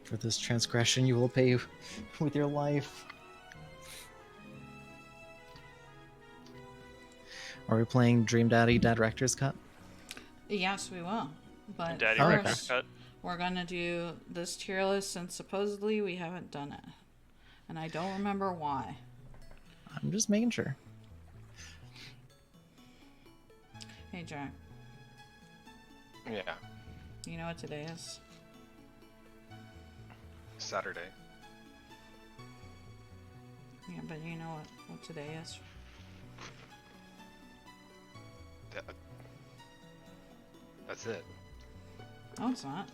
For this transgression, you will pay with your life. Are we playing Dream Daddy Director's Cut? Yes, we will. But Daddy first, cut. we're gonna do this tier list since supposedly we haven't done it. And I don't remember why. I'm just making sure. Hey, Jack. Yeah. You know what today is? Saturday. Yeah, but you know what today is? That's it. No, it's not.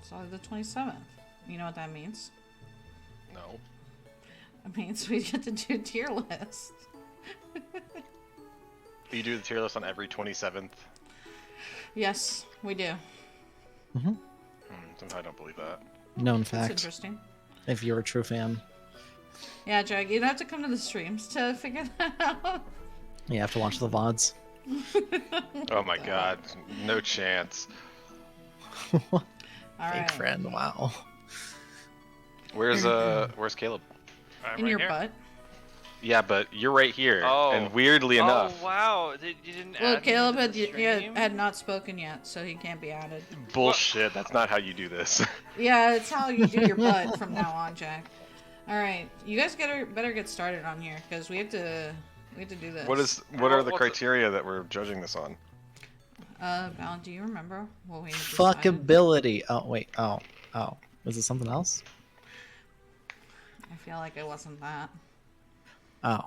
It's only the 27th. You know what that means? No. It means we get to do tier list. You do the tier list on every 27th? Yes, we do. Somehow I don't believe that. Known That's fact. interesting. If you're a true fan. Yeah, Jack, you'd have to come to the streams to figure that out. You have to watch the VODs. Oh my god. No chance. All Fake right. friend, wow. Where's Caleb? I'm In right your here. butt. Yeah, but you're right here. Oh. And weirdly enough. Oh wow! You didn't Well, add me Caleb to the stream? had not spoken yet, so he can't be added. Bullshit, that's not how you do this. Yeah, it's how you do your butt from now on, Jack. All right, you guys better get started on here because we have to do this. What are the What's criteria that we're judging this on? Val, do you remember what we had decided? Fuckability. Oh, wait. Oh. Was it something else? I feel like it wasn't that. Oh.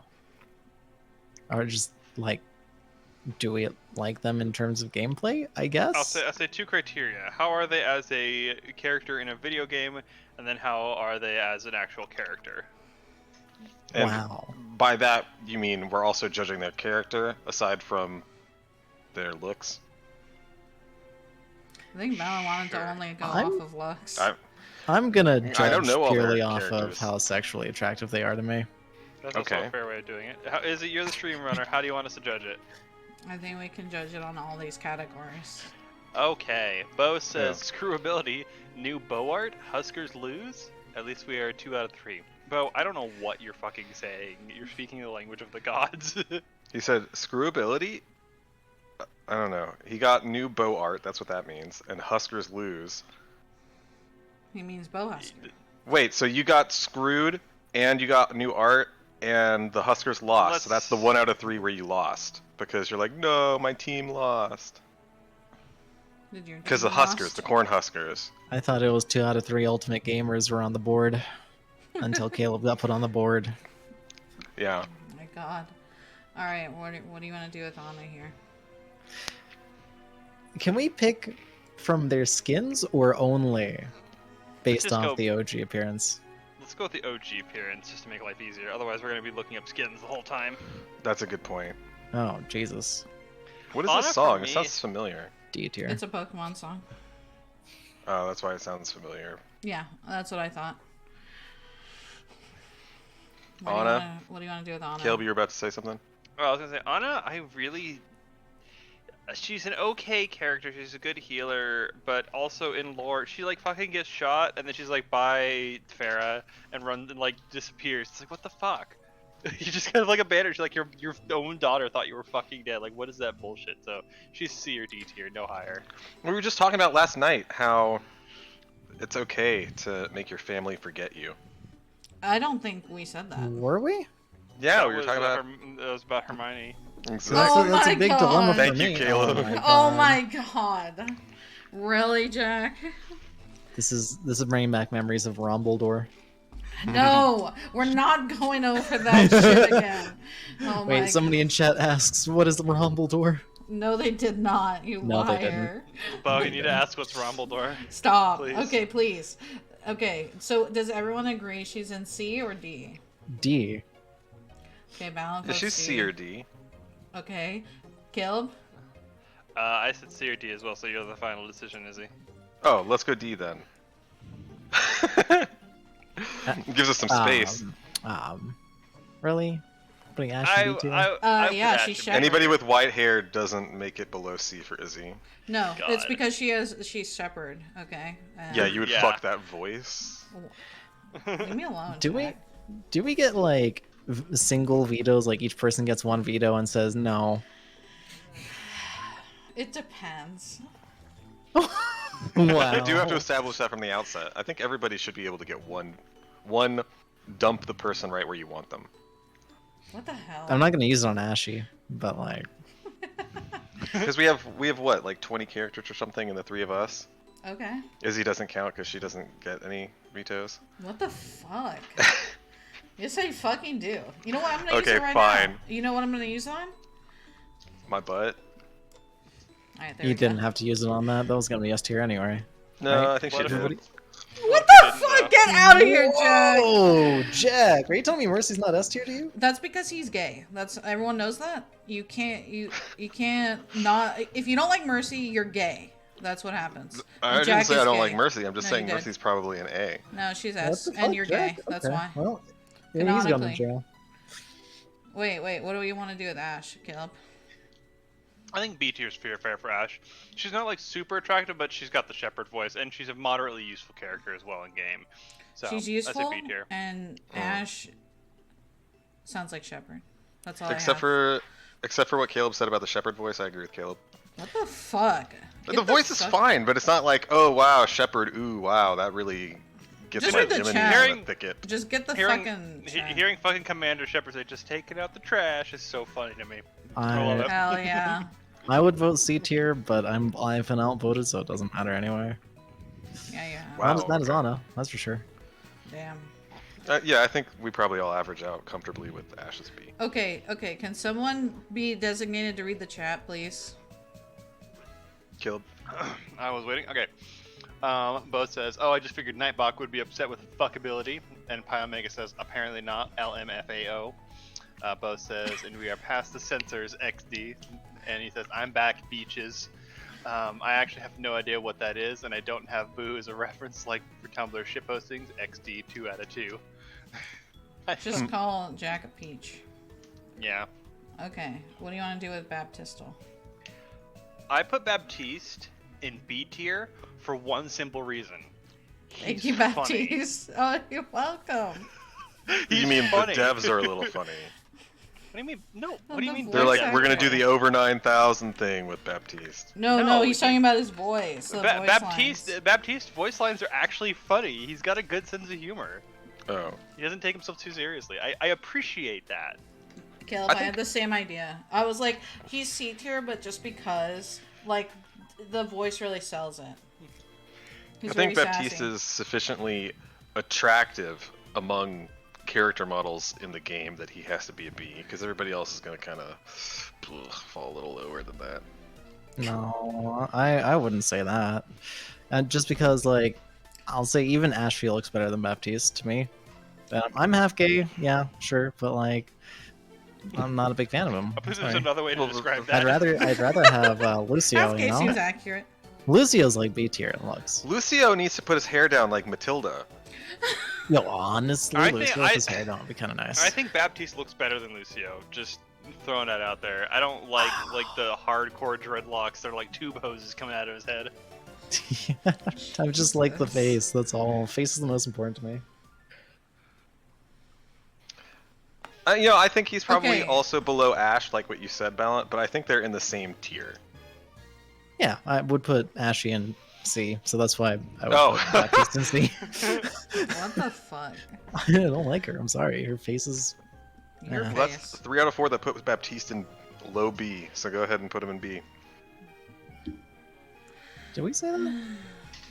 Or just, like, do we like them in terms of gameplay, I guess? I'll say two criteria. How are they as a character in a video game, and then how are they as an actual character? And Wow. by that, you mean we're also judging their character, aside from their looks? I think Val wanted to Sure. only go I'm- off of looks. I'm gonna I judge don't know all their purely off of characters. how sexually attractive they are to me. That's also Okay. a fair way of doing it. Is it you're the stream runner? How do you want us to judge it? I think we can judge it on all these categories. Okay. Bo says screw ability. New bow art. Huskers lose. At least we are 2 out of 3. Bo, I don't know what you're fucking saying. You're speaking the language of the gods. He said screw ability? I don't know. He got new bow art, that's what that means. And Huskers lose. He means Bowhusker. Wait, so you got screwed, and you got new art, and the Huskers lost. So that's the 1 out of 3 where you lost. Because you're like, no, my team lost. Did your Because the team Huskers, lost? the Corn Huskers. I thought it was 2 out of 3 Ultimate Gamers were on the board. Until Caleb got put on the board. Yeah. Oh my god. Alright, what do you want to do with Anna here? Can we pick from their skins or only based just off go- the OG appearance? Let's go with the OG appearance just to make life easier. Otherwise, we're going to be looking up skins the whole time. That's a good point. Oh, Jesus. What is Anna, this for song? It me- sounds familiar. D tier. It's a Pokemon song. Oh, that's why it sounds familiar. Yeah, that's what I thought. Anna? What do you want to do with Anna? Caleb, you were about to say something? Well, I was going to say, Anna, she's an okay character. She's a good healer, but also in lore, she like fucking gets shot and then she's like by Farah and runs and like disappears. It's like, what the fuck? You just kind of like abandoned. She's like, your own daughter thought you were fucking dead. Like, what is that bullshit? So she's C or D tier, no higher. We were just talking about last night how it's okay to make your family forget you. I don't think we said that. Were we? Yeah, That we were was, talking about. It was about Hermione. Exactly. Oh That's a my big God. dilemma for Thank you, me. Caleb. Oh Oh God. my god. Really, Jack? This is bringing back memories of Rumbledore. No, we're not going over that shit again. Oh my Wait, somebody in chat asks, what is Rumbledore? No, they did not, you No, they liar. Bo, you need to ask what's Rumbledore. Stop. Please. Okay, please. Okay, so does everyone agree she's in C or D? D. Okay, balance. Is she C or D? Okay. Caleb? I said C or D as well, so you're the final decision, Izzy. Oh, let's go D then. Gives us some space. Really? Putting Ash in B tier. I put yeah, Ash she's in Shepherd. Anybody with white hair doesn't make it below C for Izzy. No, God. it's because she's Shepherd. Okay. Yeah, you would Yeah. fuck that voice. Leave me alone. Do we Jack. do we get like single vetoes? Like each person gets one veto and says no. It depends. Wow. I do have to establish that from the outset. I think everybody should be able to get one dump the person right where you want them. What the hell? I'm not gonna use it on Ashy, but like Because we have what, like 20 characters or something in the three of us. Okay. Izzy doesn't count because she doesn't get any vetoes. What the fuck? Yes, I fucking do. You know what? I'm gonna use Okay, it right fine. now. You know what I'm gonna use it on? My butt. Alright, there you we go. didn't have to use it on that. That was gonna be S tier anyway. No, Right. I think she What if did. it- What What the if you fuck? didn't, Get out of here, Jack! Oh, Jack! Are you telling me Mercy's not S tier to you? That's because he's gay. That's everyone knows that. You can't not if you don't like Mercy, you're gay. That's what happens. I didn't Jack say is I don't gay. like Mercy. I'm just No, saying you did. Mercy's probably an A. No, she's What S, the and fuck, you're Jack? gay. That's Okay, why. Well, yeah, he's going to Canonically. jail. Wait, what do you want to do with Ash, Caleb? I think B tier's fair for Ash. She's not like super attractive, but she's got the Shepherd voice, and she's a moderately useful character as well in game. So She's I useful, say B tier. and Ash sounds like Shepherd. That's all Except I have. for what Caleb said about the Shepherd voice, I agree with Caleb. What the fuck? The voice is fine, but it's not like, oh wow, Shepherd, ooh wow, that really gets Just my read the Jiminy chat. in the thicket. Just get the Hearing, fucking. hearing fucking Commander Shepherd say, just taking out the trash is so funny to me. I love it. Hell yeah. I would vote C tier, but I've been outvoted, so it doesn't matter anyway. Yeah. Wow. Not as Anna, that's for sure. Damn. Yeah, I think we probably all average out comfortably with Ash's B. Okay. Can someone be designated to read the chat, please? Caleb. I was waiting. Okay. Bo says, "Oh, I just figured Nightbot would be upset with fuckability," and Piomega says, "Apparently not. LMFAO." Bo says, "And we are past the censors. XD," and he says, "I'm back, beaches." I actually have no idea what that is, and I don't have Boo as a reference like for Tumblr shitpostings. XD 2 out of 2. Just call Jack a peach. Yeah. Okay. What do you want to do with Baptistal? I put Baptiste in B tier for one simple reason. Thank He's you, funny. Baptiste. Oh, you're welcome. He's You mean funny. the devs are a little funny? What do you mean? No. Oh, What do you the mean? voice They're like, actor. we're gonna do the over 9,000 thing with Baptiste. No, No, he's talking about his voice. The voice Baptiste lines. Baptiste voice lines are actually funny. He's got a good sense of humor. Oh. He doesn't take himself too seriously. I appreciate that. Caleb, I I think- had the same idea. I was like, he's C tier, but just because, like, the voice really sells it. He's I think very Baptiste sassy. is sufficiently attractive among character models in the game that he has to be a B, because everybody else is gonna kind of fall a little lower than that. No, I wouldn't say that. And just because, like, I'll say even Ashfield looks better than Baptiste to me. I'm half gay, yeah, sure, but like, I'm not a big fan of him. I believe Sorry. there's another way to Well, describe I'd that. rather have Lucio. Half You gay know, seems accurate. Lucio's like B tier in looks. Lucio needs to put his hair down like Matilda. Yo, honestly, I think Lucio with his hair down would be kind of nice. I think Baptiste looks better than Lucio. Just throwing that out there. I don't like the hardcore dreadlocks. They're like tube hoses coming out of his head. I just like the Jesus. face. That's all. Face is the most important to me. I think he's probably Okay. also below Ash, like what you said, Ballant, but I think they're in the same tier. Yeah, I would put Ashy in C, so that's why I would Oh. put Baptiste in C. What the fuck? I don't like her. I'm sorry. Her face is. Your Yeah. Well, face. that's 3 out of 4 that put Baptiste in low B, so go ahead and put him in B. Did we say that?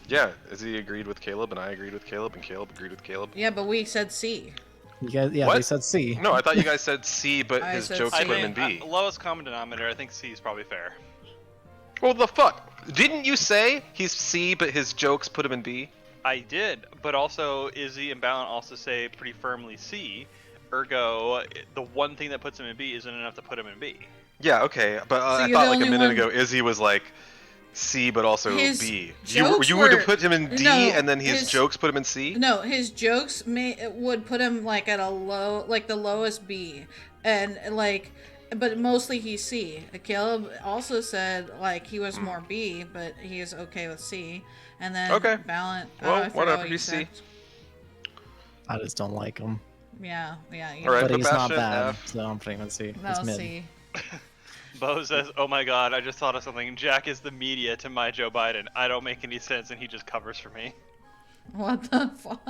Yeah, Izzy agreed with Caleb, and I agreed with Caleb, and Caleb agreed with Caleb. Yeah, but we said C. You guys, yeah, What? we said C. No, I thought you guys said C, but I his said jokes C. put him in B. Lowest common denominator. I think C is probably fair. Well, the fuck? Didn't you say he's C, but his jokes put him in B? I did, but also Izzy and Ballant also say pretty firmly C. Ergo, the one thing that puts him in B isn't enough to put him in B. Yeah, okay, but So I you're thought the like a only minute one- ago Izzy was like C, but also His B. jokes You would have were- put him in D, No, and then his his- jokes put him in C? No, his jokes would put him like at a low, like the lowest B, and like, but mostly he's C. Caleb also said like he was more B, but he is okay with C. And then Okay. Balance. Well, I forgot whatever, what you he's C. said. I just don't like him. Yeah. All right, But put he's not Bastion bad, F. so I'm putting him in C. No, He's mid. C. Bo says, "Oh my God, I just thought of something. Jack is the media to my Joe Biden. I don't make any sense, and he just covers for me." What the fuck?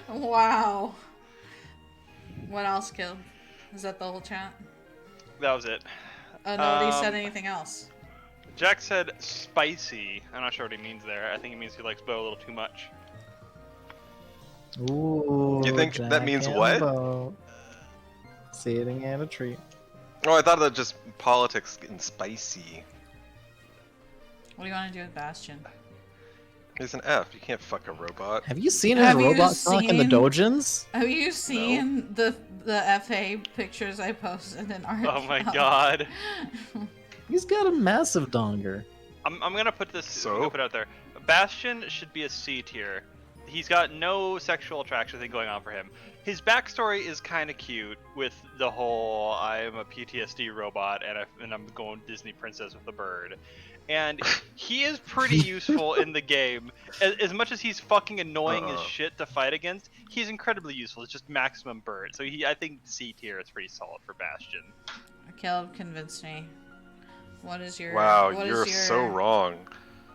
Wow. What else, Caleb? Is that the whole chat? That was it. Nobody said anything else. Jack said spicy. I'm not sure what he means there. I think he means he likes Bo a little too much. Ooh, You think that Jack means and what? Bo. Sitting in a tree. Oh, I thought that just politics getting spicy. What do you want to do with Bastion? He's an F. You can't fuck a robot. Have you seen his Have you robot stock in the seen- dojins? Have you seen the FA pictures I posted in our Oh my account? God. He's got a massive donger. I'm gonna put this. So? I'm gonna put it out there. Bastion should be a C tier. He's got no sexual attraction thing going on for him. His backstory is kind of cute with the whole I am a PTSD robot and I'm going Disney princess with a bird. And he is pretty useful in the game. As much as he's fucking annoying as shit to fight against, he's incredibly useful. It's just maximum bird. So I think C tier is pretty solid for Bastion. Caleb convinced me. What is your? Wow, what is you're your, so wrong.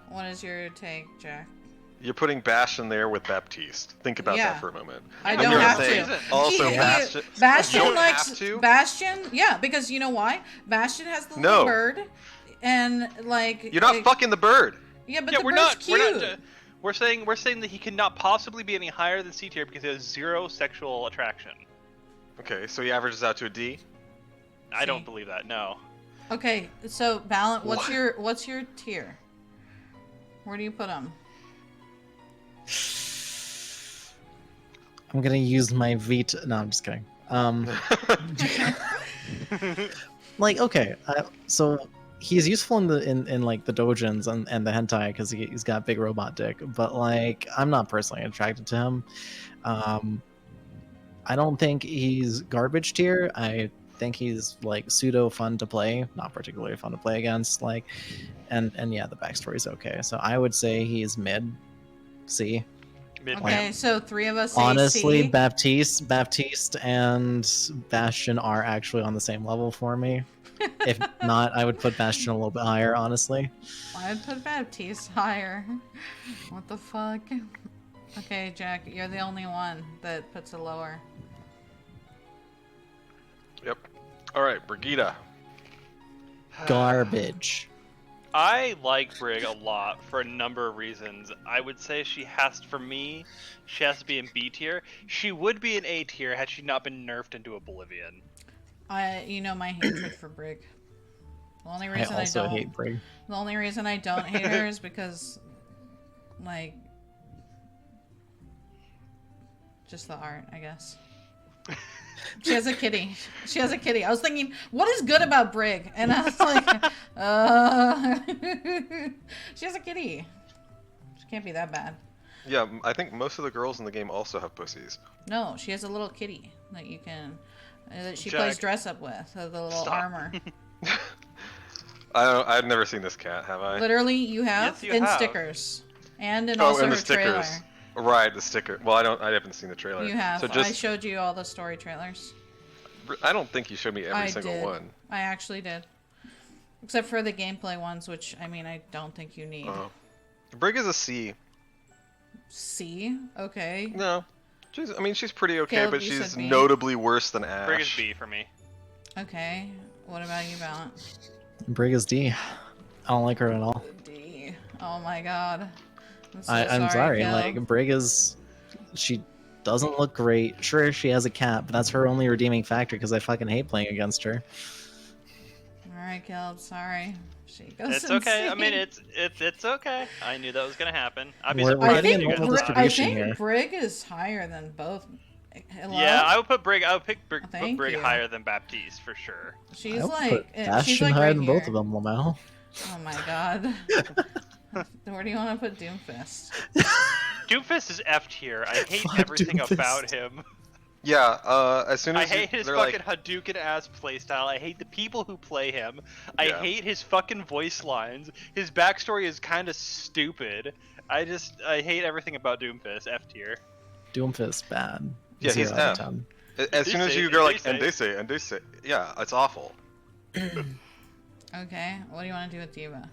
What is your take, Jack? You're putting Bastion there with Baptiste. Think about Yeah. that for a moment. I And don't you're have saying to. Also, He- Bastion. Bastion You don't likes have to? Bastion. Yeah, because you know why? Bastion has the No. little bird, and like You're not fucking the bird. Yeah, but Yeah, the we're bird's not. cute. We're not. We're saying that he cannot possibly be any higher than C tier because he has zero sexual attraction. Okay, so he averages out to a D. I C. don't believe that. No. Okay, so Balance. What's What? your tier? Where do you put him? I'm gonna use my veto. No, I'm just kidding. Like, okay, so he's useful in like the dojins and the hentai because he's got big robot dick. But like, I'm not personally attracted to him. I don't think he's garbage tier. I think he's like pseudo fun to play, not particularly fun to play against. Like, and yeah, the backstory's okay. So I would say he's mid C. Mid Okay, so three of us say Honestly, C. Baptiste and Bastion are actually on the same level for me. If not, I would put Bastion a little bit higher, honestly. I'd put Baptiste higher. What the fuck? Okay, Jack, you're the only one that puts it lower. Yep. All right, Brigida. Garbage. I like Brig a lot for a number of reasons. I would say for me, she has to be in B tier. She would be in A tier had she not been nerfed into oblivion. You know my hatred for Brig. The only I reason I, also don't. hate Brig. The only reason I don't hate her is because, like, just the art, I guess. She has a kitty. She has a kitty. I was thinking, what is good about Brig? And I was like, she has a kitty. She can't be that bad. Yeah, I think most of the girls in the game also have pussies. No, she has a little kitty that you can, that she Jack. plays dress up with, so the little Stop. armor. I've never seen this cat, have I? Literally, you have Yes, you in have. stickers, and in Oh, also and the her trailer. stickers. Right, the sticker. Well, I haven't seen the trailer. You have. So I just, showed you all the story trailers. I don't think you showed me every I single did. one. I actually did. Except for the gameplay ones, which, I mean, I don't think you need. Brig is a C. C? Okay. No, she's pretty okay, Caleb, but you she's said B. notably worse than Ash. Brig is B for me. Okay. What about you, Balance? Brig is D. I don't like her at all. D. Oh my god. I'm so I'm sorry. Caleb. Like, Brig is. She doesn't look great. Sure, she has a cat, but that's her only redeeming factor because I fucking hate playing against her. Alright, Caleb, sorry. She goes It's okay. I insane. mean, it's okay. I knew that was gonna happen. I'd be We're surprised I if getting you think, guys multiple thought. I distribution think here. Brig is higher than both. Hello? Yeah, I would put Brig. I would pick Brig, put Thank Brig you. higher than Baptiste for sure. She's I would like, put she's Bastion like higher right than here. both of them, Lamau. Oh my god. Where do you want to put Doomfist? Doomfist is F tier. I hate Fuck everything Doomfist. about him. Yeah, as soon I as hate his they're fucking like, Hadouken ass playstyle. I hate the people who play him. I Yeah. hate his fucking voice lines. His backstory is kind of stupid. I hate everything about Doomfist. F tier. Doomfist bad. yeah, he's 0 out of F. 10. As They soon as say- you go they like, say- and they say, yeah, it's awful. Okay, what do you want to do with Diva?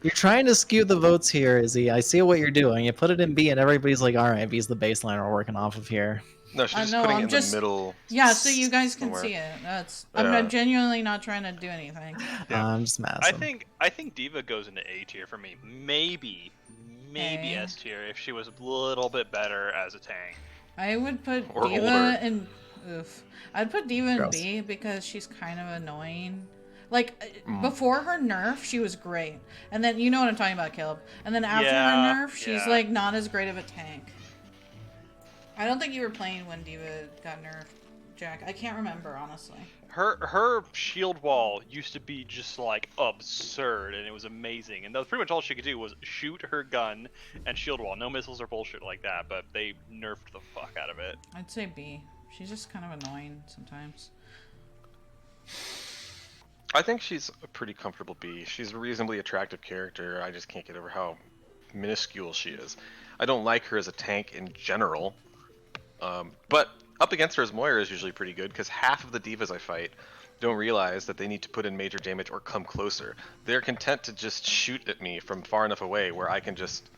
You're trying to skew the votes here, Izzy. I see what you're doing. You put it in B, and everybody's like, "All right, B's the baseline we're working off of here." No, she's just no, putting I'm it in just- the middle. Yeah, so you guys can somewhere. see it. Yeah. I'm genuinely not trying to do anything. Yeah. I'm just mad. I think Diva goes into A tier for me. Maybe A. S tier if she was a little bit better as a tank. I would put Or Diva older. in. Oof. I'd put Diva in Gross. B because she's kind of annoying. Like, Mm. before her nerf, she was great. And then, you know what I'm talking about, Caleb. And then after Yeah, her nerf, she's, yeah. like, not as great of a tank. I don't think you were playing when Diva got nerfed, Jack. I can't remember, honestly. Her shield wall used to be just like absurd, and it was amazing. And that was pretty much all she could do was shoot her gun and shield wall. No missiles or bullshit like that. But they nerfed the fuck out of it. I'd say B. She's just kind of annoying sometimes. I think she's a pretty comfortable B. She's a reasonably attractive character. I just can't get over how minuscule she is. I don't like her as a tank in general. But up against her as Moira is usually pretty good because half of the divas I fight don't realize that they need to put in major damage or come closer. They're content to just shoot at me from far enough away where I can just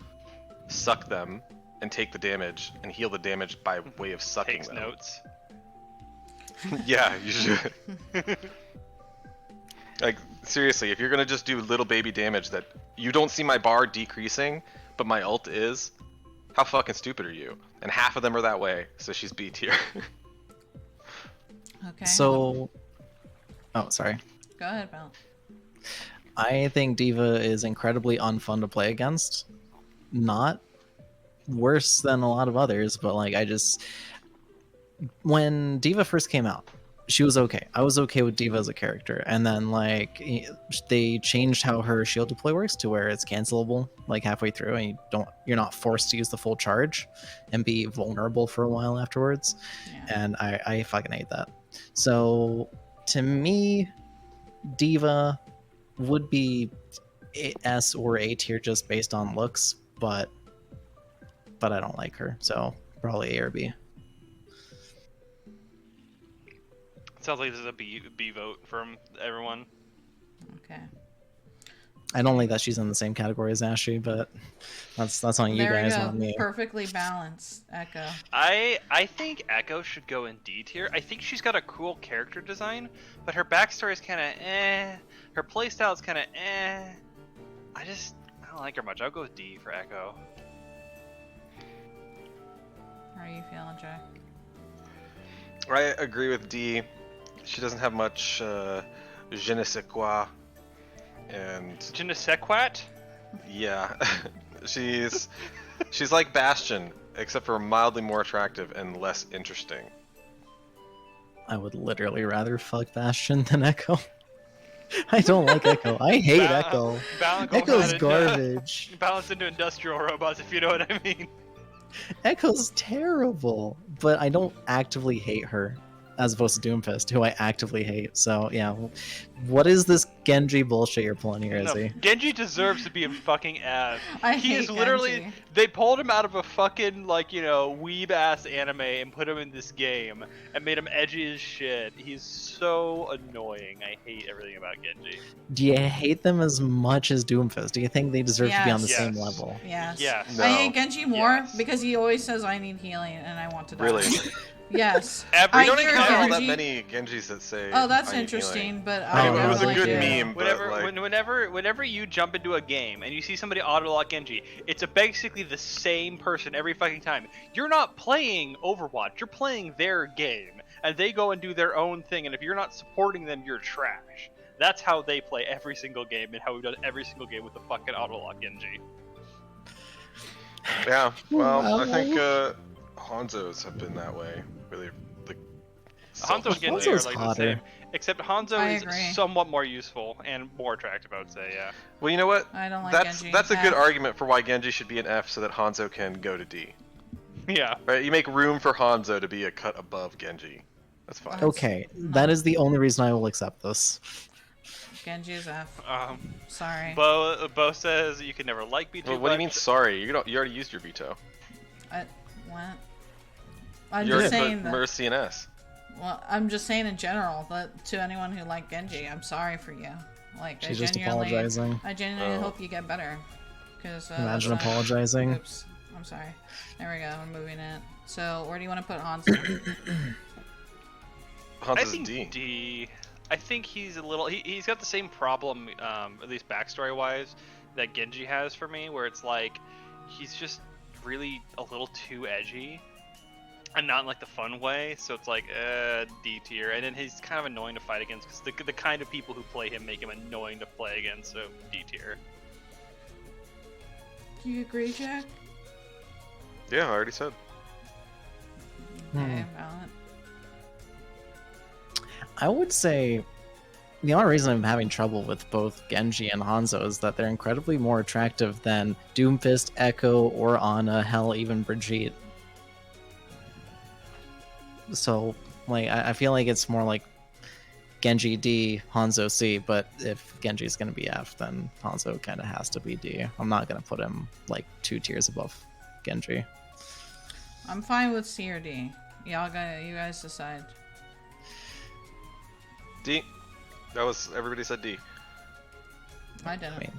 suck them and take the damage and heal the damage by way of sucking Takes them. notes. Yeah, you should. Like, seriously, if you're gonna just do little baby damage that you don't see my bar decreasing, but my ult is, how fucking stupid are you? And half of them are that way, so she's B tier. Okay. So, oh, sorry. Go ahead, Belle. I think Diva is incredibly unfun to play against. Not worse than a lot of others, but like when Diva first came out, she was okay. I was okay with Diva as a character, and then like they changed how her shield deploy works to where it's cancelable like halfway through, and you're not forced to use the full charge and be vulnerable for a while afterwards. Yeah. And I fucking hate that. So to me, Diva would be S or A tier just based on looks, but I don't like her, so probably A or B. Sounds like this is a B vote from everyone. Okay. I don't like that she's in the same category as Ashley, but that's on you There guys, we go. not me. Perfectly balanced. Echo. I think Echo should go in D tier. I think she's got a cool character design, but her backstory is kind of eh. Her playstyle is kind of eh. I don't like her much. I'll go with D for Echo. How are you feeling, Jack? I agree with D. She doesn't have much je ne sais quoi. And Je ne sais quoi? yeah, she's like Bastion, except for mildly more attractive and less interesting. I would literally rather fuck Bastion than Echo. I don't like Echo. I hate Echo. Echo's garbage. Balance into industrial robots, if you know what I mean. Echo's terrible, but I don't actively hate her, as opposed to Doomfist, who I actively hate. So yeah, what is this Genji bullshit you're pulling here, No, Izzy? Genji deserves to be in fucking F. I He hate is literally. Genji. They pulled him out of a fucking weeb ass anime and put him in this game and made him edgy as shit. He's so annoying. I hate everything about Genji. Do you hate them as much as Doomfist? Do you think they deserve to be on the Yes. same Yes. level? Yes. Yes. No. I hate Genji more Yes. because he always says I need healing and I want to die. Really? Yes. Every We don't hear encounter all that Genji. many Genjis that say. Oh, that's "I need interesting, healing." but Oh, I it don't was a like good it. meme. But, like- Whenever you jump into a game and you see somebody auto-lock Genji, it's basically the same person every fucking time. You're not playing Overwatch, you're playing their game, and they go and do their own thing, and if you're not supporting them, you're trash. That's how they play every single game, and how we've done every single game with the fucking auto-lock Genji. Yeah, well, I Wow. think Hanzos have been that way. Really, like. Hanzo and Genji are Hanzo's like hotter. the same, except Hanzo I is agree. somewhat more useful and more attractive, I would say, yeah. Well, you know what? I don't like That's Genji. that's a good F. argument for why Genji should be an F, so that Hanzo can go to D. Yeah. Right, you make room for Hanzo to be a cut above Genji. That's fine. Okay, that is the only reason I will accept this. Genji is F. Um, Sorry. Bo says you can never like me too Well, what do you mean? much. Sorry, you already used your veto. What? I'm You just already saying put that. Mercy and S. Well, I'm just saying in general that to anyone who liked Genji, I'm sorry for you. Like, She's just apologizing. I genuinely hope you get better. Cause Imagine that's not- apologizing. Oops. I'm sorry. There we go. We're moving it. So, where do you want to put Hanzo? I Hanzo's think D. D. I think he's a little. He's got the same problem, at least backstory wise, that Genji has for me, where it's like he's just really a little too edgy, and not in like the fun way. So it's like D tier, and then he's kind of annoying to fight against because the kind of people who play him make him annoying to play against. So D tier. Do you agree, Jack? Yeah, I already said. Okay, valid. I would say the only reason I'm having trouble with both Genji and Hanzo is that they're incredibly more attractive than Doomfist, Echo, or Ana, hell, even Brigitte. So, like, I feel like it's more like Genji D, Hanzo C, but if Genji's gonna be F, then Hanzo kind of has to be D. I'm not gonna put him, like, 2 tiers above Genji. I'm fine with C or D. You guys decide. D. That was everybody said D. I didn't. I mean,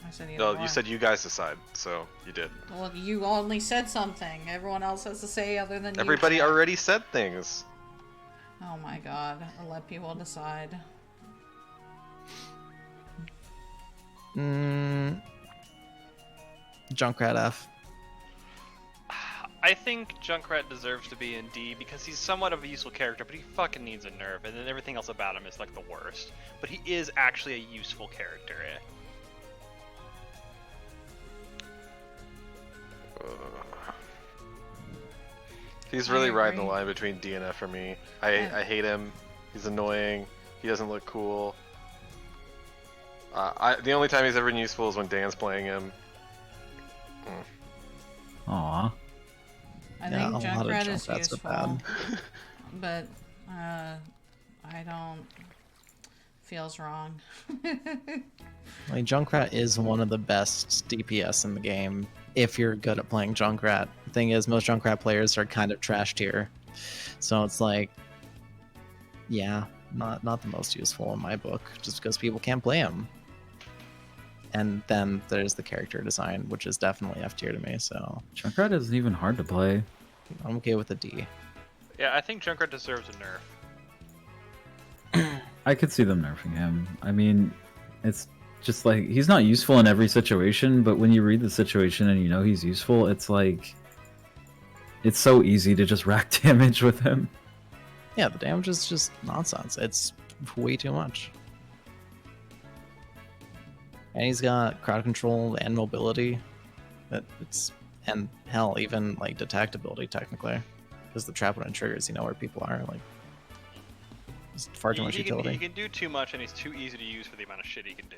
I said either No, or. you said you guys decide, so you did. Well, you only said something. Everyone else has to say other than you. Everybody Jack. already said things. Oh my god. I'll let people decide. Junkrat F. I think Junkrat deserves to be in D because he's somewhat of a useful character, but he fucking needs a nerf, and then everything else about him is like the worst. But he is actually a useful character. He's really riding the agree. line between D and F for me. I hate him. He's annoying. He doesn't look cool. The only time he's ever been useful is when Dan's playing him. Aw. I Yeah, think a lot of Junkrat is Junkrats are useful, bad. but I don't. Feels wrong. Like, Junkrat is one of the best DPS in the game if you're good at playing Junkrat. The thing is, most Junkrat players are kind of trash tier, so it's like, yeah, not the most useful in my book, just because people can't play him. And then there's the character design, which is definitely F tier to me, so Junkrat isn't even hard to play. I'm okay with a D. Yeah, I think Junkrat deserves a nerf. I could see them nerfing him. I mean, it's just like he's not useful in every situation, but when you read the situation and you know he's useful, it's like it's so easy to just rack damage with him. Yeah, the damage is just nonsense. It's way too much. And he's got crowd control and mobility. And hell, even like detectability technically, because the trap when it triggers, you know where people are. Like, it's far too much utility. He can do too much, and he's too easy to use for the amount of shit he can do.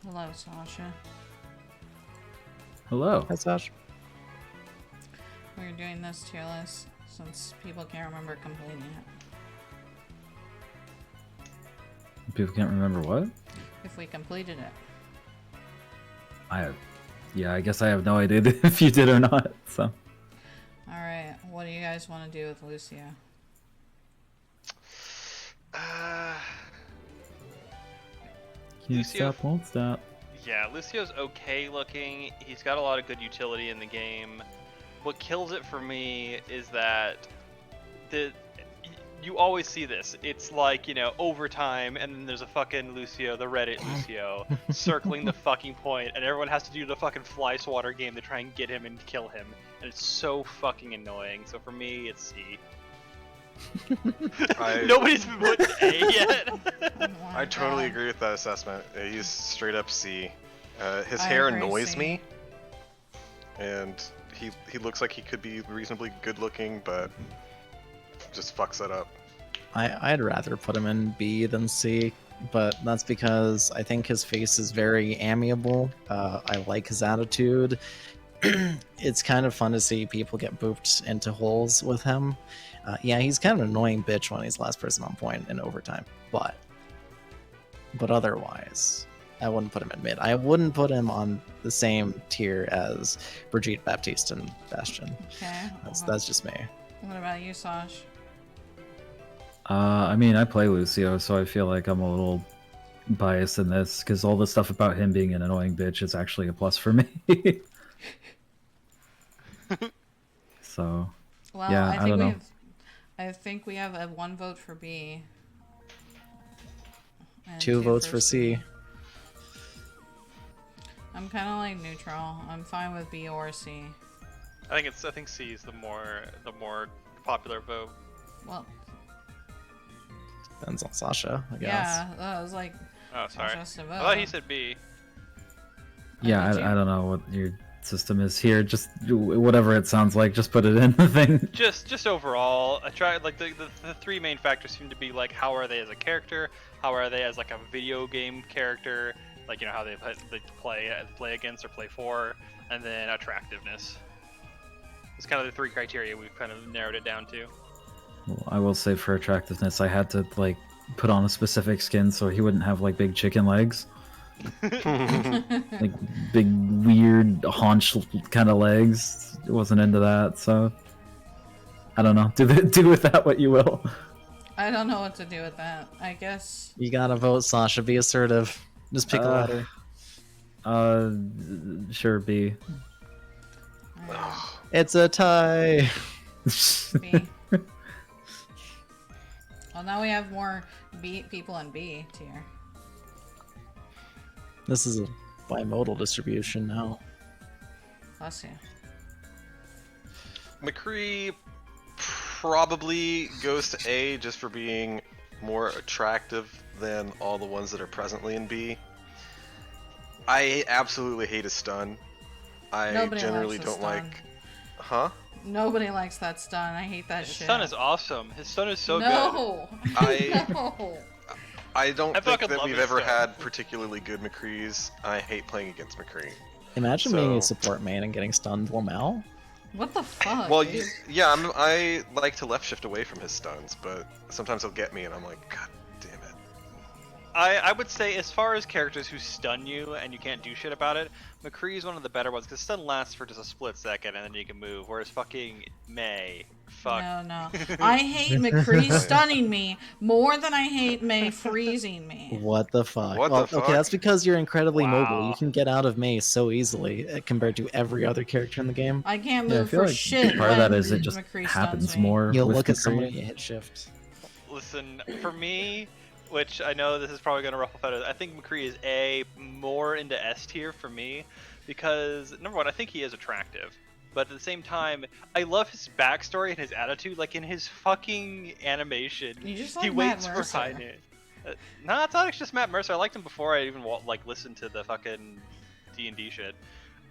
Hello, Sasha. Hello. Hi, Sash. We're doing this tier list since people can't remember completing it. People can't remember what? If we completed it. Yeah, I guess I have no idea if you did or not. So. Alright, what do you guys want to do with Lucio? Can't Lucio- stop, won't stop. Yeah, Lucio's okay looking. He's got a lot of good utility in the game. What kills it for me is that you always see this. It's like, you know, overtime, and then there's a fucking Lucio, the Reddit Lucio, circling the fucking point, and everyone has to do the fucking fly swatter game to try and get him and kill him. And it's so fucking annoying. So for me, it's C. Nobody's put A yet. Oh my I totally God. agree with that assessment. He's straight up C. His I hair agree, annoys C. me, and he looks like he could be reasonably good looking, but just fucks that up. I'd rather put him in B than C, but that's because I think his face is very amiable. I like his attitude. It's kind of fun to see people get booped into holes with him. Yeah, he's kind of an annoying bitch when he's last person on point in overtime, but otherwise, I wouldn't put him in mid. I wouldn't put him on the same tier as Brigitte, Baptiste, and Bastion. Okay. That's just me. What about you, Sash? I mean, I play Lucio, so I feel like I'm a little biased in this because all the stuff about him being an annoying bitch is actually a plus for me. So, Well, yeah, I don't know. I think we have a 1 vote for B. And 2 votes for C. I'm kind of like neutral. I'm fine with B or C. I think C is the more popular vote. Well, Depends on Sasha, I guess. yeah, I was like, Oh, sorry. Sasha has to I vote. thought he said B. Yeah, did you? I don't know what your system is here. Just whatever it sounds like, just put it in the thing. Just overall, I tried like the 3 main factors seem to be like how are they as a character, how are they as like a video game character, like how they play against or play for, and then attractiveness. It's kind of the 3 criteria we've kind of narrowed it down to. Well, I will say for attractiveness, I had to like put on a specific skin so he wouldn't have like big chicken legs, like big weird haunch kind of legs. I wasn't into that, so I don't know. Do with that what you will. I don't know what to do with that. I guess. You gotta vote Sasha. Be assertive. Just pick a letter. Sure, B. It's a tie. B. Well, now we have more B people in B tier. This is a bimodal distribution now. Bless you. McCree probably goes to A just for being more attractive than all the ones that are presently in B. I absolutely hate his stun. I Nobody generally likes his don't stun. like. Huh? Nobody likes that stun. I hate that His shit. stun is awesome. His stun is so good. No. I- I don't I think fucking that love we've his ever stun. had particularly good McCrees. I hate playing against McCree. Imagine being a So- support main and getting stunned Lamau. What the fuck? Well, dude? yeah, I like to left shift away from his stuns, but sometimes he'll get me, and I'm like, God damn it. I would say as far as characters who stun you and you can't do shit about it, McCree is one of the better ones because stun lasts for just a split second and then you can move. Whereas fucking May, fuck. No. I hate McCree stunning me more than I hate May freezing me. What the fuck? What Well, the okay, fuck? that's because you're incredibly mobile. Wow. You can get out of maze so easily compared to every other character in the game. I can't Yeah, I move feel for like shit. part of that when is it just McCree happens stuns me. more. You'll with look at McCree. somebody and hit shift. Listen, for me, which I know this is probably going to ruffle feathers, I think McCree is more into S tier for me because, number one, I think he is attractive. But at the same time, I love his backstory and his attitude. Like in his fucking animation, You just he like waits Matt for Mercer. high noon. Nah, it's not actually just Matt Mercer. I liked him before I even listened to the fucking D&D shit.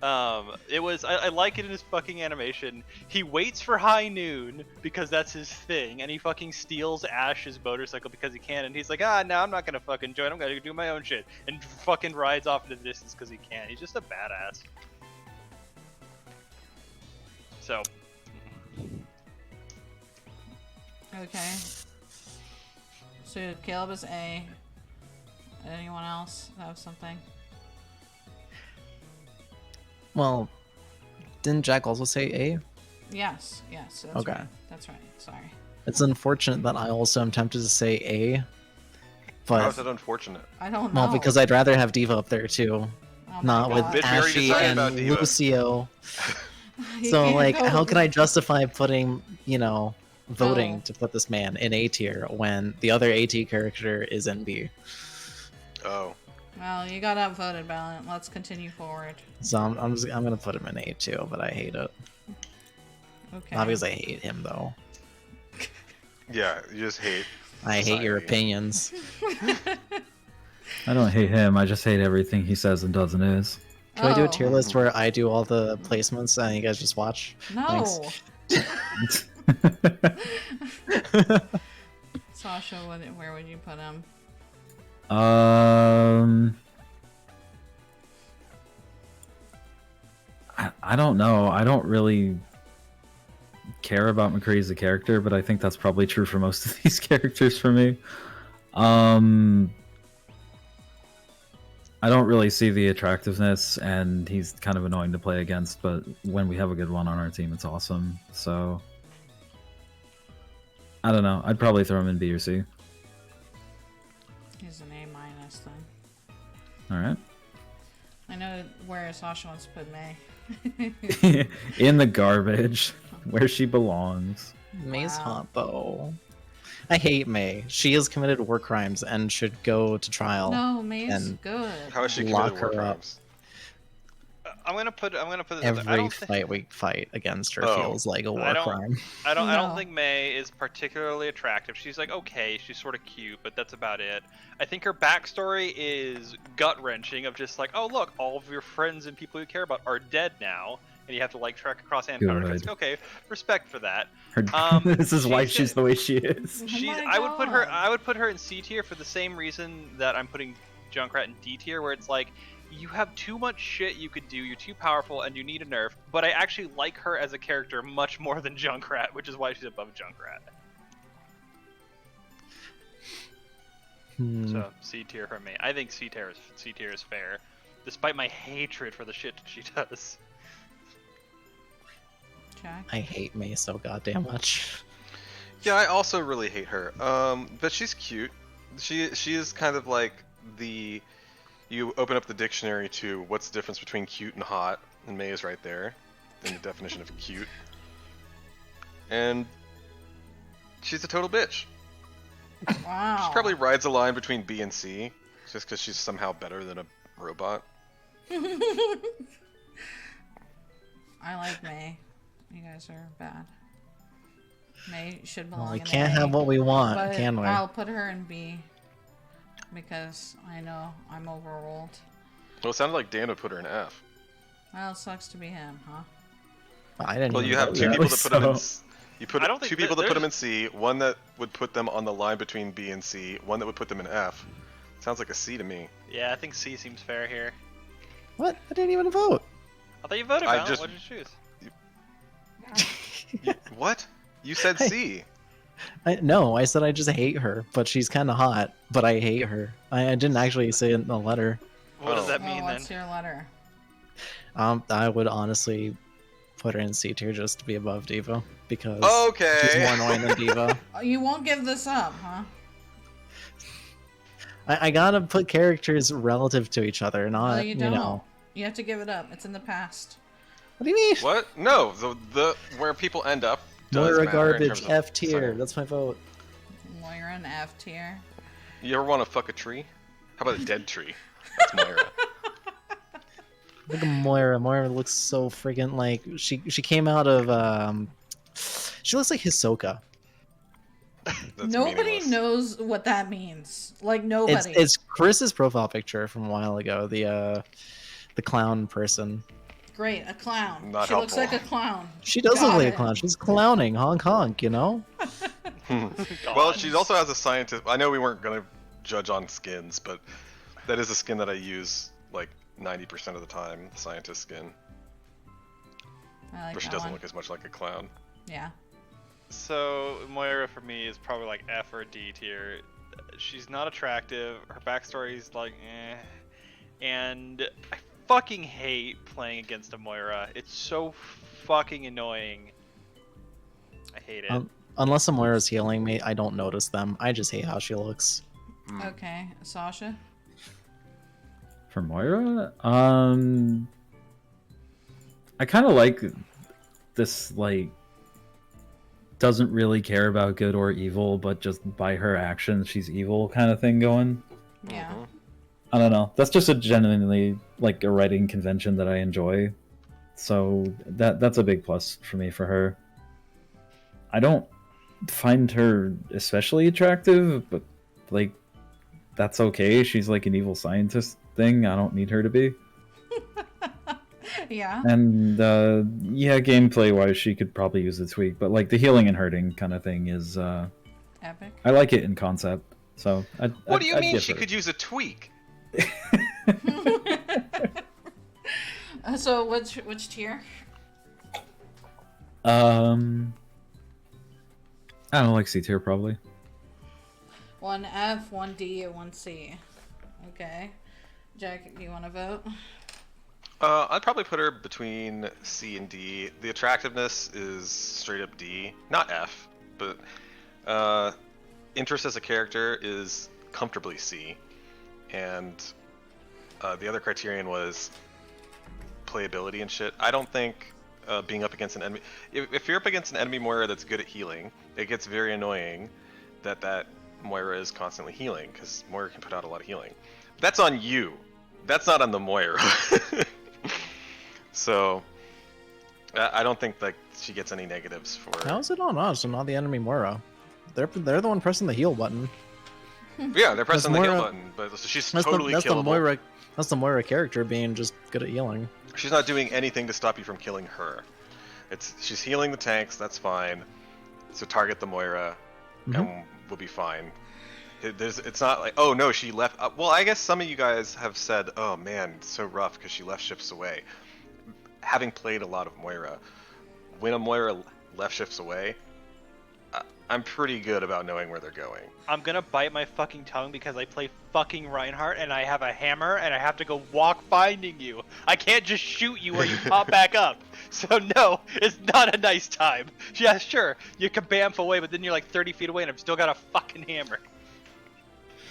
I like it in his fucking animation. He waits for high noon because that's his thing, and he fucking steals Ash's motorcycle because he can, and he's like, no, I'm not gonna fucking join, I'm gonna do my own shit, and fucking rides off into the distance because he can. He's just a badass. So, Okay. So Caleb is A. Anyone else have something? Well, didn't Jack also say A? Yes. That's Okay. right. That's right. Sorry. It's unfortunate that I also am tempted to say A, How but is that unfortunate? I don't know. well, because I'd rather have Diva up there too, Oh my not with God. Bitch, we already Ashy decided and about Diva. Lucio. You So can't like, go- how can I justify putting, voting No. to put this man in A tier when the other AT character is in B? Oh. Well, you got outvoted, Valiant. Let's continue forward. So I'm gonna put him in A too, but I hate it. Okay. Not because I hate him though. Yeah, you just hate. I hate your Society. opinions. I don't hate him. I just hate everything he says and does and is. Can I do a Oh. tier list where I do all the placements and you guys just watch? No. Thanks. Sasha, where would you put him? I don't know. I don't really care about McCree as a character, but I think that's probably true for most of these characters for me. I don't really see the attractiveness, and he's kind of annoying to play against, but when we have a good one on our team, it's awesome. So, I don't know. I'd probably throw him in B or C. He's an A minus then. Alright. I know where Sasha wants to put May. In the garbage, where she belongs. May's Wow. hot though. I hate May. She has committed war crimes and should go to trial. No, May's and good. How is she Lock committed war her up. crimes? I'm gonna put this out there. I Every don't thi- fight we fight against her Oh. feels like a war I don't- crime. I don't No. think May is particularly attractive. She's like okay, she's sort of cute, but that's about it. I think her backstory is gut wrenching of just like, oh look, all of your friends and people you care about are dead now, and you have to like trek across Empire. It's Good. like, okay, respect for that. Her, this is why she's the way she is. Oh She's my I would put her God. I would put her in C tier for the same reason that I'm putting Junkrat in D tier, where it's like you have too much shit you could do, you're too powerful, and you need a nerf. But I actually like her as a character much more than Junkrat, which is why she's above Junkrat. So C tier for me. I think C tier is fair, despite my hatred for the shit that she does. Jack? I hate May so goddamn much. Yeah, I also really hate her. But she's cute. She is kind of like the. You open up the dictionary to what's the difference between cute and hot, and May is right there in the definition of cute. And she's a total bitch. Wow. She probably rides a line between B and C, just because she's somehow better than a robot. I like May. You guys are bad. May should belong Well, we in can't A, have what we want, but can we? I'll put her in B because I know I'm overruled. Well, it sounded like Dan would put her in F. Well, it sucks to be him, huh? I didn't. Well, even you have vote two yet. people that put them in. So- You put I don't think two people that that put them in there's- C, one that would put them on the line between B and C, one that would put them in F. Sounds like a C to me. Yeah, I think C seems fair here. What? I didn't even vote. I thought you voted, I Valent. just- What did you choose? What? You said Hey. C. No, I said I just hate her, but she's kind of hot. But I hate her. I didn't actually say it in the letter. What does Oh. that mean then? What's your letter? I would honestly put her in C tier just to be above Diva because Okay. she's more annoying than Diva. Oh, you won't give this up, huh? I gotta put characters relative to each other, not Well, you don't. know. You have to give it up. It's in the past. What do you mean? What? No, the where people end up does Moira matter in garbage, terms of F tier. science. That's my vote. Moira in F tier. You ever want to fuck a tree? How about a dead tree? That's Moira. Look at Moira. Moira looks so friggin' like she came out of she looks like Hisoka. That's Nobody meaningless. knows what that means. Like nobody. It's Chris's profile picture from a while ago. The clown person. Great, a clown. Not she looks like helpful. a clown. She does Got look like it. a clown. She's clowning, honk honk. You know. Well, she also has a scientist. I know we weren't gonna judge on skins, but that is a skin that I use like 90% of the time. The scientist skin, I like where she that doesn't one. look as much like a clown. Yeah. So Moira for me is probably like F or D tier. She's not attractive. Her backstory's like eh, and I fucking hate playing against a Moira. It's so fucking annoying. I hate it. Unless Moira's healing me, I don't notice them. I just hate how she looks. Okay, Sasha. For Moira, I kind of like this, like, doesn't really care about good or evil, but just by her actions, she's evil kind of thing going. Yeah. Mhm. I don't know. That's just a genuinely, like, a writing convention that I enjoy. So that's a big plus for me for her. I don't find her especially attractive, but, like, that's okay. She's like an evil scientist thing. I don't need her to be. Yeah. And yeah, gameplay wise, she could probably use a tweak, but like the healing and hurting kind of thing is Epic. I like it in concept. So What do you I'd mean she differ. could use a tweak? So which tier? I don't know, like C tier probably. 1 F, 1 D, and 1 C. Okay. Jack, do you want to vote? I'd probably put her between C and D. The attractiveness is straight up D, not F, but interest as a character is comfortably C, and the other criterion was playability and shit. I don't think being up against an enemy, if you're up against an enemy Moira that's good at healing, it gets very annoying that Moira is constantly healing, because Moira can put out a lot of healing. That's on you. That's not on the Moira. So I don't think like she gets any negatives for. How's it on us and not the enemy Moira? They're the one pressing the heal button. Yeah, they're pressing the heal Moira- button, but she's That's totally the killable. Moira. That's the Moira character being just good at healing. She's not doing anything to stop you from killing her. She's healing the tanks. That's fine. So target the Moira, and we'll be fine. It's not like, oh no, she left. Well, I guess some of you guys have said, oh man, it's so rough because she left shifts away. Having played a lot of Moira, when a Moira left shifts away, I'm pretty good about knowing where they're going. I'm gonna bite my fucking tongue because I play fucking Reinhardt and I have a hammer and I have to go walk finding you. I can't just shoot you or you pop back up. So no, it's not a nice time. Yeah, sure, you can bamf away, but then you're like 30 feet away and I've still got a fucking hammer.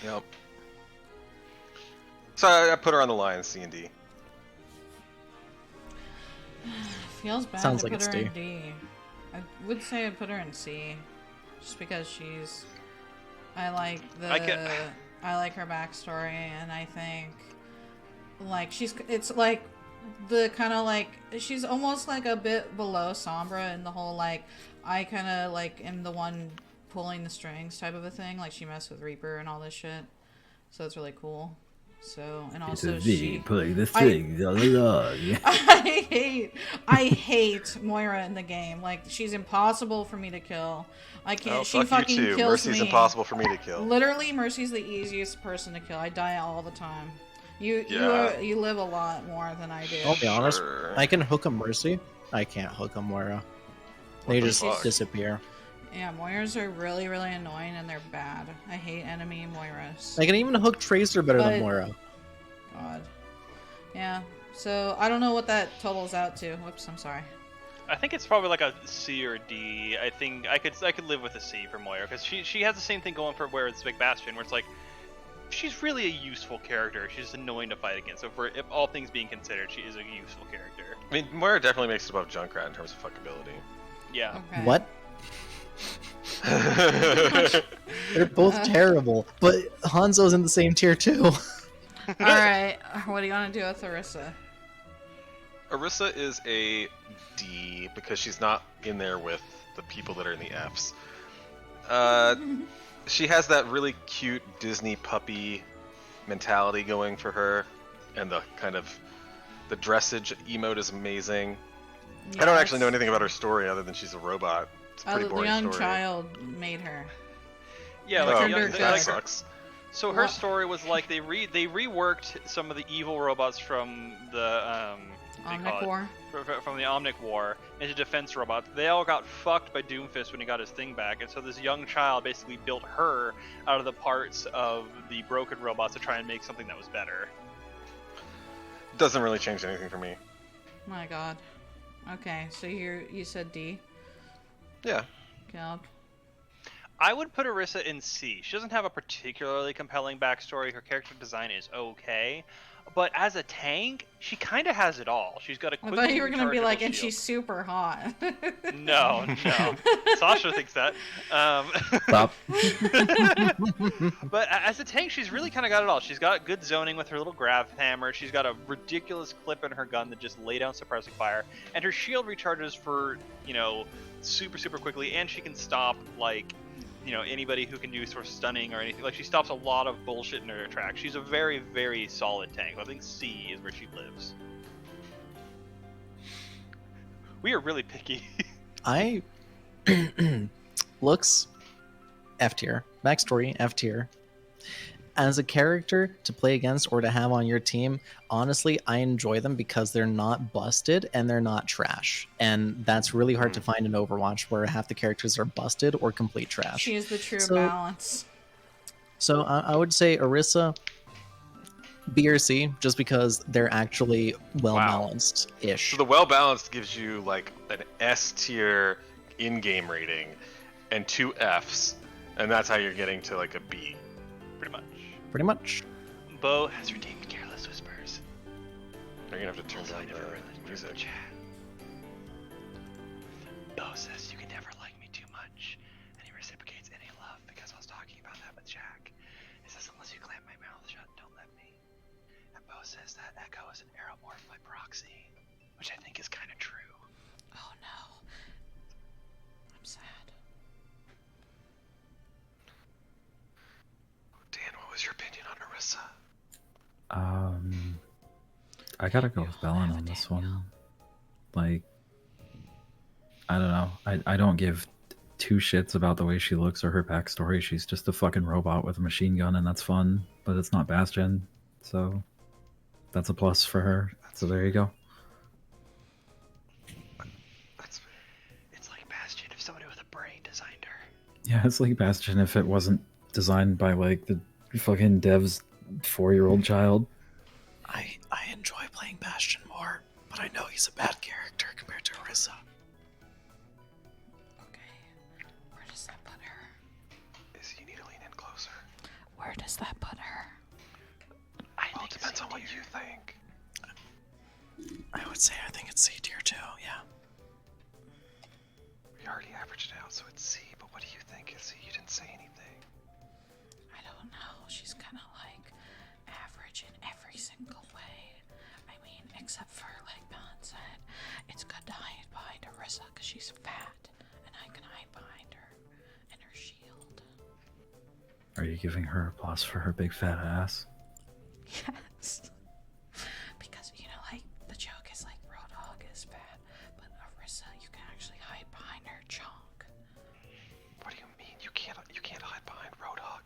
Yep. So I put her on the line, C and D. Feels bad Sounds to like put it's her in D. D. I would say I'd put her in C, just because she's. I like her backstory, and I think, like it's like the kind of like she's almost like a bit below Sombra in the whole like I kind of like am the one pulling the strings type of a thing. Like she messed with Reaper and all this shit, so it's really cool. So and also she pulling the strings on the log. I hate Moira in the game. Like she's impossible for me to kill. I can't. Oh, She fuck fucking you too. kills Mercy's me. impossible for me to kill. Literally, Mercy's the easiest person to kill. I die all the time. You live a lot more than I do. I'll be honest. Sure. I can hook 'em Mercy. I can't hook 'em Moira. What They the just fuck? disappear. Yeah, Moiras are really, really annoying and they're bad. I hate enemy Moiras. I can even hook Tracer better But- than Moira. God. Yeah. So I don't know what that totals out to. Whoops, I'm sorry. I think it's probably like a C or D. I think I could live with a C for Moira because she has the same thing going for where it's Big Bastion, where it's like she's really a useful character. She's annoying to fight against. So if all things being considered, she is a useful character. I mean, Moira definitely makes it above Junkrat in terms of fuckability. Yeah. Okay. What? They're both terrible, but Hanzo's in the same tier too. All right. What do you want to do with Orisa? Orisa is a D because she's not in there with the people that are in the Fs. She has that really cute Disney puppy mentality going for her, and the kind of the dressage emote is amazing. I don't actually know anything about her story other than she's a robot. It's a pretty The boring young story. child made her. Yeah, Like, like, turned the her young- good. that like sucks. so her What? story was like they reworked some of the evil robots from the what do you call Omnic it? War. From the Omnic War into defense robots. They all got fucked by Doomfist when he got his thing back, and so this young child basically built her out of the parts of the broken robots to try and make something that was better. Doesn't really change anything for me. My God. Okay, so you said D. Yeah. Caleb. I would put Orisa in C. She doesn't have a particularly compelling backstory. Her character design is okay. But as a tank, she kind of has it all. She's got a I quick thought you were gonna be like, and shield. she's super hot. No. Sasha thinks that. Stop. But as a tank, she's really kind of got it all. She's got good zoning with her little grav hammer. She's got a ridiculous clip in her gun that just lay down suppressing fire. And her shield recharges for, super, super quickly. And she can stop, anybody who can do sort of stunning or anything. Like, she stops a lot of bullshit in her tracks. She's a very, very solid tank. I think C is where she lives. We are really picky. I looks F tier. Backstory, F tier. As a character to play against or to have on your team, honestly, I enjoy them because they're not busted and they're not trash. And that's really hard to find in Overwatch, where half the characters are busted or complete trash. She is the true So- balance. So I would say Orisa, B or C, just because they're actually well balanced ish. So the well balanced gives you like an S tier in-game rating and 2 Fs, and that's how you're getting to like a B. Pretty much. Pretty much. Bo has redeemed Careless Whispers. You're gonna have to turn down the music. Bo says you can never like me too much, and he reciprocates any love because I was talking about that with Jack. He says unless you clamp my mouth shut, don't let me. And Bo says that Echo is an aeromorph by proxy, which I think is kind of true. Oh no. I'm sad. Dan, what was your opinion on Orisa? I gotta go with Bellin on this one. Like, I don't know. I don't give two shits about the way she looks or her backstory. She's just a fucking robot with a machine gun, and that's fun. But it's not Bastion, so that's a plus for her. So there you go. It's like Bastion if somebody with a brain designed her. Yeah, it's like Bastion if it wasn't designed by like the fucking dev's 4-year-old child. I enjoy playing Bastion more, but I know he's a bad character compared to Orisa. Okay. Where does that put her? You need to lean in closer. Where does that put her? Well, it depends on what you think. I would say I think it's C tier too, yeah. We already averaged it out, so it's C, but what do you think, Izzy? You didn't say anything. I don't know. She's kind of like average in every single way. I mean, except for, like Don said, it's good to hide behind Orisa because she's fat, and I can hide behind her and her shield. Are you giving her a plus for her big fat ass? Yes. Because, you know, like, the joke is like Roadhog is fat, but Orisa, you can actually hide behind her chunk. What do you mean? You can't hide behind Roadhog.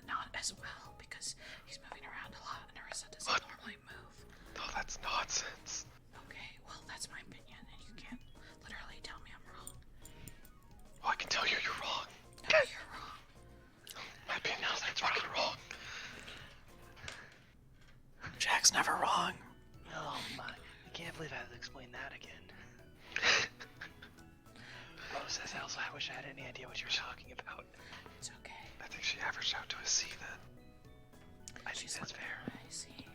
Not as well, because he's moving around a lot, and Orisa doesn't What? normally move. No, that's nonsense. Okay, well, that's my opinion, and you can't literally tell me I'm wrong. Well, I can tell you you're wrong. No, you're wrong. My opinion is that's fucking wrong. Jack's never wrong. Oh my, I can't believe I had to explain that again. Bo says also I wish I had any idea what you were talking about. It's okay. I think she averaged out to a C then. I think that's fair. I see.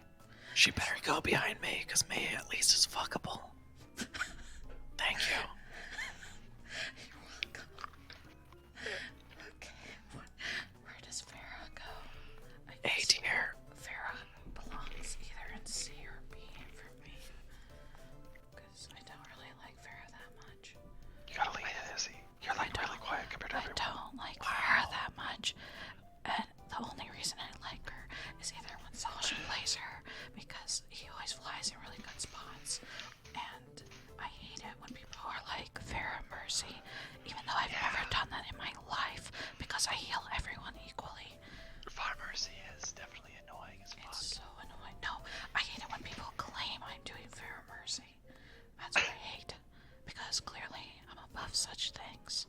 She better go behind May, because May at least is fuckable. Thank you. You're welcome. Okay, where does Farah go? I A guess tier. Farah belongs either in C or B for me. Because I don't really like Farah that much. You gotta lean in, Izzy. You're like really quiet compared to I everyone. don't like Farah that much. And the only reason I like her is either when Sasha plays her, because he always flies in really good spots. And I hate it when people are like Farah Mercy, even though I've never done that in my life, because I heal everyone equally. Far Mercy is definitely annoying as fuck. It's so annoying. No, I hate it when people claim I'm doing Farah Mercy. That's what I hate. Because clearly I'm above such things.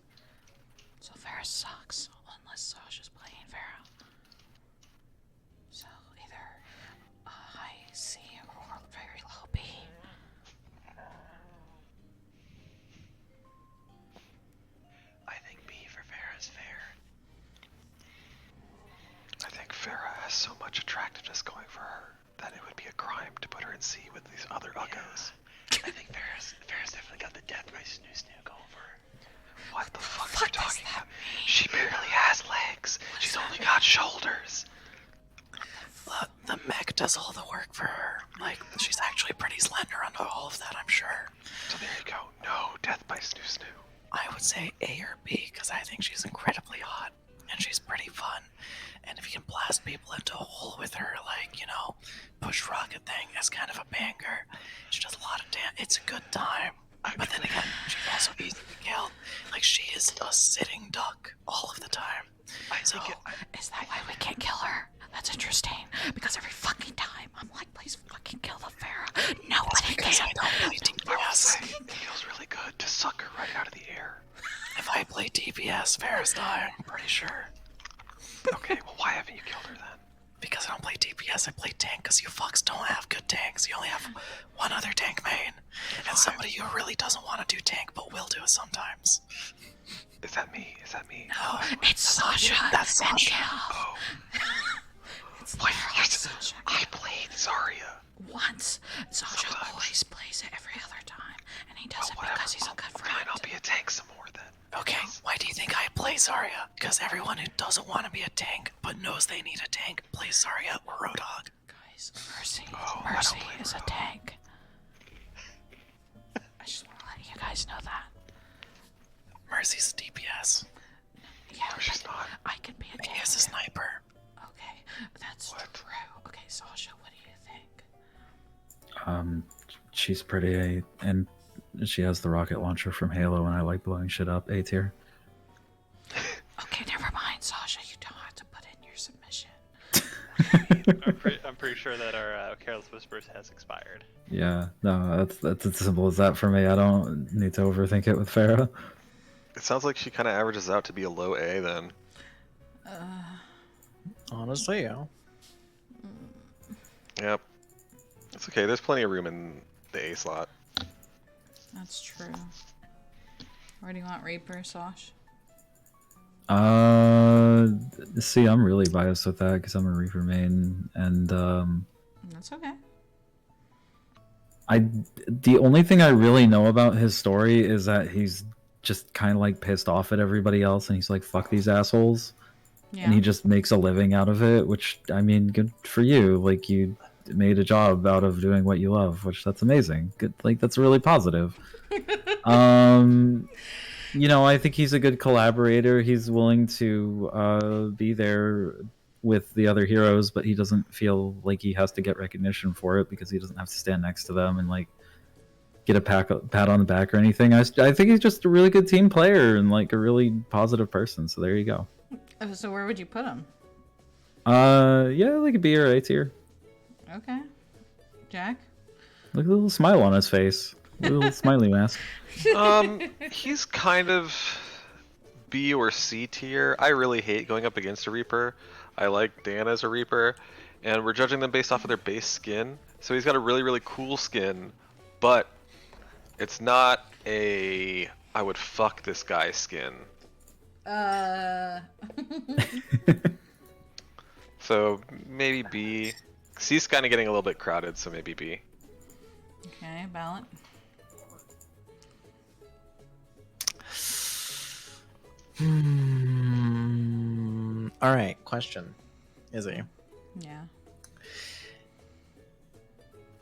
So Farah sucks unless Sasha's playing Farah. So either a high C or very low B. I think B for Farah is fair. I think Farah has so much attractiveness going for her that it would be a crime to put her in C with these other uggos. I think Farah's definitely got the death by snoo going for her. What the fuck are you What does talking that about? She barely has legs. She's only got shoulders. The mech does all the work for her. Like, she's actually pretty slender under all of that, I'm sure. So there you go. No death by snoo. I would say A or B, because I think she's incredibly hot, and she's pretty fun. And if you can blast people into a hole with her, like, you know, push rocket thing as kind of a banger, she does a lot of damage. It's a good time. But then again, she's also easy to kill. Like, she is a sitting duck all of the time. Is that why we can't kill her? That's interesting. Because every fucking time I'm like, please fucking kill the Farah. Nobody can. I don't play DPS. It feels really good to suck her right out of the air. If I play DPS, Farah's dying, I'm pretty sure. Okay, well, why haven't you killed her then? Because I don't play DPS, I play tank, because you fucks don't have good tanks. You only have one other tank main. And somebody who really doesn't want to do tank, but will do it sometimes. Is that me? Is that me? No, It's Sasha. That's Sasha. Oh. It's Wait, literally Sasha. I played Zarya. Once. Sasha Sometimes. always plays it every other time. And he does it Whatever. because he's a good friend. Fine, I'll be a tank some more then. Okay, why do you think I play Zarya? Because everyone who doesn't want to be a tank, but knows they need a tank, plays Zarya or Roadhog. Guys, Mercy. I Mercy don't play is a tank. I just want to let you guys know that. Mercy's a DPS. Yeah, No, she's not. I can be a And tank. he is a sniper. Okay, that's What? true. Okay, Sasha, what do you think? She's pretty, and she has the rocket launcher from Halo, and I like blowing shit up. A tier. Okay, never mind, Sasha. You don't have to put in your submission. I'm pretty sure that our Careless Whispers has expired. Yeah, no, that's as simple as that for me. I don't need to overthink it with Farah. It sounds like she kind of averages out to be a low A then. Honestly, yeah. Yep. It's okay. There's plenty of room in the A slot. That's true. Where do you want Reaper, Sash? See, I'm really biased with that because I'm a Reaper main, and That's okay. the only thing I really know about his story is that he's just kind of like pissed off at everybody else, and he's like, "Fuck these assholes," Yeah. and he just makes a living out of it. Which, I mean, good for you. Like, you made a job out of doing what you love, which that's amazing. Good, like, that's really positive. You know, I think he's a good collaborator. He's willing to be there with the other heroes, but he doesn't feel like he has to get recognition for it because he doesn't have to stand next to them and like get a pat on the back or anything. I think he's just a really good team player and like a really positive person. So there you go. So where would you put him? Yeah, like a B or A tier. Okay. Jack? Look at the little smile on his face. Little smiley mask. He's kind of B or C tier. I really hate going up against a Reaper. I like Dan as a Reaper, and we're judging them based off of their base skin. So he's got a really, really cool skin, but it's not a I would fuck this guy skin. So maybe B. C's kind of getting a little bit crowded, so maybe B. Okay, Ballot. Alright, question. Izzy. Yeah.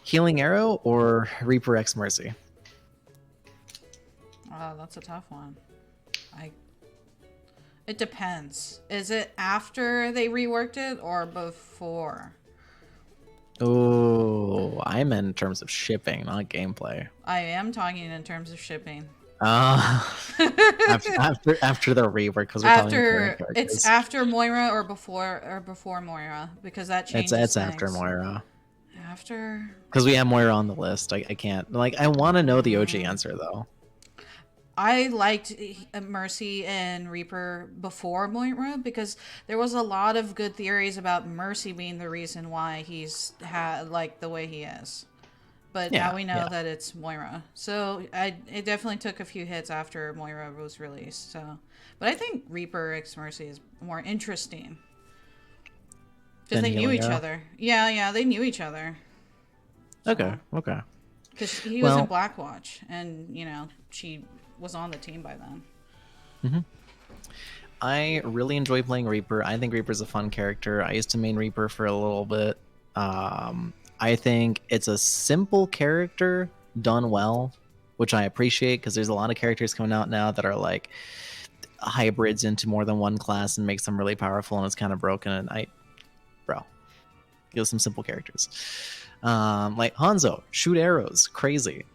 Healing Arrow or Reaper X Mercy? Oh, that's a tough one. It depends. Is it after they reworked it or before? Oh, I meant in terms of shipping, not gameplay. I am talking in terms of shipping. After the rework, because we're talking current characters. It's after Moira or before Moira because that changes. It's things. after Moira. After. Because we have Moira on the list. I can't like. I want to know the OG answer though. I liked Mercy and Reaper before Moira because there was a lot of good theories about Mercy being the reason why he's like the way he is. But now we know that it's Moira. So it definitely took a few hits after Moira was released. So, but I think Reaper x Mercy is more interesting because they knew each other. Yeah, they knew each other. So, Okay. Because he was in Blackwatch, and she was on the team by then. Mm-hmm. I really enjoy playing Reaper. I think Reaper's a fun character. I used to main Reaper for a little bit. I think it's a simple character done well, which I appreciate because there's a lot of characters coming out now that are like hybrids into more than one class and makes them really powerful, and it's kind of broken. And give some simple characters. Like Hanzo, shoot arrows, crazy.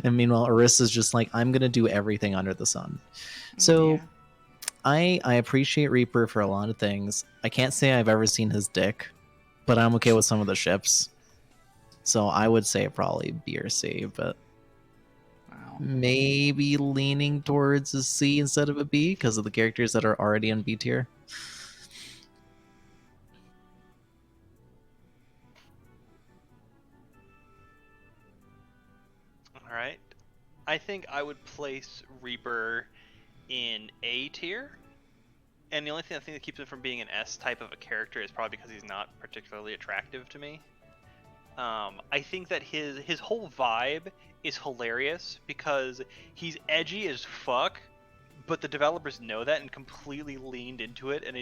And meanwhile, Arissa's just like, I'm gonna do everything under the sun. So Yeah. I appreciate Reaper for a lot of things. I can't say I've ever seen his dick, but I'm okay with some of the ships. So I would say probably B or C, but Wow. maybe leaning towards a C instead of a B because of the characters that are already in B tier. All right. I think I would place Reaper in A tier. And the only thing I think that keeps him from being an S type of a character is probably because he's not particularly attractive to me. I think that his whole vibe is hilarious because he's edgy as fuck, but the developers know that and completely leaned into it. And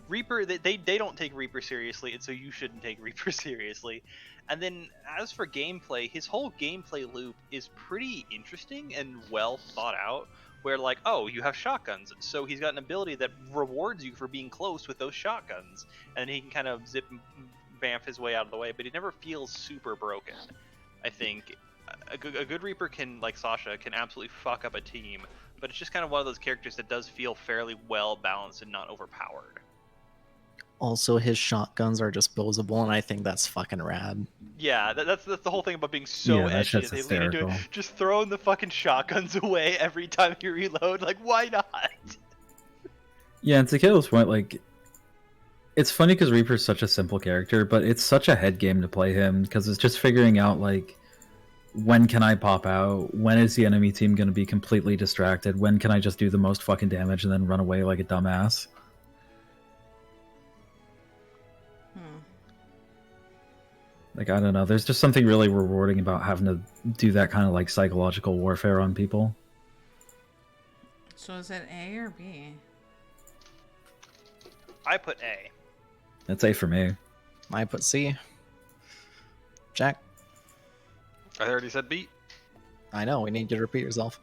Reaper, they don't take Reaper seriously, and so you shouldn't take Reaper seriously. And then as for gameplay, his whole gameplay loop is pretty interesting and well thought out. Where like, oh, you have shotguns, so he's got an ability that rewards you for being close with those shotguns, and he can kind of zip and vamp his way out of the way, but he never feels super broken. I think a good Reaper can, like Sasha, can absolutely fuck up a team, but it's just kind of one of those characters that does feel fairly well balanced and not overpowered. Also, his shotguns are disposable, and I think that's fucking rad. Yeah, that's the whole thing about being so that edgy shit's that they lean into it. hysterical. Just throwing the fucking shotguns away every time you reload. Like, why not? Yeah, and to Kayla's point, like, it's funny because Reaper's such a simple character, but it's such a head game to play him because it's just figuring out, like, when can I pop out? When is the enemy team going to be completely distracted? When can I just do the most fucking damage and then run away like a dumbass? Like, I don't know. There's just something really rewarding about having to do that kind of, like, psychological warfare on people. So is it A or B? I put A. That's A for me. I put C. Jack? I already said B. I know, we need you to repeat yourself.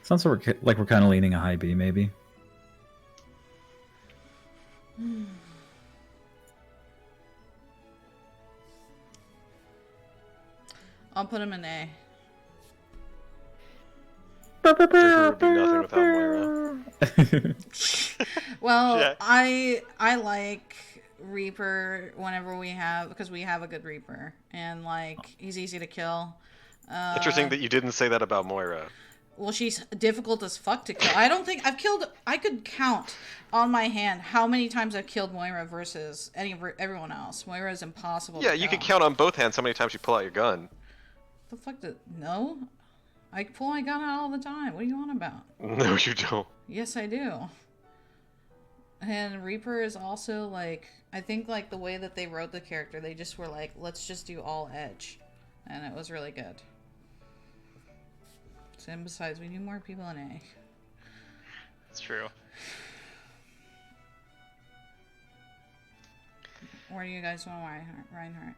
Sounds like we're kind of leaning a high B, maybe. I'll put him in A. Reaper would be nothing without Moira. Well, Yeah. I like Reaper whenever because we have a good Reaper, and like he's easy to kill. Interesting that you didn't say that about Moira. Well, she's difficult as fuck to kill. I don't think I could count on my hand how many times I've killed Moira versus everyone else. Moira is impossible. Yeah, to you kill. can count on both hands how many times you pull out your gun. The fuck no? I pull my gun out all the time. What are you on about? No, you don't. Yes, I do. And Reaper is also like, I think like the way that they wrote the character, they just were like, let's just do all edge, and it was really good. So, and besides, we need more people in A. It's true. Where do you guys want Reinhardt?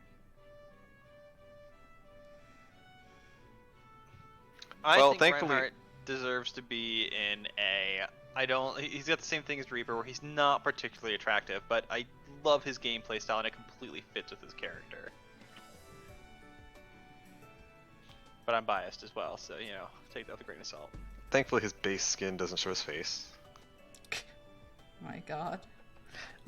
I Well, think thankfully- Reinhardt deserves to be in A. He's got the same thing as Reaper, where he's not particularly attractive, but I love his gameplay style and it completely fits with his character. But I'm biased as well, so, take that with a grain of salt. Thankfully, his base skin doesn't show his face. My God.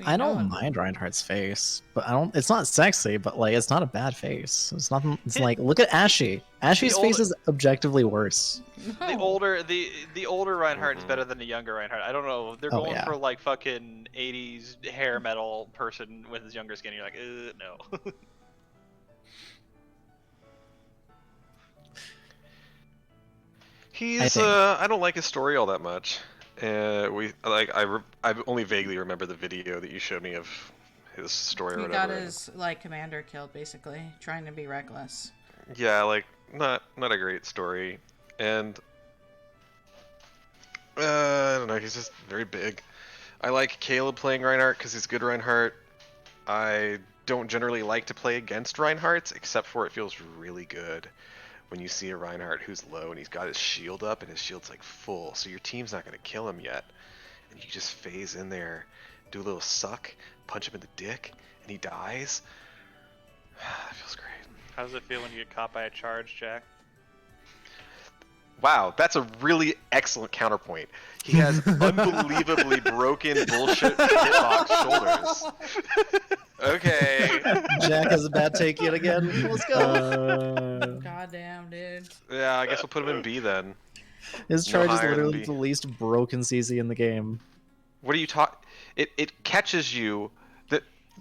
I don't mind Reinhardt's face, but it's not sexy, but like it's not a bad face. It's nothing. It's like, look at Ashy. Ashy's face is objectively worse. The older Reinhardt is better than the younger Reinhardt. I don't know. They're going for like fucking 80s hair metal person with his younger skin. You're like, no. I don't like his story all that much. I only vaguely remember the video that you showed me of his story or He whatever. got his commander killed, basically, trying to be reckless. Yeah, not a great story, and I don't know. He's just very big. I like Caleb playing Reinhardt because he's good Reinhardt. I don't generally like to play against Reinhardts, except for it feels really good when you see a Reinhardt who's low and he's got his shield up and his shield's like full, so your team's not going to kill him yet. And you just phase in there, do a little suck, punch him in the dick, and he dies. That feels great. How does it feel when you get caught by a charge, Jack? Wow, that's a really excellent counterpoint. He has unbelievably broken bullshit hitbox shoulders. Okay. Jack has a bad take yet again. Let's go. Goddamn, dude. Yeah, I guess we'll put him in B then. His No charge is higher than literally B. the least broken CC in the game. What are you talking? It catches you.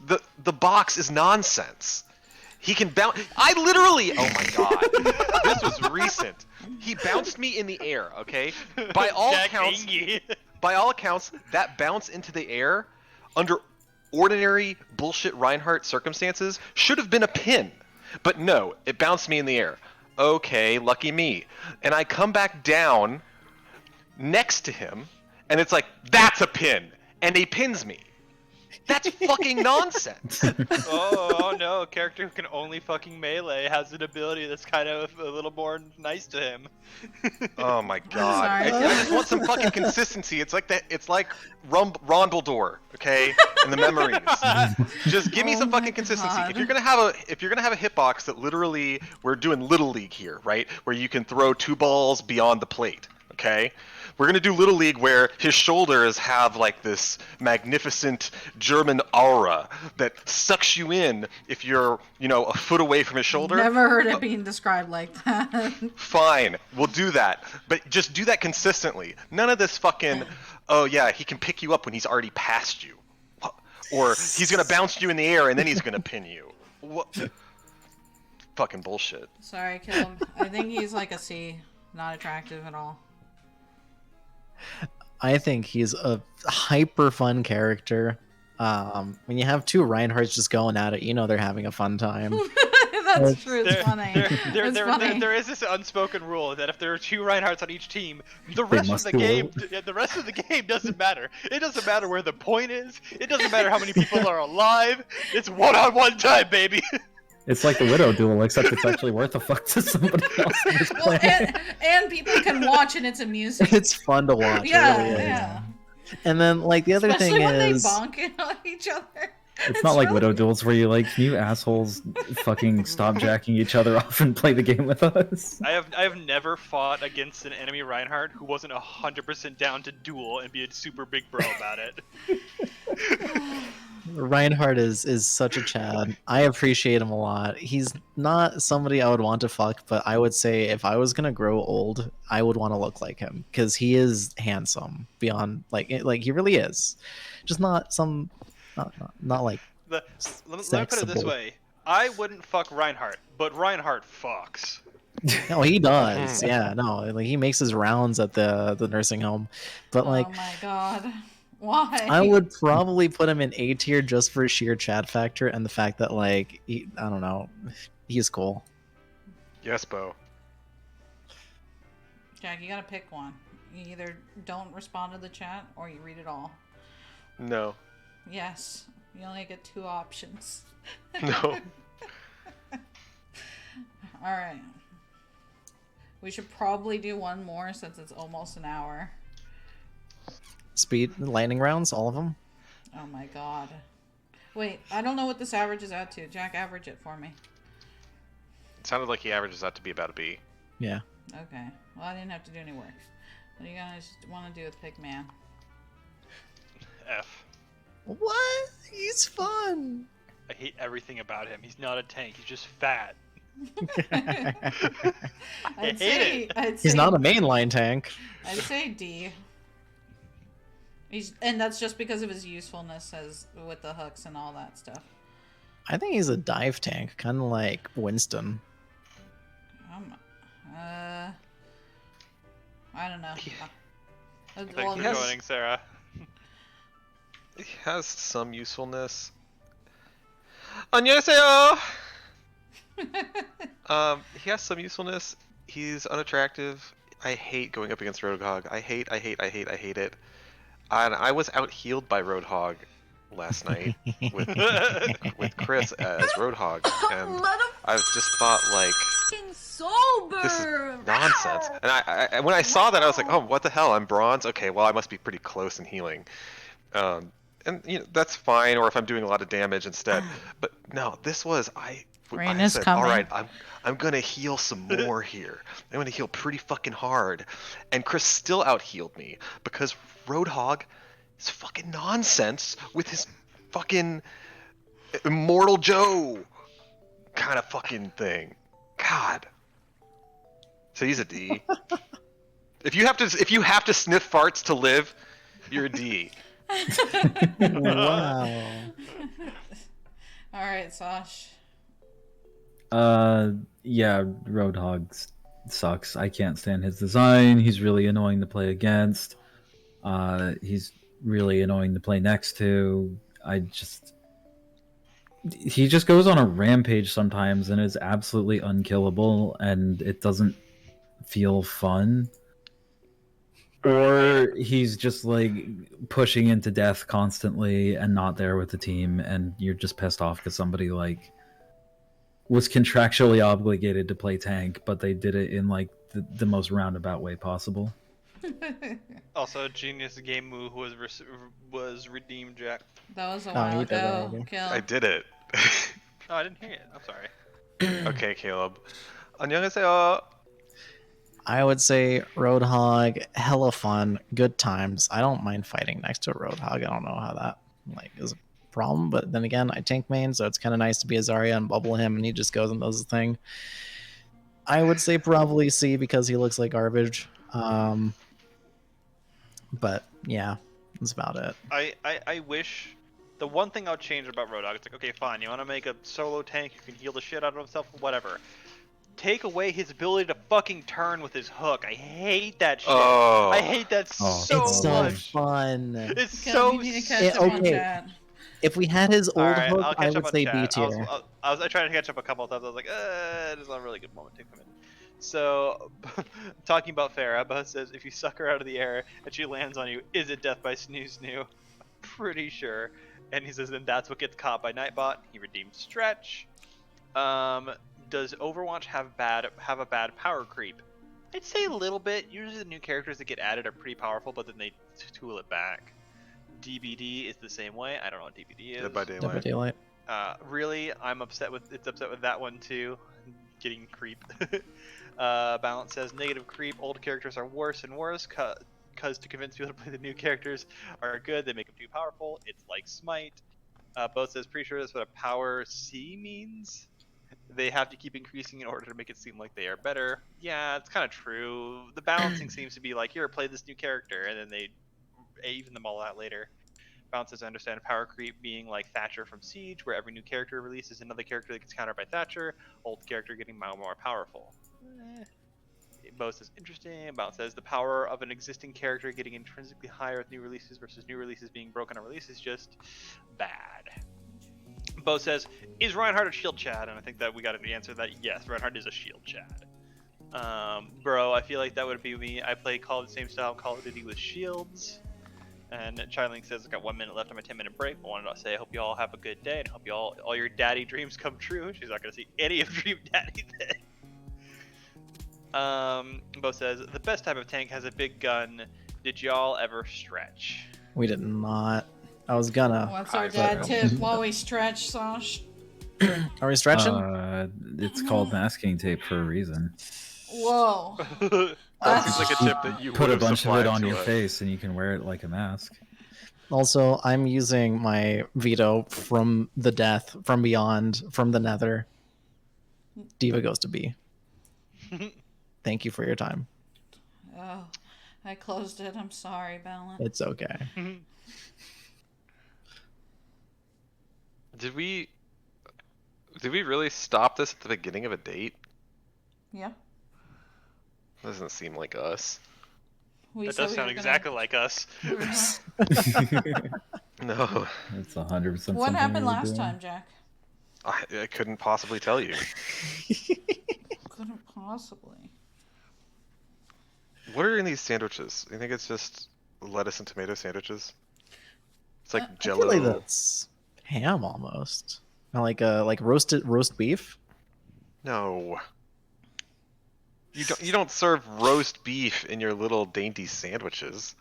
The box is nonsense. He can bounce. I literally. Oh my god. This was recent. He bounced me in the air. Okay. By all accounts. By all accounts, that bounce into the air, under ordinary bullshit Reinhardt circumstances, should have been a pin. But no, it bounced me in the air. Okay, lucky me. And I come back down next to him, and it's like, that's a pin. And he pins me. That's fucking nonsense. Oh no, a character who can only fucking melee has an ability that's kind of a little more nice to him. Oh my god. Sorry. I just want some fucking consistency. It's like that. It's like Rondledor, okay? In the memories. Just give me some fucking consistency. God. If you're gonna have a hitbox that literally, we're doing Little League here, right? Where you can throw 2 balls beyond the plate, okay? We're gonna do Little League where his shoulders have like this magnificent German aura that sucks you in if you're, a foot away from his shoulder. Never heard it being described like that. Fine, we'll do that. But just do that consistently. None of this fucking, oh yeah, he can pick you up when he's already past you. Or he's gonna bounce you in the air and then he's gonna pin you. What? Fucking bullshit. Sorry, Caleb. I think he's like a C. Not attractive at all. I think he's a hyper fun character. When you have 2 Reinhardts just going at it, they're having a fun time. That's true. It's funny. It's funny. There is this unspoken rule that if there are 2 Reinhardts on each team, the rest of the game doesn't matter. It doesn't matter where the point is. It doesn't matter how many people are alive. It's one-on-one time, baby. It's like the Widow duel, except it's actually worth a fuck to somebody else in this Well, plan. and people can watch and it's amusing. It's fun to watch. Yeah, it really is. yeah. And then, the other Especially thing when is, they bonk it on each other. It's not like really Widow duels where can you assholes fucking stop jacking each other off and play the game with us? I have never fought against an enemy Reinhardt who wasn't 100% down to duel and be a super big bro about it. Reinhardt is such a Chad. I appreciate him a lot. He's not somebody I would want to fuck, but I would say if I was gonna grow old, I would want to look like him because he is handsome beyond like he really is. Just not some, not like. Let me put it this way: I wouldn't fuck Reinhardt, but Reinhardt fucks. No, he does. Yeah, no, he makes his rounds at the nursing home, but Oh my god. Why? I would probably put him in A tier just for sheer Chad factor and the fact that I don't know, he's cool. Yes, Bo. Jack, you gotta pick one. You either don't respond to the chat or you read it all. No. Yes. You only get 2 options. No. Alright. We should probably do one more since it's almost an hour. Speed lightning rounds, all of them. Oh my god. Wait, I don't know what this averages out to. Jack, average it for me. It sounded like he averages out to be about a B. Yeah. Okay. Well, I didn't have to do any work. What do you guys want to do with Pigman? F. What? He's fun. I hate everything about him. He's not a tank. He's just fat. I'd hate say He's not a mainline tank. I'd say D. And that's just because of his usefulness as with the hooks and all that stuff. I think he's a dive tank, kind of like Winston. I don't know. Thanks Well, for yes. joining, Sarah. He has some usefulness. 안녕하세요. He has some usefulness. He's unattractive. I hate going up against Roadhog. I hate it. And I was out healed by Roadhog last night with Chris as Roadhog, and I just thought this is nonsense. And I when I saw that, I was like, oh, what the hell? I'm bronze. Okay, well I must be pretty close in healing. And that's fine. Or if I'm doing a lot of damage instead. But no, this was Rain I is said, coming. all right, I'm gonna heal some more here. I'm gonna heal pretty fucking hard, and Chris still out healed me because Roadhog is fucking nonsense with his fucking Immortal Joe kind of fucking thing. God. So he's a D. If you have to sniff farts to live, you're a D. Wow. All right, Sash. Yeah, Roadhog sucks. I can't stand his design. He's really annoying to play against. He's really annoying to play next to. He just goes on a rampage sometimes and is absolutely unkillable, and it doesn't feel fun. Or he's just like pushing into death constantly and not there with the team, and you're just pissed off because somebody like was contractually obligated to play tank, but they did it in like the most roundabout way possible. Also, genius game move was redeemed, Jack. That was a Oh, while you did that ago. already. Kill. I did it. Oh, I didn't hear it. I'm sorry. Okay, Caleb. 안녕하세요. I would say Roadhog, hella fun, good times. I don't mind fighting next to a Roadhog. I don't know how that like is a problem, but then again, I tank main, so it's kind of nice to be a Zarya and bubble him, and he just goes and does the thing. I would say probably C because he looks like garbage. But yeah, that's about it. I wish. The one thing I would change about Roadhog, it's like, okay, fine, you want to make a solo tank, you can heal the shit out of himself, whatever. Take away his ability to fucking turn with his hook. I hate that shit. Oh. I hate that so It's so much. fun. It's Kill, so you need to catch up on okay. chat. If we had his old Alright, hook, I'll I catch up would on say chat. B tier. I tried to catch up a couple of times. I was like, it's not a really good moment to come in. So, talking about Farah, Bo says, if you suck her out of the air and she lands on you, is it death by snoo snoo? Pretty sure. And he says, then that's what gets caught by Nightbot. He redeemed Stretch. Does Overwatch have a bad power creep? I'd say a little bit. Usually the new characters that get added are pretty powerful, but then they tool it back. DBD is the same way. I don't know what DBD is. Dead by Dead by Daylight. Daylight. Really, I'm upset with that one too. Getting creep. Balance says negative creep. Old characters are worse and worse because to convince people to play the new characters are good, they make them too powerful. It's like Smite. Both says pretty sure that's what a power C means. They have to keep increasing in order to make it seem like they are better. Yeah, it's kind of true. The balancing seems to be like, here, play this new character, and then they even them all out later. Balance says I understand power creep being like Thatcher from Siege, where every new character releases another character that gets countered by Thatcher. Old character getting more powerful. Bo says interesting. Balance says the power of an existing character getting intrinsically higher with new releases versus new releases being broken on release is just bad. Bo says, is Reinhardt a shield Chad? And I think that we got the answer to that. Yes, Reinhardt is a shield Chad. Bro, I feel like that would be me. I play Call of the same style Call of Duty with shields. And Chilink says, I've got 1 minute left on my 10-minute break. I wanted to say, I hope you all have a good day and hope you all your daddy dreams come true. She's not going to see any of Dream Daddy then. Bo says, the best type of tank has a big gun. Did y'all ever stretch? We did not. I was gonna. What's our dad tip while we stretch, Sash? Are we stretching? It's called masking tape for a reason. Whoa. That seems like a tip that you Put would a have bunch of supplied it on to your us. face and you can wear it like a mask. Also, I'm using my veto from the death, from beyond, from the nether. Diva goes to B. Thank you for your time. Oh, I closed it. I'm sorry, Balance. It's okay. Did we really stop this at the beginning of a date? Yeah. Doesn't seem like us. That does sound exactly like us. No, It's 100%. What happened last time, Jack? I couldn't possibly tell you. Couldn't possibly. What are in these sandwiches? You think it's just lettuce and tomato sandwiches? It's like I Jello. feel like that's ham almost. Like roast beef. No. You don't serve roast beef in your little dainty sandwiches.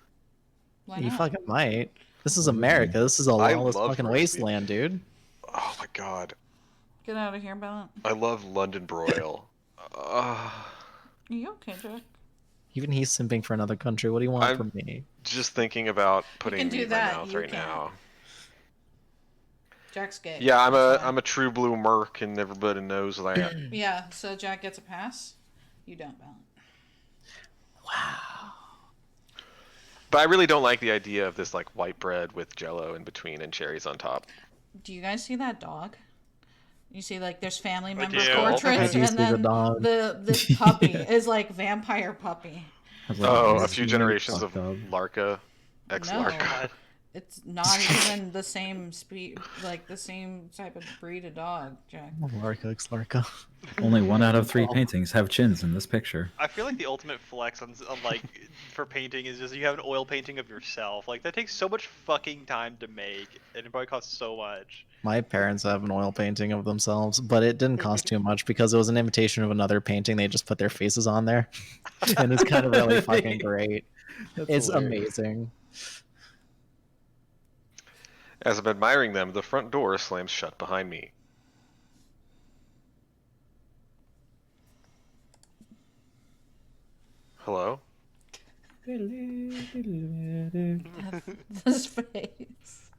Why You not? fucking might. This is America. This is a I lawless love fucking roast beef. wasteland, dude. Oh my god. Get out of here, Ballant. I love London broil. Are you okay, Jack? Even he's simping for another country. What do you want from me? Just thinking about You putting can meat do in my that. mouth You right can't. now. Jack's gay. Yeah, That's why. I'm a true blue merc, and everybody knows that. Yeah, so Jack gets a pass. You don't, Ballant. Wow. But I really don't like the idea of this like white bread with jello in between and cherries on top. Do you guys see that dog? You see, like, there's family member do. portraits, I do see and then the dog. this puppy is like vampire puppy. Has, like, Oh, a this few really generations of fucked up- Larka, ex-Larka. No. It's not even the same like the same type of breed of dog, Jack. Larka. Only 1 out of 3 paintings have chins in this picture. I feel like the ultimate flex on like for painting is just you have an oil painting of yourself. Like that takes so much fucking time to make, and it probably costs so much. My parents have an oil painting of themselves, but it didn't cost too much because it was an imitation of another painting. They just put their faces on there, and it's kind of really fucking great. It's amazing. As I'm admiring them, the front door slams shut behind me. Hello? This face.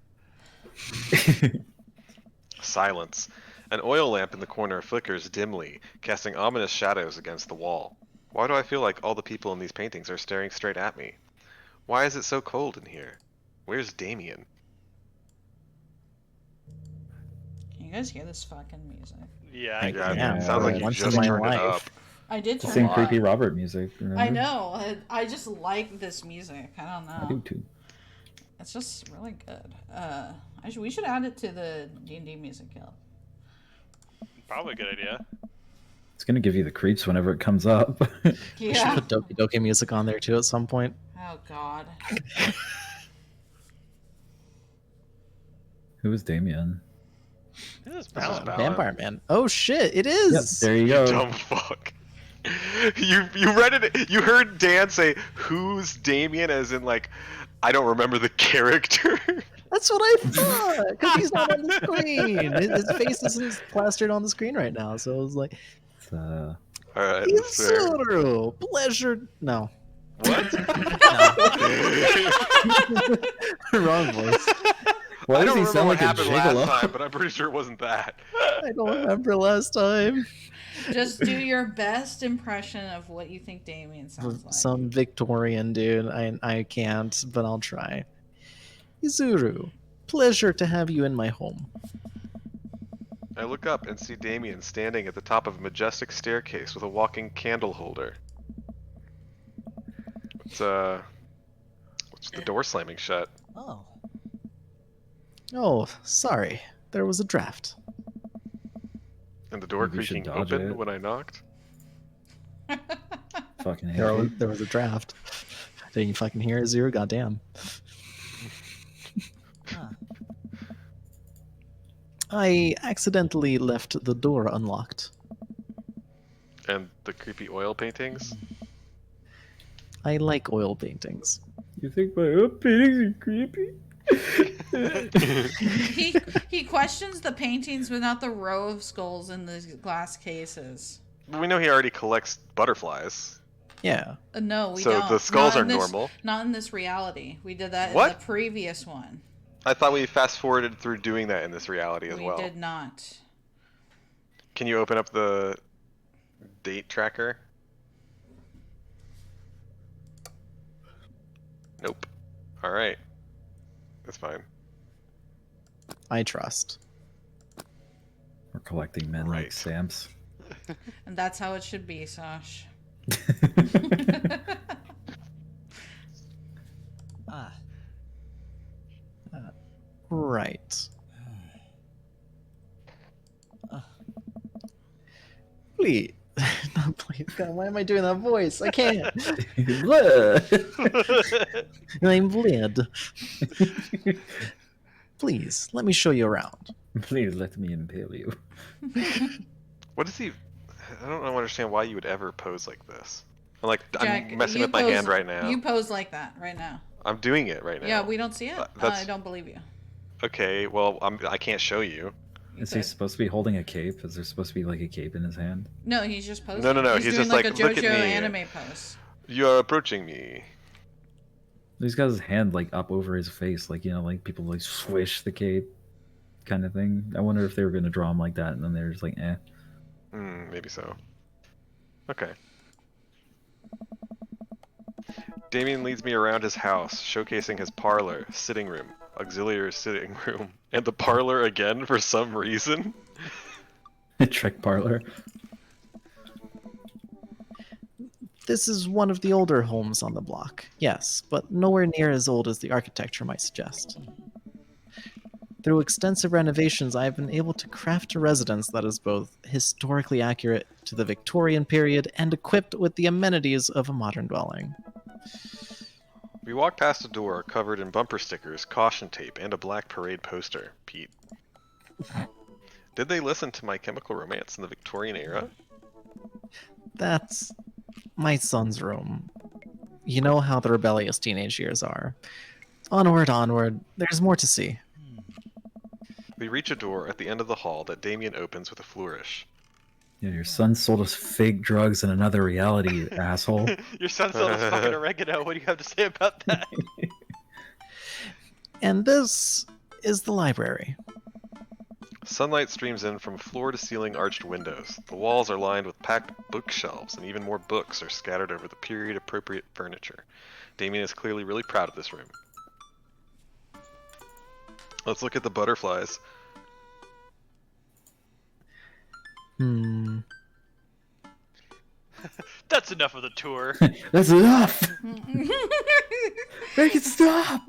Silence. An oil lamp in the corner flickers dimly, casting ominous shadows against the wall. Why do I feel like all the people in these paintings are staring straight at me? Why is it so cold in here? Where's Damien? Can you guys hear this fucking music? Yeah, I I can. Yeah, Yeah, sounds like you once just in my turned it life. up. I did It's the turn same it creepy up. Robert music. Remember? I know. I just like this music. I don't I do know. too. It's just really good. We should add it to the D&D music guild. probably a good idea. It's gonna give you the creeps whenever it comes up. We should Yeah. put Doki Doki music on there too at some point. Oh God. Who is Damien? This is This is balanced. balanced. Vampire Man. Oh shit! It is. Yep, there you go. Dumb fuck. You read it. You heard Dan say, "Who's Damien?" As in, like, I don't remember the character. That's what I thought. Because he's not on the screen. His face isn't plastered on the screen right now. So it was like, It's, All right. That's fair. Izuru, pleasure. No, What? wrong voice. why I does don't he remember sound what like a happened last gigolo? time, but I'm pretty sure it wasn't that. I don't remember last time. Just do your best impression of what you think Damien sounds like. Some Victorian dude. I can't, but I'll try. Izuru, pleasure to have you in my home. I look up and see Damien standing at the top of a majestic staircase with a walking candle holder. What's the door slamming shut? Oh. Oh, sorry. There was a draft. And the door Maybe you should creaking dodge open it. when I knocked? Fucking hate There you. was a draft. Didn't you fucking hear it, Zero? Goddamn. I accidentally left the door unlocked. And the creepy oil paintings? I like oil paintings. You think my old paintings are creepy? He questions the paintings, but not the row of skulls in the glass cases. We know he already collects butterflies. Yeah. No, we So don't. the skulls Not are in this- normal? Not in this reality. We did that in What? the previous one. I thought we fast forwarded through doing that in this reality as We well. did not. Can you open up the date tracker? Nope. Alright. That's fine. I trust. We're collecting men Right. like Sam's. And that's how it should be, Sash. Right. Please. No, please. God, why am I doing that voice? I can't. I'm bled. Please, let me show you around. Please let me impale you. What is he? I don't understand why you would ever pose like this. Jack, I'm messing you with my pose- hand right now. You pose like that right now. I'm doing it right now. Yeah, we don't see it. That's- I don't believe you. Okay, well, I can't show you. Is he supposed to be holding a cape? Is there supposed to be like a cape in his hand? No, he's just posing. No. He's He's doing just like like, a "Look at JoJo me." anime pose. You're approaching me. He's got his hand like up over his face, like like people like swish the cape, kind of thing. I wonder if they were gonna draw him like that, and then they're just like, eh. Maybe so. Okay. Damien leads me around his house, showcasing his parlor, sitting room, auxiliary sitting room, and the parlor again for some reason. Trick parlor. This is one of the older homes on the block, yes, but nowhere near as old as the architecture might suggest. Through extensive renovations, I have been able to craft a residence that is both historically accurate to the Victorian period and equipped with the amenities of a modern dwelling. We walk past a door covered in bumper stickers, caution tape, and a black parade poster. Pete. Did they listen to My Chemical Romance in the Victorian era? That's my son's room. You know how the rebellious teenage years are. Onward, onward. There's more to see. We reach a door at the end of the hall that Damien opens with a flourish. Yeah, your son sold us fake drugs in another reality, you asshole. Your son sold us fucking oregano. What do you have to say about that? And this is the library. Sunlight streams in from floor-to-ceiling arched windows. The walls are lined with packed bookshelves, and even more books are scattered over the period-appropriate furniture. Damien is clearly really proud of this room. Let's look at the butterflies. That's enough of the tour. That's enough! Make it stop!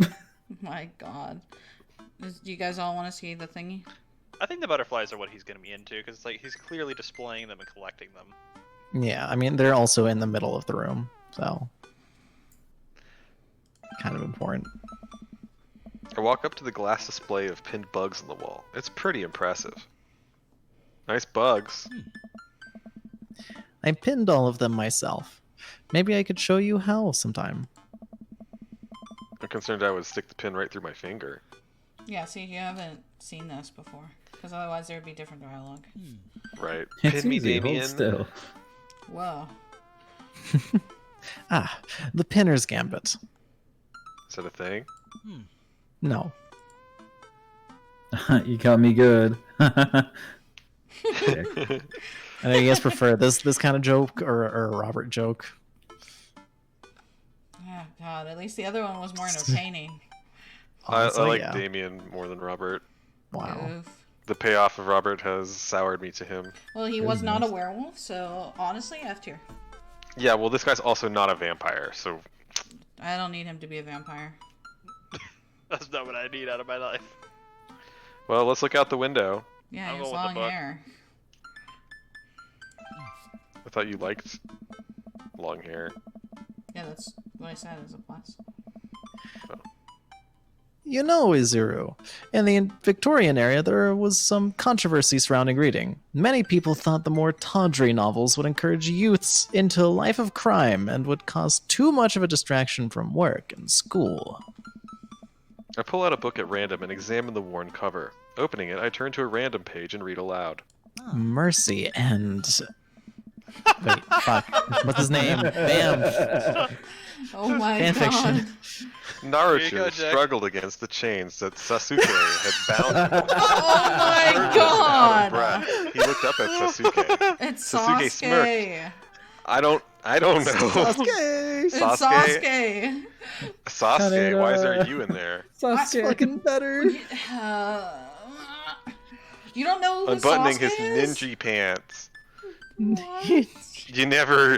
My God. Do you guys all want to see the thingy? I think the butterflies are what he's going to be into, because it's like he's clearly displaying them and collecting them. Yeah, I mean, they're also in the middle of the room, so... kind of important. I walk up to the glass display of pinned bugs on the wall. It's pretty impressive. Nice bugs. I pinned all of them myself. Maybe I could show you how sometime. I'm concerned I would stick the pin right through my finger. Yeah, see, you haven't seen this before. Because otherwise there would be different dialogue. Right. It's Pin me, easy, hold Damien. still. Whoa. The Pinner's Gambit. Is that a thing? No. You got me good. I know you guys prefer this kind of joke or a Robert joke. Oh, God, at least the other one was more entertaining. I Honestly, like yeah. Damien more than Robert. Wow. Oof. The payoff of Robert has soured me to him. Well, he was not a werewolf, so honestly, F tier. Yeah, well, this guy's also not a vampire, so... I don't need him to be a vampire. That's not what I need out of my life. Well, let's look out the window. Yeah, I'll he has go with the long book. hair. I thought you liked long hair. Yeah, that's what I said as a plus. You know, Izuru, in the Victorian era there was some controversy surrounding reading. Many people thought the more tawdry novels would encourage youths into a life of crime and would cause too much of a distraction from work and school. I pull out a book at random and examine the worn cover. Opening it, I turn to a random page and read aloud. Mercy and... Wait, fuck. What's his name? Bam! Oh my Fanfiction. God. Naruto Here you go, Jack. struggled against the chains that Sasuke had bound him. Oh my Out of God. breath, he looked up at Sasuke. It's Sasuke Sasuke. smirked. I don't know. Sasuke! It's Sasuke. Sasuke, why is there a U in there? That's fucking better. Uh, you don't know who Unbuttoning Sasuke his is? ninja pants. What? You never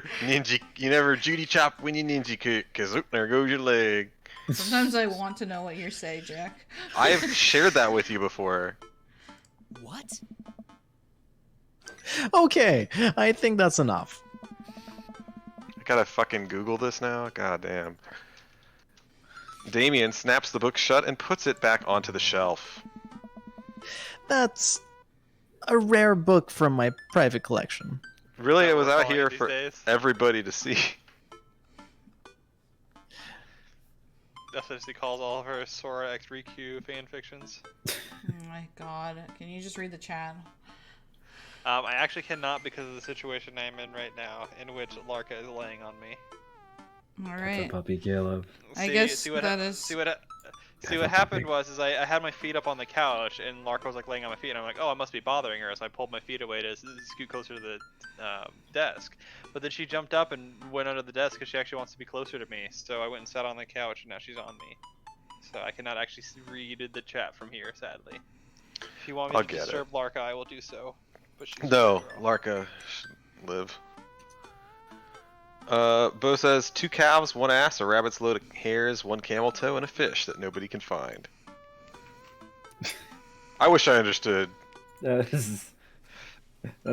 Judy chop when you ninja cook, cause oop, there goes your leg. Sometimes I want to know what you say, Jack. I have shared that with you before. What? Okay, I think that's enough. I gotta fucking Google this now? God damn. Damien snaps the book shut and puts it back onto the shelf. That's a rare book from my private collection. Really, it was We're out calling here it these for days. everybody to see. That's what she calls all of her Sora X3Q fanfictions. Oh my god. Can you just read the chat? I actually cannot because of the situation I'm in right now, in which Larka is laying on me. All That's a right. puppy, Caleb. I guess see what that is. see what That's a happened puppy. was I had my feet up on the couch and Larka was like laying on my feet and I'm like, oh, I must be bothering her, so I pulled my feet away to scoot closer to the desk. But then she jumped up and went under the desk because she actually wants to be closer to me. So I went and sat on the couch and now she's on me. So I cannot actually read the chat from here, sadly. If you want me I'll to get disturb Larka, I will do so. But she's No, a girl. Larka should live. Bo says 2 calves, 1 ass, a rabbit's load of hairs, 1 camel toe, and a fish that nobody can find. I wish I understood. That's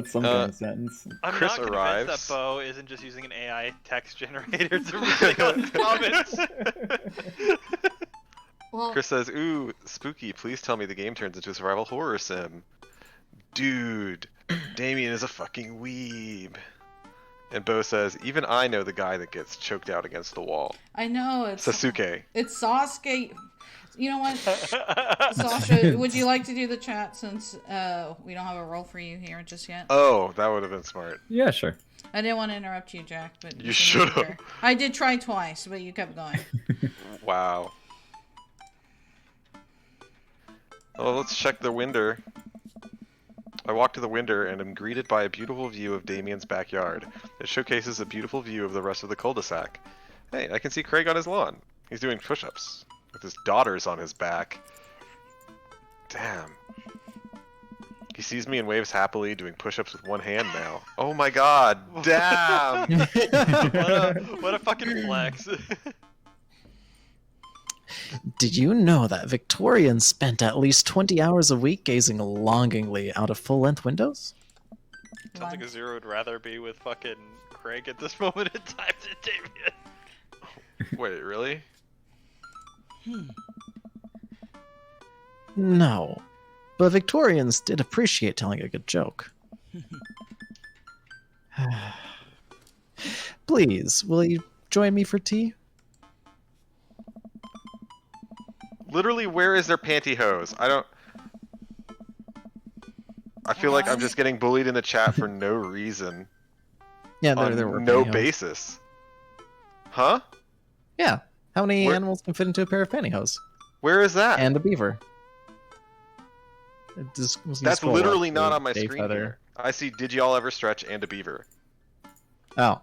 some kind of sentence. I'm Chris not convinced arrives. that Bo isn't just using an AI text generator to read all his comments. Well, Chris says, ooh, spooky, please tell me the game turns into a survival horror sim. Dude, Damien is a fucking weeb. And Bo says, even I know the guy that gets choked out against the wall. I know it's Sasuke. It's Sasuke. You know what, Sasha? Would you like to do the chat since we don't have a role for you here just yet? Oh, that would have been smart. Yeah, sure. I didn't want to interrupt you, Jack, but You seem to should be have. there. I did try twice, but you kept going. Wow. Oh, let's check the window. I walk to the window and am greeted by a beautiful view of Damien's backyard. It showcases a beautiful view of the rest of the cul-de-sac. Hey, I can see Craig on his lawn. He's doing push-ups with his daughters on his back. Damn. He sees me and waves happily, doing push-ups with one hand now. Oh my god, damn! what a fucking flex. Did you know that Victorians spent at least 20 hours a week gazing longingly out of full-length windows? Sounds like Izuru would rather be with fucking Craig at this moment in time than Damien. Wait, really? No. But Victorians did appreciate telling a good joke. Please, will you join me for tea? Literally, where is their pantyhose? I feel like I'm just getting bullied in the chat for no reason. Yeah, On there were no pantyhose. basis. Huh? Yeah. How many Where- animals can fit into a pair of pantyhose? Where is that? And a beaver. That's literally not on my screen feather. here. I see did y'all ever stretch and a beaver. Oh.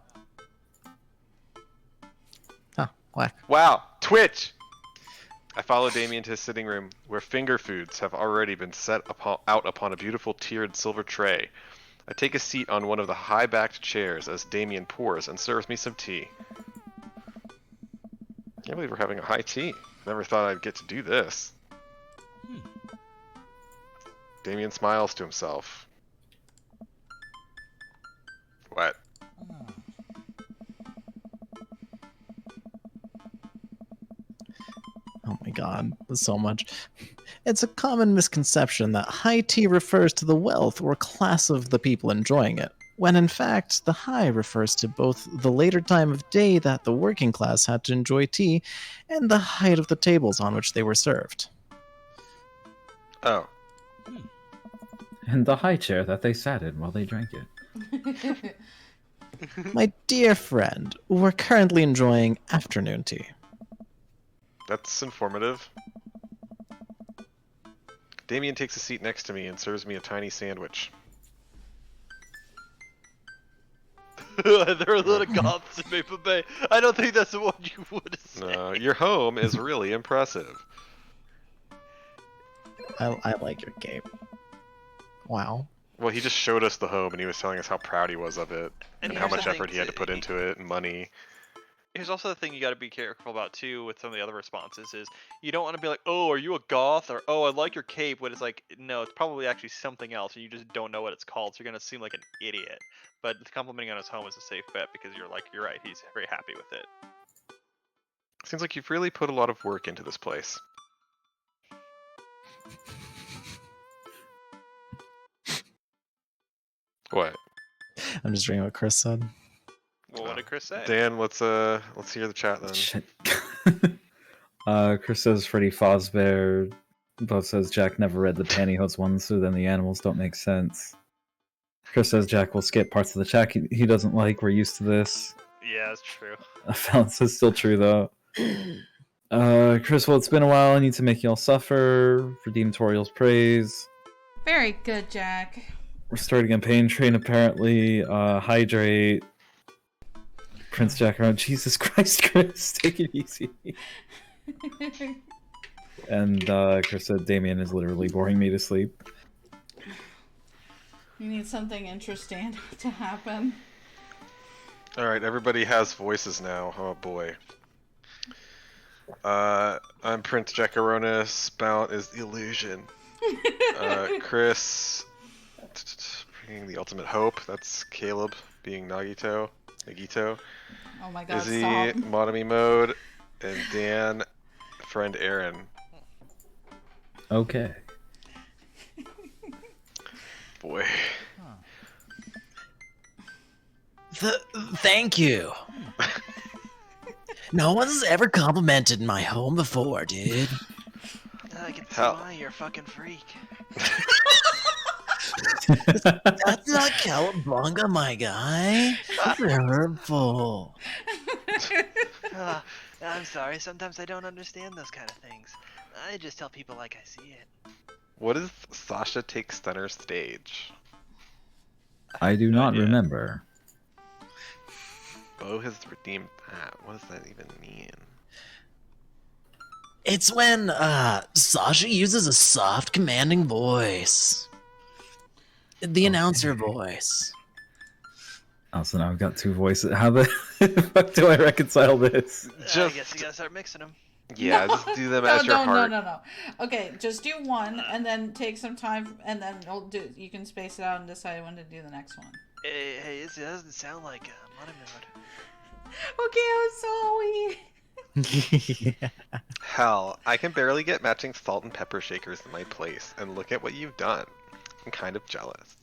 Huh, whack. Wow, Twitch! I follow Damien to his sitting room, where finger foods have already been set out upon a beautiful tiered silver tray. I take a seat on one of the high-backed chairs as Damien pours and serves me some tea. Can't believe we're having a high tea. Never thought I'd get to do this. Damien smiles to himself. What? Oh my god, there's so much. It's a common misconception that high tea refers to the wealth or class of the people enjoying it, when in fact the high refers to both the later time of day that the working class had to enjoy tea and the height of the tables on which they were served. Oh. And the high chair that they sat in while they drank it. My dear friend, we're currently enjoying afternoon tea. That's informative. Damien takes a seat next to me and serves me a tiny sandwich. There are a lot of goths in Maple Bay. I don't think that's what you would say. No, your home is really impressive. I like your cape. Wow. Well, he just showed us the home and he was telling us how proud he was of it and how here's much the effort thing, he had to put into it and money. Here's also the thing you got to be careful about too with some of the other responses is you don't want to be like, oh, are you a goth? Or, oh, I like your cape. When it's like, no, it's probably actually something else and you just don't know what it's called. So you're going to seem like an idiot. But complimenting on his home is a safe bet because you're like, you're right. He's very happy with it. Seems like you've really put a lot of work into this place. What? I'm just reading what Chris said. Well, what did Chris say? Dan, let's hear the chat then. Shit. Chris says Freddy Fazbear Bo says Jack never read the pantyhose one, so then the animals don't make sense. Chris says Jack will skip parts of the chat he doesn't like. We're used to this. Yeah, it's true. Fallon says still true though. Chris, well, it's been a while. I need to make y'all suffer. Redeem Toriel's praise. Very good, Jack. We're starting a pain train apparently. Hydrate. Prince Jack around. Jesus Christ, Chris, take it easy. And Chris said Damien is literally boring me to sleep. You need something interesting to happen. Alright, everybody has voices now. Oh boy. I'm Prince Jacaronis. Mount is the illusion. Chris bringing the ultimate hope. That's Caleb being Nagito. Oh my god, Izzy, stop. Monomy mode, and Dan, friend Aaron. Okay. Boy. Thank you. No one's ever complimented my home before, dude. I can see Hell. why you're a fucking freak. That's not cowabunga, my guy. That's hurtful. I'm sorry, sometimes I don't understand those kind of things. I just tell people like I see it. What is Sasha Takes Center Stage? I do not idea. remember. Bo has redeemed that. What does that even mean? It's when Sasha uses a soft, commanding voice. The announcer voice. Oh, so now I've got two voices. How the fuck do I reconcile this? I guess you gotta start mixing them. Yeah, No. just do them as your heart. No. Okay, just do one and then take some time and then you can space it out and decide when to do the next one. Hey, it doesn't sound like Monomy mode. Okay, I'm sorry. Yeah. Hell, I can barely get matching salt and pepper shakers in my place, and look at what you've done. I'm kind of jealous.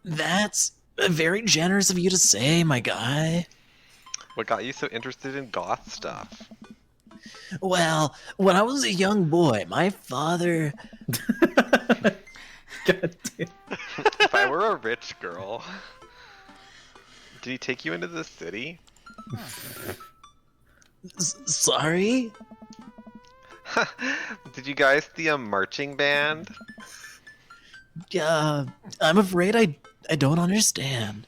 That's very generous of you to say, my guy. What got you so interested in goth stuff? Well, when I was a young boy, my father... God damn. If I were a rich girl... Did he take you into the city? Sorry? Did you guys see a marching band? I'm afraid I don't understand.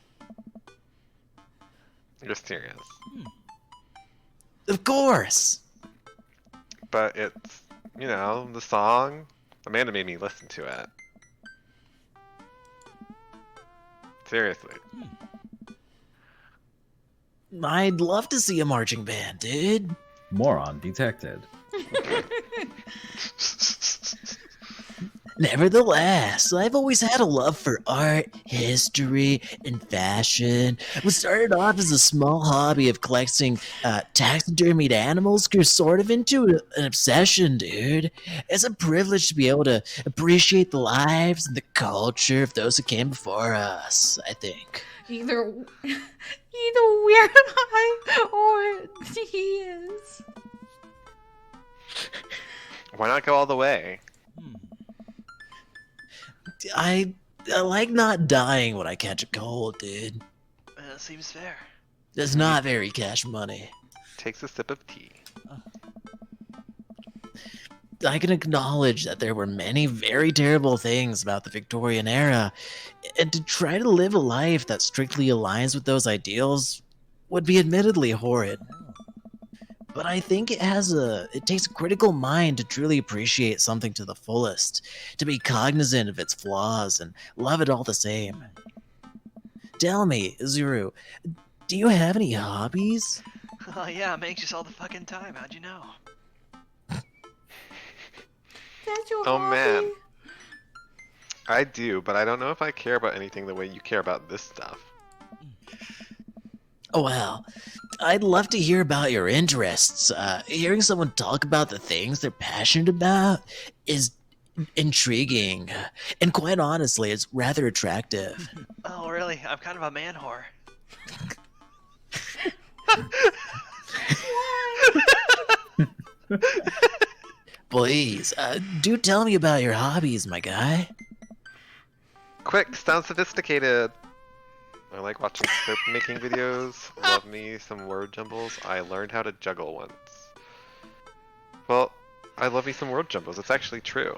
You're serious. Of course. But it's, you know, the song. Amanda made me listen to it. Seriously. I'd love to see a marching band, dude. Moron detected. Nevertheless, I've always had a love for art, history, and fashion. What started off as a small hobby of collecting taxidermied animals grew sort of into an obsession, dude. It's a privilege to be able to appreciate the lives and the culture of those who came before us, I think. Either we're high or he is. Why not go all the way? I like not dying when I catch a cold, dude. Seems fair. It's not very cash money. Takes a sip of tea. I can acknowledge that there were many very terrible things about the Victorian era, and to try to live a life that strictly aligns with those ideals would be admittedly horrid. But I think it takes a critical mind to truly appreciate something to the fullest, to be cognizant of its flaws and love it all the same. Tell me, Izuru, do you have any hobbies? Oh yeah, I'm anxious all the fucking time. How'd you know? That's your Oh hobby? man. I do, but I don't know if I care about anything the way you care about this stuff. Well, I'd love to hear about your interests. Hearing someone talk about the things they're passionate about is intriguing, and quite honestly, it's rather attractive. Oh really? I'm kind of a man whore. Please, do tell me about your hobbies, my guy. Quick, sound sophisticated. I like watching soap making videos. Love me some word jumbles. I learned how to juggle once. Well, I love me some word jumbles. It's actually true.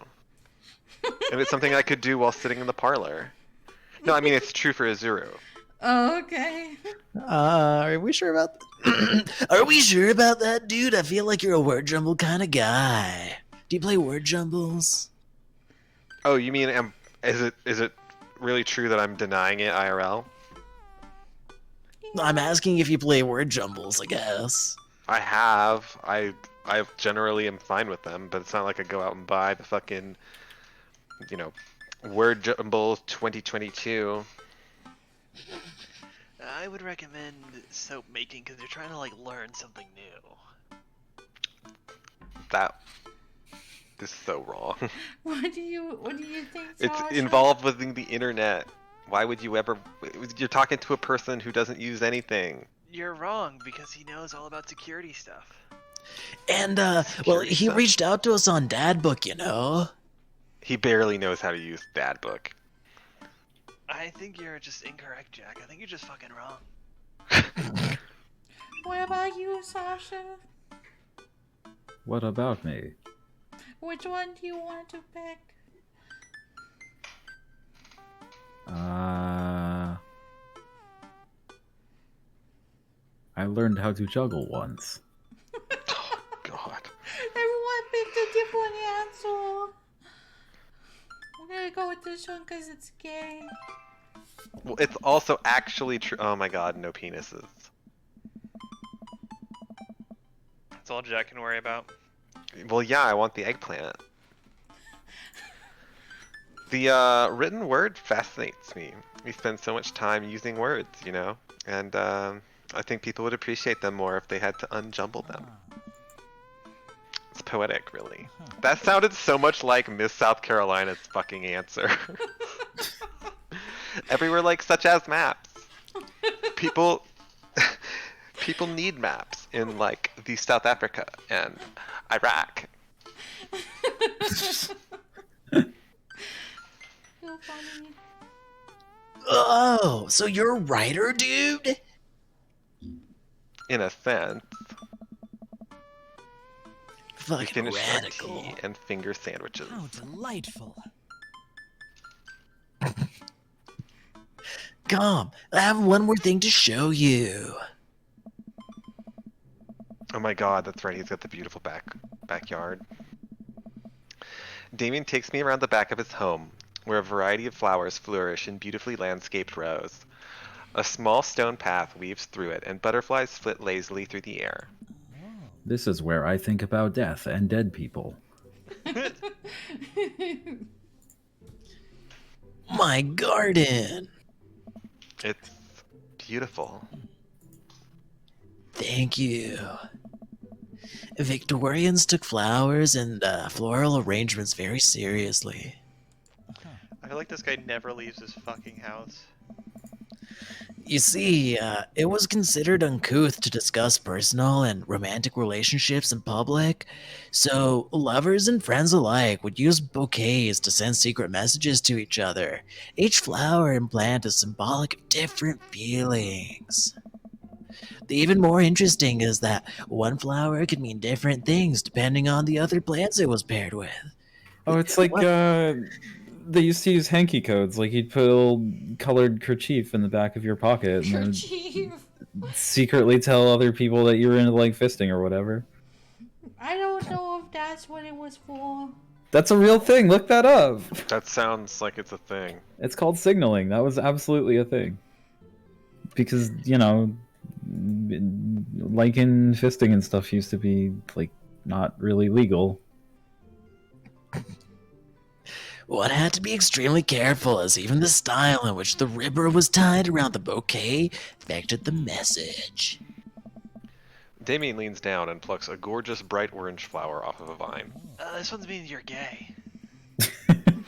And it's something I could do while sitting in the parlor. No, I mean it's true for Izuru. Oh, okay. Are we sure about Are we sure about that, dude? I feel like you're a word jumble kind of guy. Do you play word jumbles? Oh, you mean is it really true that I'm denying it IRL? I'm asking if you play word jumbles, I guess. I have. I generally am fine with them, but it's not like I go out and buy the fucking, word jumble 2022. I would recommend soap making because you're trying to like learn something new. That is so wrong. What do you think? It's Sasha? involved with the internet. Why would you ever? You're talking to a person who doesn't use anything. You're wrong because he knows all about security stuff. And, well, he reached out to us on Dadbook, you know? He barely knows how to use Dadbook. I think you're just incorrect, Jack. I think you're just fucking wrong. What about you, Sasha? What about me? Which one do you want to pick? I learned how to juggle once. Oh, God. Everyone picked a different answer. I'm gonna go with this one because it's gay. Well, it's also actually true. Oh my God, no penises. That's all Jack can worry about. Well, yeah, I want the eggplant. The written word fascinates me. We spend so much time using words, and I think people would appreciate them more if they had to unjumble them. It's poetic, really. That sounded so much like Miss South Carolina's fucking answer. Everywhere, like, such as maps. People need maps in, like, the South Africa and Iraq. So funny. Oh, so you're a writer, dude? In a sense. We Fucking finished our radical. tea and finger sandwiches. How delightful. Come, I have one more thing to show you. Oh my God, that's right. He's got the beautiful backyard. Damien takes me around the back of his home, where a variety of flowers flourish in beautifully landscaped rows. A small stone path weaves through it, and butterflies flit lazily through the air. This is where I think about death and dead people. My garden. It's beautiful. Thank you. Victorians took flowers and floral arrangements very seriously. I feel like this guy never leaves his fucking house. You see, it was considered uncouth to discuss personal and romantic relationships in public, so lovers and friends alike would use bouquets to send secret messages to each other. Each flower and plant is symbolic of different feelings. The even more interesting is that one flower could mean different things depending on the other plants it was paired with. Oh, it's like, they used to use hanky codes. Like, you'd put a little colored kerchief in the back of your pocket and then Kerchief. secretly tell other people that you were into, like, fisting or whatever. I don't know if that's what it was for. That's a real thing. Look that up. That sounds like it's a thing. It's called signaling. That was absolutely a thing. Because, like in fisting and stuff used to be, like, not really legal. One had to be extremely careful, as even the style in which the ribbon was tied around the bouquet affected the message. Damien leans down and plucks a gorgeous bright orange flower off of a vine. This one's means you're gay.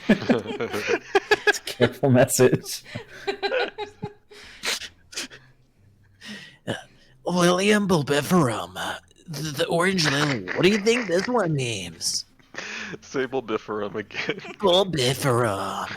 It's a careful message. William bulbiferum. The orange lily. What do you think this one means? Sable biferum again. Bulbiferum.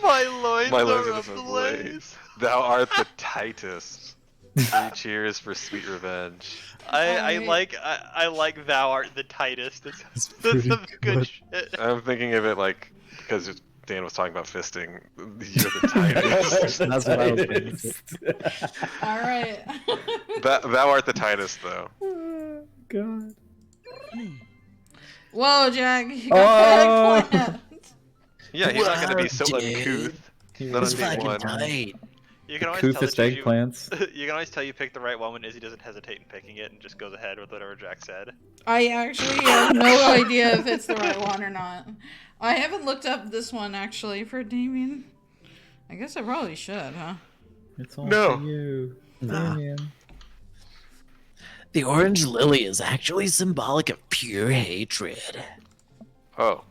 My loins My are loins are ablaze. ablaze. Thou art the tightest. 3 cheers for sweet revenge. I Alright. like thou art the tightest. It's That's that's pretty some good good. shit. I'm thinking of it like because Dan was talking about fisting. You're the tightest. That's what I was thinking. All right. Thou art the tightest, though. Oh, God. Whoa, Jack! You got Oh! eggplant. Yeah, he's not gonna be Wow, so dude. uncouth. Not It's on day fucking one. tight. You can always tell Coofest that you eggplants. you can always tell you picked the right one when Izzy doesn't hesitate in picking it and just goes ahead with whatever Jack said. I actually have no idea if it's the right one or not. I haven't looked up this one actually for Damien. I guess I probably should, huh? It's all No. for you. Nah. Damien. The orange lily is actually symbolic of pure hatred. Oh.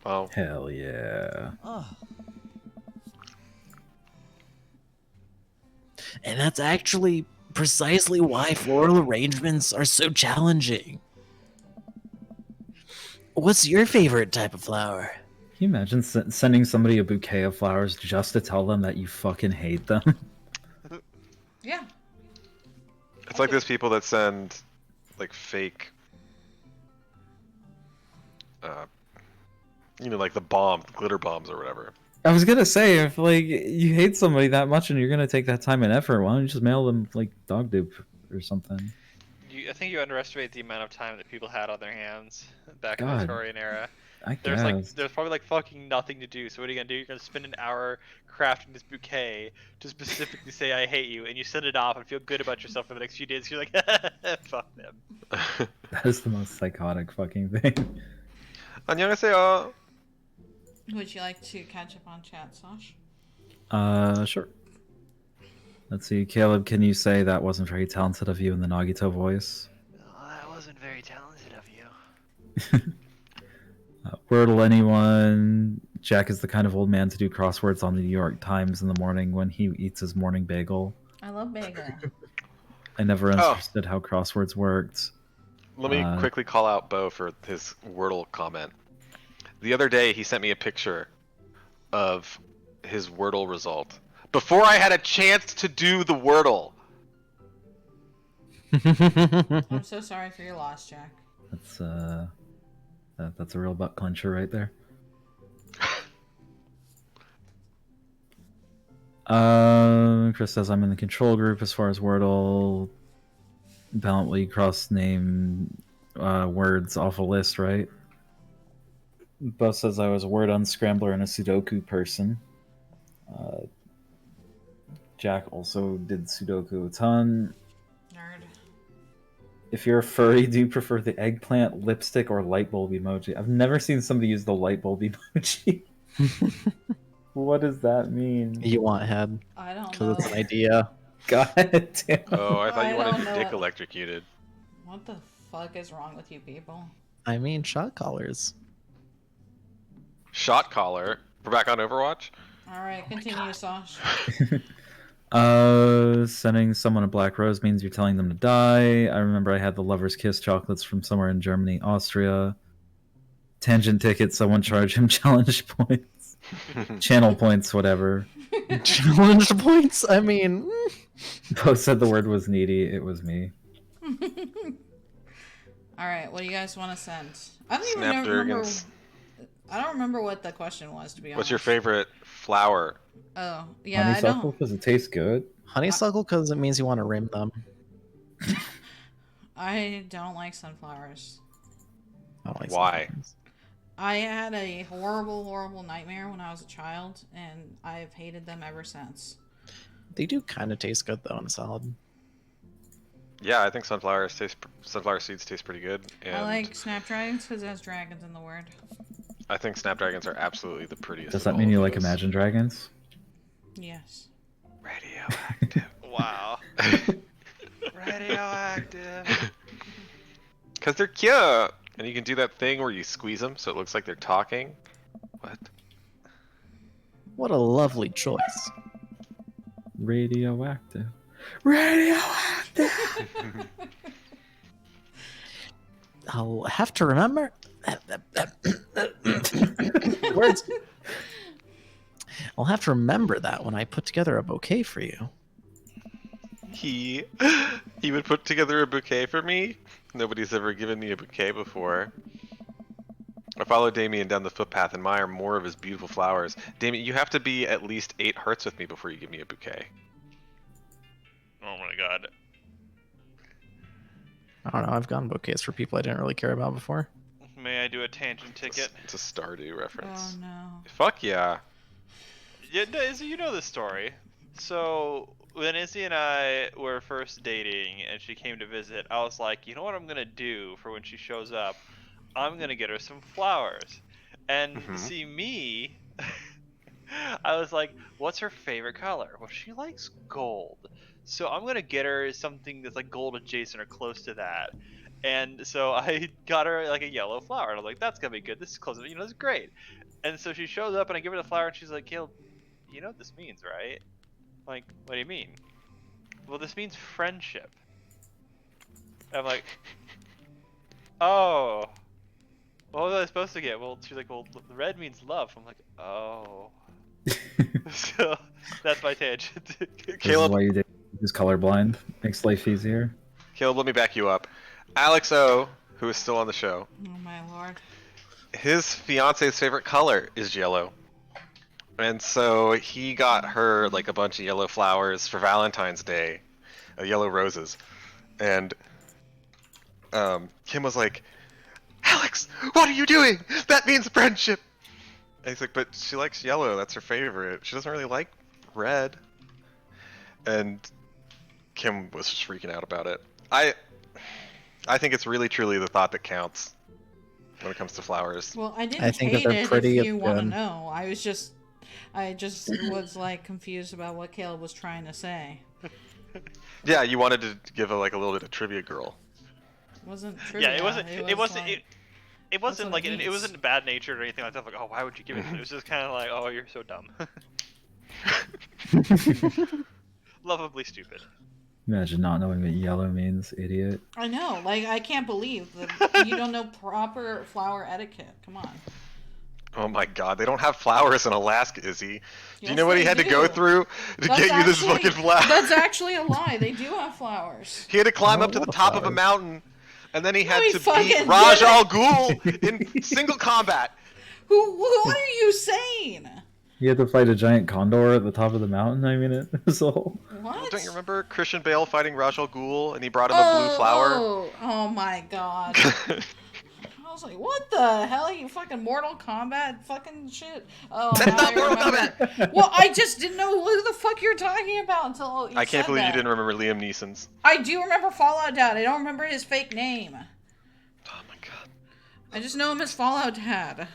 Oh. Hell yeah. And that's actually precisely why floral arrangements are so challenging. What's your favorite type of flower? Can you imagine sending somebody a bouquet of flowers just to tell them that you fucking hate them? Yeah. It's like those people that send like fake like the glitter bombs or whatever. I was gonna say, if like you hate somebody that much and you're gonna take that time and effort, why don't you just mail them like dog dupe or something? I think you underestimate the amount of time that people had on their hands back in the God. Victorian era. I There's guess. probably like fucking nothing to do. So what are you gonna do? You're gonna spend an hour crafting this bouquet to specifically say I hate you, and you send it off and feel good about yourself for the next few days. You're like, fuck them. That is the most psychotic fucking thing. 안녕하세요. Would you like to catch up on chat, Sash? Sure. Let's see, Caleb, can you say that wasn't very talented of you in the Nagito voice? Well, that wasn't very talented of you. Wordle anyone? Jack is the kind of old man to do crosswords on the New York Times in the morning when he eats his morning bagel. I love bagel. I never understood how crosswords worked. Let me quickly call out Bo for his Wordle comment. The other day, he sent me a picture of his Wordle result before I had a chance to do the Wordle. I'm so sorry for your loss, Jack. That's a real butt clencher right there. Chris says I'm in the control group as far as Wordle. Balantly cross name words off a list, right? Bo says I was a word unscrambler and a Sudoku person. Jack also did Sudoku a ton. Nerd. If you're a furry, do you prefer the eggplant, lipstick, or light bulb emoji? I've never seen somebody use the light bulb emoji. What does that mean? You want head. I don't Because know. it's an idea. God damn. Oh, I thought you I wanted don't your know dick it. electrocuted. What the fuck is wrong with you people? I mean, shot collars. Shot collar. We're back on Overwatch? Alright, continue, Sash. Sending someone a black rose means you're telling them to die. I remember I had the lover's kiss chocolates from somewhere in Germany, Austria. Tangent tickets, someone charge him challenge points. Channel points, whatever. Challenge points? I mean... Bo said the word was needy. It was me. Alright, what do you guys want to send? I don't even remember. Snapdragons. I don't remember what the question was, to be honest. What's your favorite flower? Oh, yeah, I Honeysuckle don't. because it tastes good. Honeysuckle because it means you want to rim them. I don't like sunflowers. I don't like Why? sunflowers. I had a horrible, horrible nightmare when I was a child, and I've hated them ever since. They do kind of taste good though in a salad. Yeah, I think sunflower seeds taste pretty good. And I like snapdragons because it has dragons in the word. I think snapdragons are absolutely the prettiest. Does of that all mean you of like those. Imagine Dragons? Yes. Radioactive. Wow. Radioactive. Because they're cute. And you can do that thing where you squeeze them so it looks like they're talking. What? What a lovely choice. Radioactive. Radioactive! I'll have to remember. Words. I'll have to remember that when I put together a bouquet for you. He would put together a bouquet for me? Nobody's ever given me a bouquet before. I follow Damien down the footpath and admire more of his beautiful flowers. Damien, you have to be at least 8 hearts with me before you give me a bouquet. Oh my god. I don't know, I've gotten bouquets for people I didn't really care about before. May I do a tangent ticket? It's a Stardew reference. Oh no. Fuck yeah. Yeah, Izzy, you know this story. So when Izzy and I were first dating and she came to visit, I was like, you know what I'm gonna do for when she shows up? I'm gonna get her some flowers. And see me, I was like, what's her favorite color? Well, she likes gold. So I'm gonna get her something that's like gold adjacent or close to that. And so I got her like a yellow flower, and I'm like, that's gonna be good. This is close, you know, this is great. And so she shows up, and I give her the flower, and she's like, Caleb, you know what this means, right? Like, what do you mean? Well, this means friendship. And I'm like, oh, what was I supposed to get? Well, she's like, well, red means love. I'm like, oh. So that's my tangent. Caleb, why you did is colorblind. Makes life easier. Caleb, let me back you up. Alex O, who is still on the show. Oh my lord. His fiance's favorite color is yellow. And so he got her like a bunch of yellow flowers for Valentine's Day, yellow roses. And Kim was like, Alex, what are you doing? That means friendship. And he's like, but she likes yellow, that's her favorite. She doesn't really like red. And Kim was just freaking out about it. I think it's really truly the thought that counts when it comes to flowers. Well, I didn't I think that hate they're it pretty if you want to good. know. I just was like confused about what Caleb was trying to say. Yeah, you wanted to give a little bit of trivia, girl. It wasn't trivia. Yeah, it wasn't like it it wasn't bad natured or anything like that. Like, oh, why would you give it? It was just kind of like, oh, you're so dumb. Lovably stupid. Imagine not knowing what yellow means, idiot. I know, like I can't believe that you don't know proper flower etiquette. Come on. Oh my god, they don't have flowers in Alaska, Izzy. Do you Yes, know what he they had to do. go through to That's get you this actually- fucking flower? That's actually a lie. They do have flowers. He had to climb Oh, up to the what a top of a flower. mountain, and then he had he to fucking beat did Raj it. Al Ghul in single combat. What are you saying? You had to fight a giant condor at the top of the mountain. I mean, it was all. What? Don't you remember Christian Bale fighting Raj Al Ghul, and he brought him a blue flower? Oh my god. I was like, what the hell? You fucking Mortal Kombat fucking shit. Oh, That's now not I Mortal remember. Kombat! Well, I just didn't know what the fuck you're talking about until you I can't said believe that. you didn't remember Liam Neeson's. I do remember Fallout Dad. I don't remember his fake name. Oh my god. I just know him as Fallout Dad.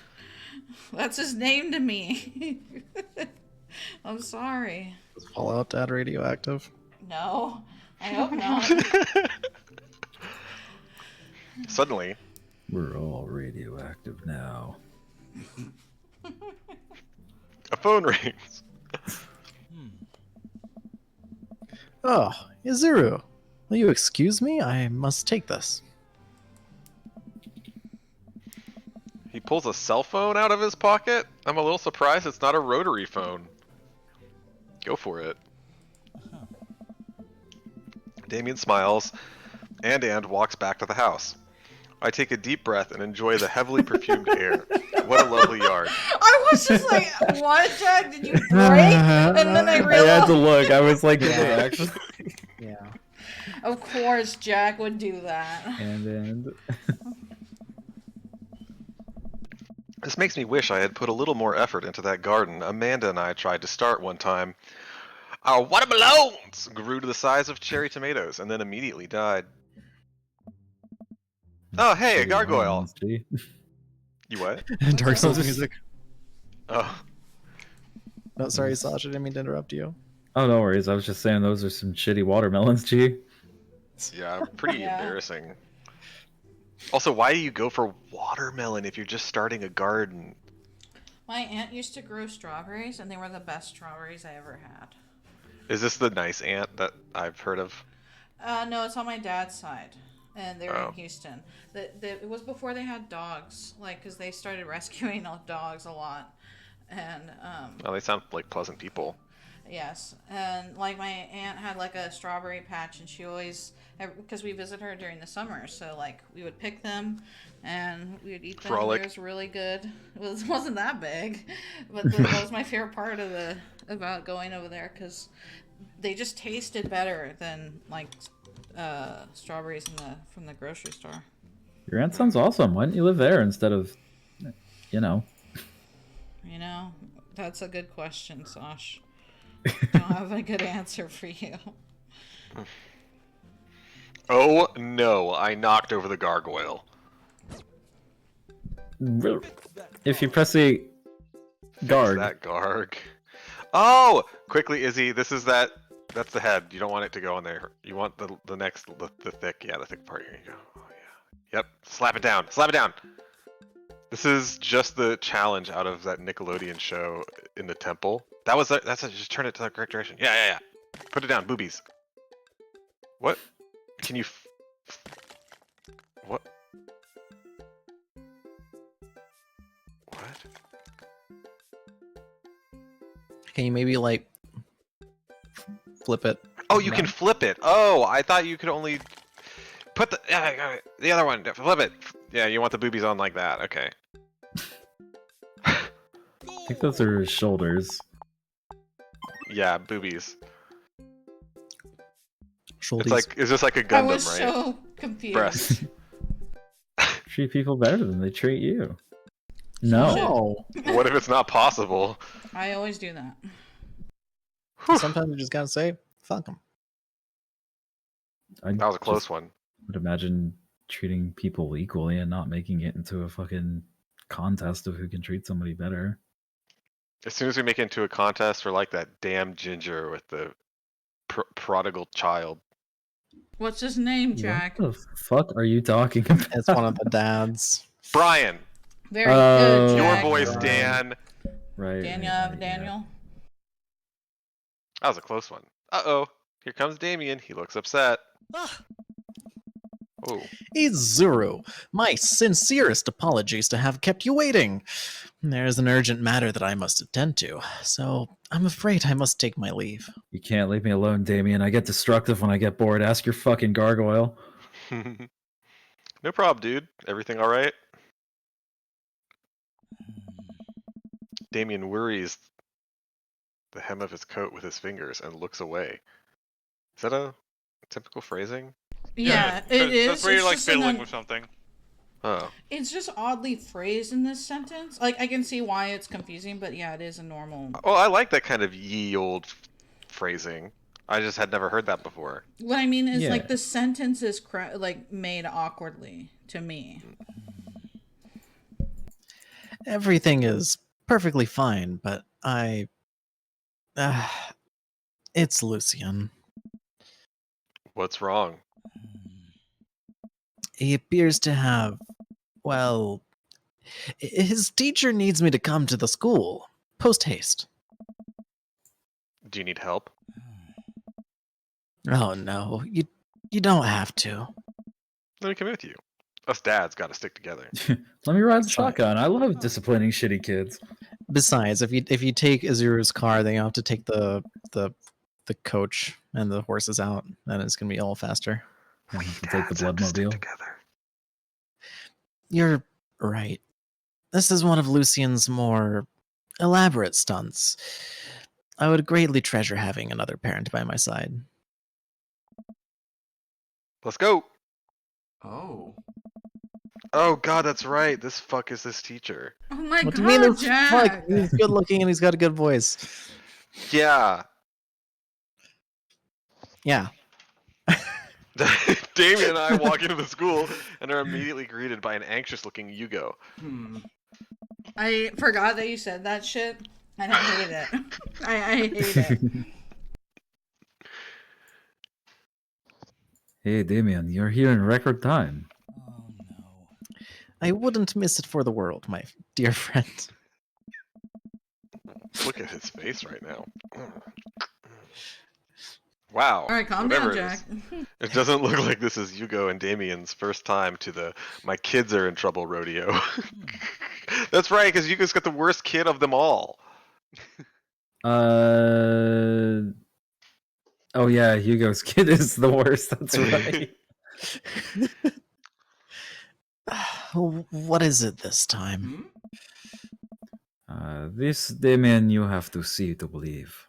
That's his name to me. I'm sorry. Is Fallout Dad radioactive? No, I hope not. Suddenly, We're all radioactive now. a phone rings. Oh, Izuru. Will you excuse me? I must take this. He pulls a cell phone out of his pocket. I'm a little surprised it's not a rotary phone. Go for it. Damien smiles and walks back to the house. I take a deep breath and enjoy the heavily perfumed air. What a lovely yard. I was just like, what, Jack? Did you break? And then I I had realized. to look. I was like, did they Yeah. actually? Yeah. Of course, Jack would do that. And This makes me wish I had put a little more effort into that garden Amanda and I tried to start one time. Our watermelons grew to the size of cherry tomatoes and then immediately died. Oh, hey, a gargoyle. Gee. You what? Dark Souls music. Oh, No, sorry, Sasha. Didn't mean to interrupt you. Oh, no worries. I was just saying those are some shitty watermelons, G. yeah, pretty Yeah. embarrassing. Also, why do you go for watermelon if you're just starting a garden? My aunt used to grow strawberries, and they were the best strawberries I ever had. Is this the nice aunt that I've heard of? No, it's on my dad's side. and they're in Houston. It was before they had dogs, like because they started rescuing dogs a lot, and Oh, they sound like pleasant people. yes, and like my aunt had like a strawberry patch, and she always, because we visit her during the summer, so like we would pick them, and we would eat them. Frolic. It was really good. Wasn't that big, but that was my favorite part of about going over there because they just tasted better than like strawberries from the grocery store. Your aunt sounds awesome. Why didn't you live there instead of, you know? You know, that's a good question, Sash. I don't have a good answer for you. Oh no, I knocked over the gargoyle. If you press the guard. Fix that garg. Oh! Quickly, Izzy, this is that's the head. You don't want it to go in there. You want the thick, the thick part. Here you go. Oh yeah. Yep. Slap it down. Slap it down. This is just the challenge out of that Nickelodeon show in the temple. That's it. Just turn it to the correct direction. Yeah. Put it down, boobies. What? Can you? What? What? Can you maybe like flip it? Oh, you can flip it. Oh, I thought you could only put the other one. Flip it. Yeah, you want the boobies on like that. Okay. I think those are his shoulders. Yeah, boobies. Shoulders. It's just like a I Gundam, was right? so confused. Breasts. Treat people better than they treat you. No. No. What if it's not possible? I always do that. Sometimes you just gotta say, fuck them. That was a close one. Would imagine treating people equally and not making it into a fucking contest of who can treat somebody better. As soon as we make it into a contest for like that damn ginger with the prodigal child. What's his name, Jack? What the fuck are you talking about? It's one of the dads. Brian! Very good, Your Jack. voice, Dan! Right. Daniel. That was a close one. Uh-oh. Here comes Damien. He looks upset. Oh. Izuru, my sincerest apologies to have kept you waiting. There's an urgent matter that I must attend to, so I'm afraid I must take my leave. You can't leave me alone, Damien. I get destructive when I get bored. Ask your fucking gargoyle. No problem, dude. Everything alright? Damien worries the hem of his coat with his fingers and looks away. Is that a typical phrasing? Yeah, it is. That's where you're It's like just fiddling with something. Oh. It's just oddly phrased in this sentence. Like, I can see why it's confusing, but yeah, it is a normal... Well, I like that kind of ye old phrasing. I just had never heard that before. What I mean is, Yeah. like, the sentence is like made awkwardly to me. Everything is perfectly fine, but it's Lucian. What's wrong? He appears to have, well, his teacher needs me to come to the school, post haste. Do you need help? Oh no, you don't have to. Let me come with you. Us dads gotta stick together. Let me ride the shotgun. I love disciplining shitty kids. Besides, if you take Izuru's car, then you have to take the coach and the horses out, and it's gonna be all faster. Yeah, you can take the bloodmobile. Together. You're right. This is one of Lucian's more elaborate stunts. I would greatly treasure having another parent by my side. Let's go. Oh. Oh god, that's right. This fuck is this teacher. Oh my What god, do you mean the Jack! fuck? He's good looking and he's got a good voice. Yeah. Yeah. Damien and I walk into the school and are immediately greeted by an anxious-looking Yugo. I forgot that you said that shit, and I hate it. I hate it. Hey, Damien, you're here in record time. Oh no. I wouldn't miss it for the world, my dear friend. Look at his face right now. Wow. All right, calm whatever down, it is. Jack. It doesn't look like this is Yugo and Damien's first time to the "my kids are in trouble" rodeo. That's right, because Yugo's got the worst kid of them all. Oh yeah, Hugo's kid is the worst. That's right. What is it this time? This Damien, you have to see to believe.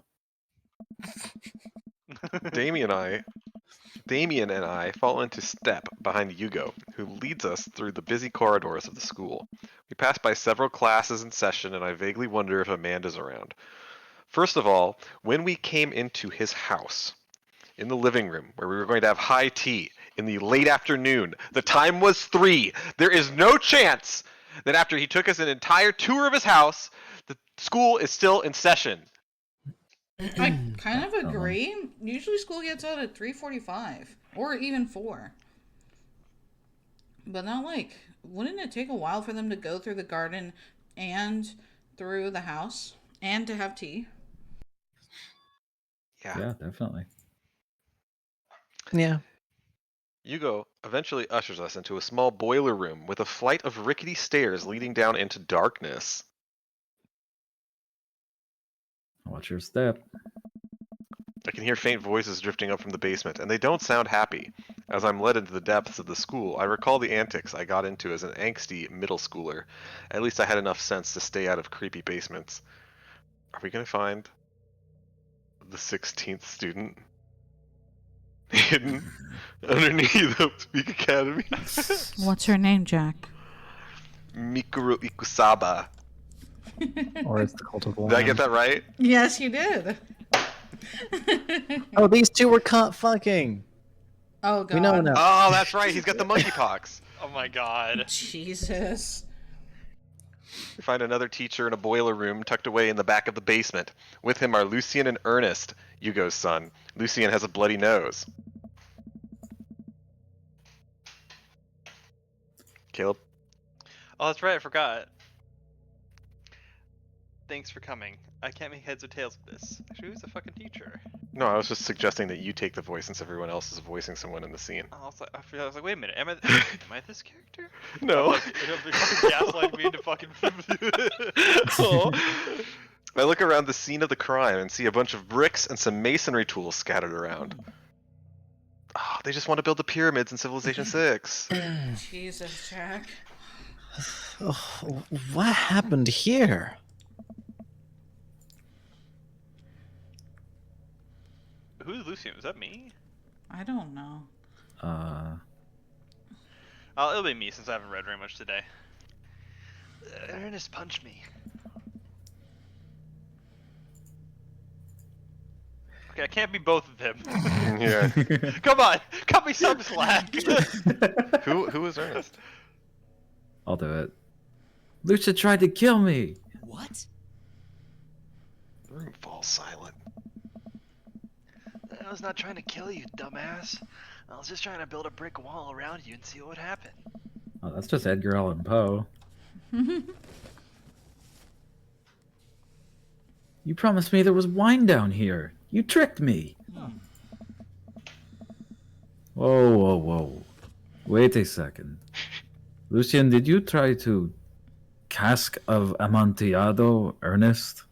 Damien and I fall into step behind Yugo, who leads us through the busy corridors of the school. We pass by several classes in session, and I vaguely wonder if Amanda's around. First of all, when we came into his house, in the living room, where we were going to have high tea in the late afternoon, the time was 3. There is no chance that after he took us an entire tour of his house, the school is still in session. I kind of agree. Usually school gets out at 3:45 or even 4. But not like, wouldn't it take a while for them to go through the garden and through the house and to have tea? Yeah, definitely. Yeah. Yugo eventually ushers us into a small boiler room with a flight of rickety stairs leading down into darkness. Watch your step. I can hear faint voices drifting up from the basement, and they don't sound happy. As I'm led into the depths of the school, I recall the antics I got into as an angsty middle schooler. At least I had enough sense to stay out of creepy basements. Are we going to find the 16th student hidden underneath the Speak Academy? What's her name, Jack? Mikuru Ikusaba. Or it's the Cult of Did I get that right? Yes, you did. Oh, these two were caught fucking. Oh, God. We know now. Oh, that's right. He's got the monkeypox. Oh my god. Jesus. We find another teacher in a boiler room tucked away in the back of the basement. With him are Lucien and Ernest, Yugo's son. Lucien has a bloody nose. Caleb? Oh, that's right, I forgot. Thanks for coming. I can't make heads or tails of this. Actually, who's the fucking teacher? No, I was just suggesting that you take the voice since everyone else is voicing someone in the scene. I was like, wait a minute, am I this character? No. Like, they fucking gaslight me into fucking. Oh. I look around the scene of the crime and see a bunch of bricks and some masonry tools scattered around. Oh, they just want to build the pyramids in Civilization 6. Jesus, Jack. Oh, what happened here? Who's Lucien? Was that me? I don't know. It'll be me since I haven't read very much today. Ernest punched me. Okay, I can't be both of them. Yeah. Come on, cut me some slack. Who is Ernest? I'll do it. Lucia tried to kill me. What? The room falls silent. I was not trying to kill you, dumbass. I was just trying to build a brick wall around you and see what would happen. Oh, that's just Edgar Allan Poe. You promised me there was wine down here. You tricked me. Whoa, whoa, whoa. Wait a second. Lucien, did you try to cask of Amontillado Ernest?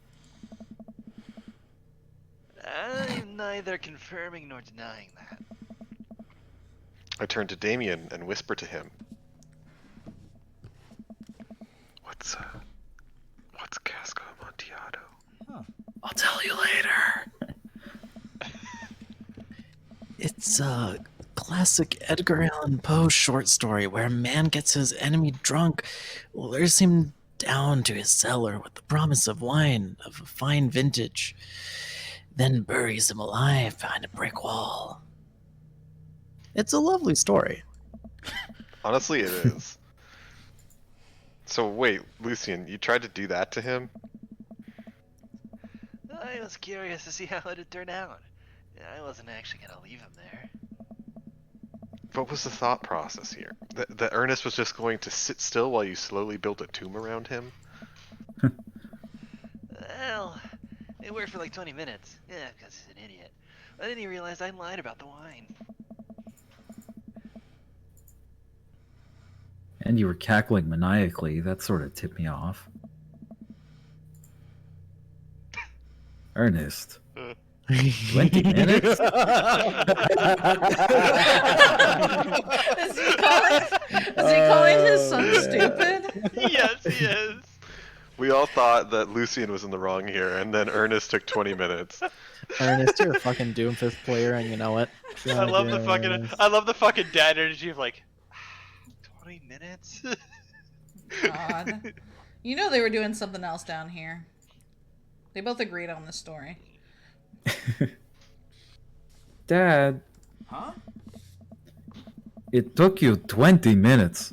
I'm neither confirming nor denying that. I turn to Damien and whisper to him. What's Casco Amontillado? I'll tell you later. It's a classic Edgar Allan Poe short story where a man gets his enemy drunk, lures him down to his cellar with the promise of wine of a fine vintage, then buries him alive behind a brick wall. It's a lovely story. Honestly, it is. So wait, Lucien, you tried to do that to him? I was curious to see how it would turn out. I wasn't actually gonna leave him there. What was the thought process here? That Ernest was just going to sit still while you slowly built a tomb around him? Well, it worked for like 20 minutes. Yeah, because he's an idiot. Then he realized I lied about the wine. And you were cackling maniacally. That sort of tipped me off. Ernest. 20 minutes? Is he calling his son stupid? Yes, he is. We all thought that Lucian was in the wrong here, and then Ernest took 20 minutes. Ernest, you're a fucking Doomfist player, and you know it. I love the fucking dad energy of like 20 minutes. God. You know they were doing something else down here. They both agreed on the story. Dad, Huh? it took you 20 minutes.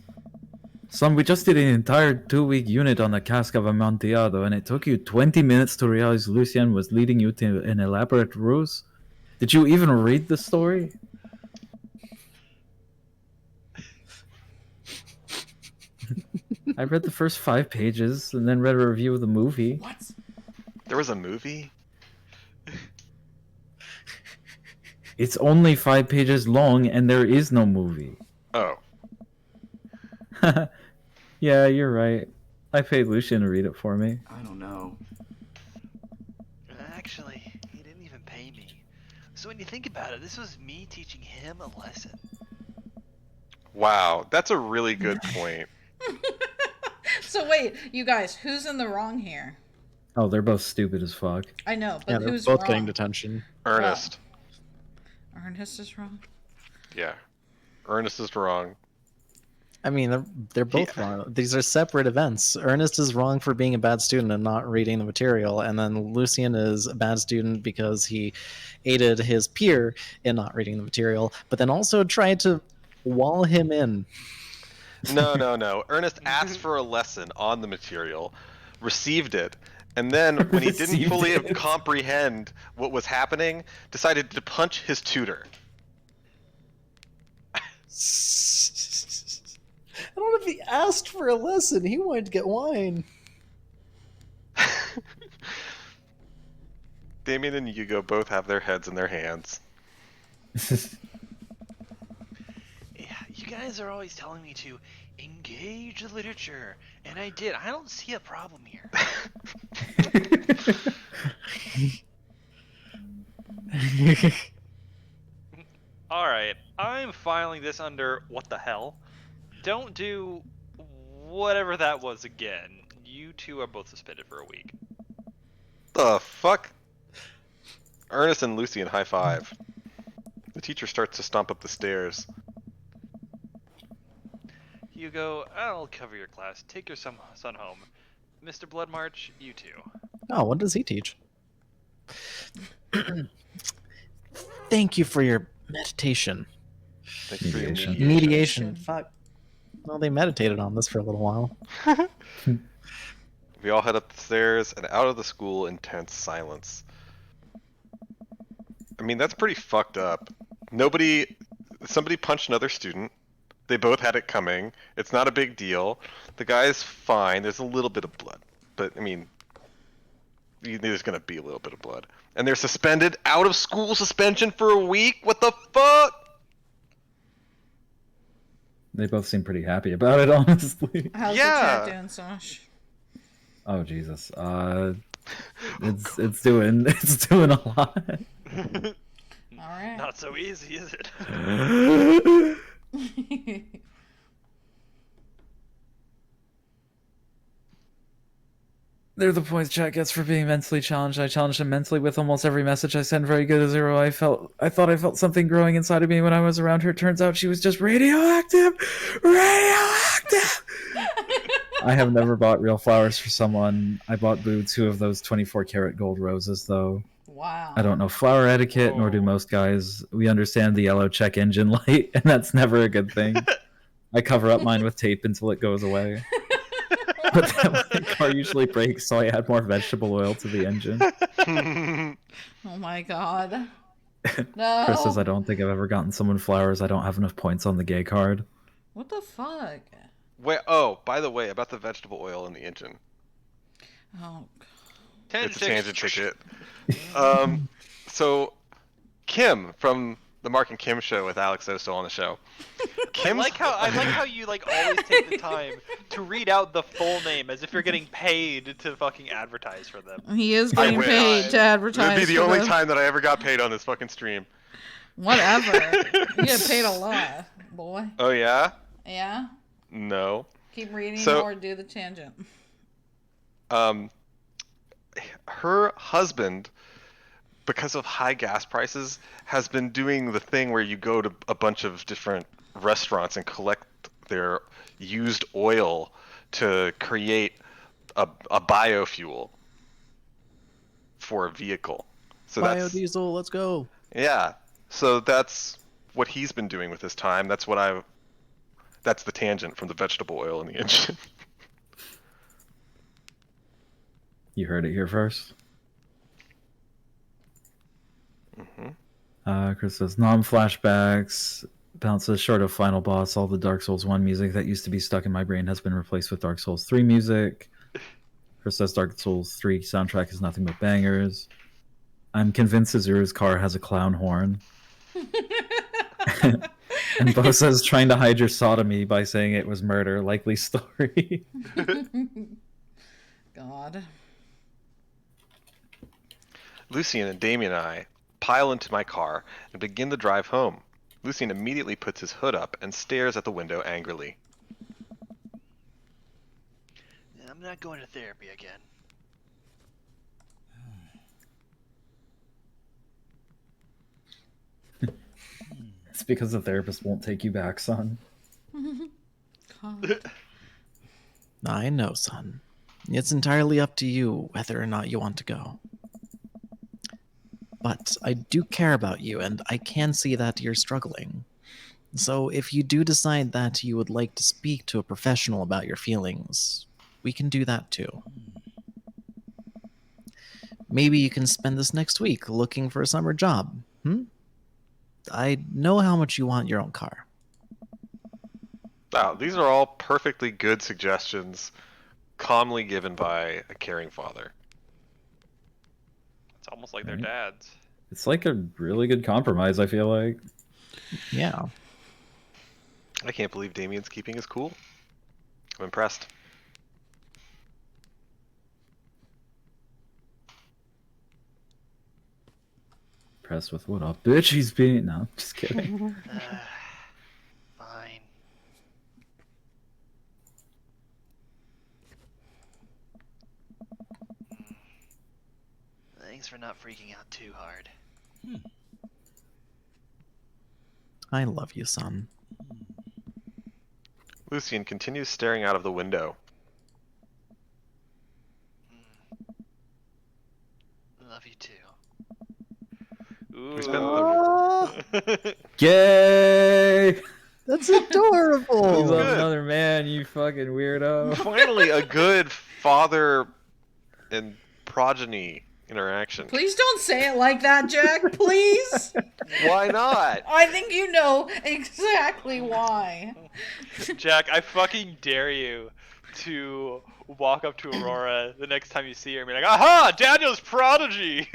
Son, we just did an entire 2-week unit on the cask of Amontillado, and it took you 20 minutes to realize Lucien was leading you to an elaborate ruse? Did you even read the story? I read the first 5 pages, and then read a review of the movie. What? There was a movie? It's only 5 pages long, and there is no movie. Oh. Yeah, you're right. I paid Lucien to read it for me. I don't know. Actually, he didn't even pay me. So when you think about it, this was me teaching him a lesson. Wow, that's a really good point. So wait, you guys, who's in the wrong here? Oh, they're both stupid as fuck. I know, but Yeah, they're who's both wrong? getting detention. Ernest. Ernest is wrong. Yeah. Ernest is wrong. I mean, they're both wrong. These are separate events. Ernest is wrong for being a bad student and not reading the material, and then Lucien is a bad student because he aided his peer in not reading the material, but then also tried to wall him in. No. Ernest asked for a lesson on the material, received it, and then when he didn't Received fully it. comprehend what was happening, decided to punch his tutor. I don't know if he asked for a lesson. He wanted to get wine. Damien and Hugo both have their heads in their hands. Yeah, you guys are always telling me to engage the literature, and I did. I don't see a problem here. Alright, I'm filing this under what the hell. Don't do whatever that was again. You two are both suspended for a week. The fuck? Ernest and Lucien high five. The teacher starts to stomp up the stairs. Hugo, I'll cover your class. Take your son home. Mr. Bloodmarch, you too. Oh, what does he teach? Thank you for your meditation. Thank you for your Mediation. Mediation. Fuck. Well, they meditated on this for a little while. We all head up the stairs and out of the school in tense silence. I mean, that's pretty fucked up. Somebody punched another student. They both had it coming. It's not a big deal. The guy's fine. There's a little bit of blood. But, I mean, there's gonna be a little bit of blood. And they're suspended, out of school suspension for a week? What the fuck? They both seem pretty happy about it, honestly. How's Yeah. the chat doing, Sosh? Oh Jesus. It's doing a lot. Alright. Not so easy, is it? They're the points chat gets for being mentally challenged. I challenge him mentally with almost every message I send. Very good, Izuru. I thought I felt something growing inside of me when I was around her. Turns out she was just radioactive. Radioactive. I have never bought real flowers for someone. I bought Boo 2 of those 24-karat gold roses, though. Wow. I don't know flower etiquette, nor do most guys. We understand the yellow check engine light, and that's never a good thing. I cover up mine with tape until it goes away. But then my car usually breaks, so I add more vegetable oil to the engine. Oh my god. No. Chris says, I don't think I've ever gotten someone flowers. I don't have enough points on the gay card. What the fuck? Wait, oh, by the way, about the vegetable oil in the engine. Oh. It's a Tangent tangent ticket. So, Kim from the Mark and Kim show with Alex Osto on the show. Kim's... I like how you like always take the time to read out the full name as if you're getting paid to fucking advertise for them. He is getting paid to advertise. It'd be the for only them. time that I ever got paid on this fucking stream. Whatever. You get paid a lot, boy. Oh yeah? Yeah? No. Keep reading or do the tangent. Her husband, because of high gas prices, has been doing the thing where you go to a bunch of different restaurants and collect their used oil to create a biofuel for a vehicle. So Biodiesel, let's go. Yeah. So that's what he's been doing with his time. That's the tangent from the vegetable oil in the engine. You heard it here first. Chris says, non-flashbacks, bounces short of final boss. All the Dark Souls 1 music that used to be stuck in my brain has been replaced with Dark Souls 3 music. Chris says Dark Souls 3 soundtrack is nothing but bangers. I'm convinced Izuru's car has a clown horn. And Bo says, trying to hide your sodomy by saying it was murder. Likely story. God. Lucian and Damien and I pile into my car and begin the drive home. Lucian immediately puts his hood up and stares at the window angrily. I'm not going to therapy again. It's because the therapist won't take you back, son. God. I know, son. It's entirely up to you whether or not you want to go. But I do care about you, and I can see that you're struggling. So if you do decide that you would like to speak to a professional about your feelings, we can do that too. Maybe you can spend this next week looking for a summer job, I know how much you want your own car. Wow, these are all perfectly good suggestions, calmly given by a caring father. It's almost like they're dads. It's like a really good compromise, I feel like. Yeah. I can't believe Damien's keeping his cool. I'm impressed. Impressed with what a bitch he's being. No, just kidding. Fine. Thanks for not freaking out too hard. I love you, son. Lucian continues staring out of the window. Love you too. We spent the... Gay! That's adorable! You love good. another man, you fucking weirdo. Finally, a good father and progeny interaction. Please don't say it like that, Jack. Please. Why not? I think you know exactly why. Jack, I fucking dare you to walk up to Aurora the next time you see her and be like, aha! Daniel's prodigy!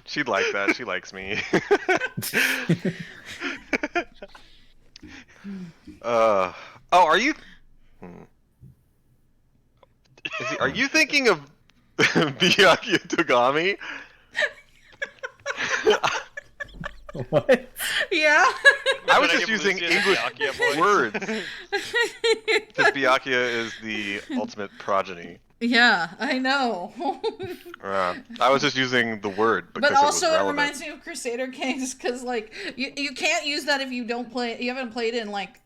She'd like that. She likes me. Are you... Are you thinking of Byakuya Togami? What? Yeah. I was Should I just give using Lucian a English Byakuya voice? words. Because Byakuya is the ultimate progeny. Yeah, I know. I was just using the word because But also, it was it relevant. reminds me of Crusader Kings because, like, you can't use that if you don't play. You haven't played it in like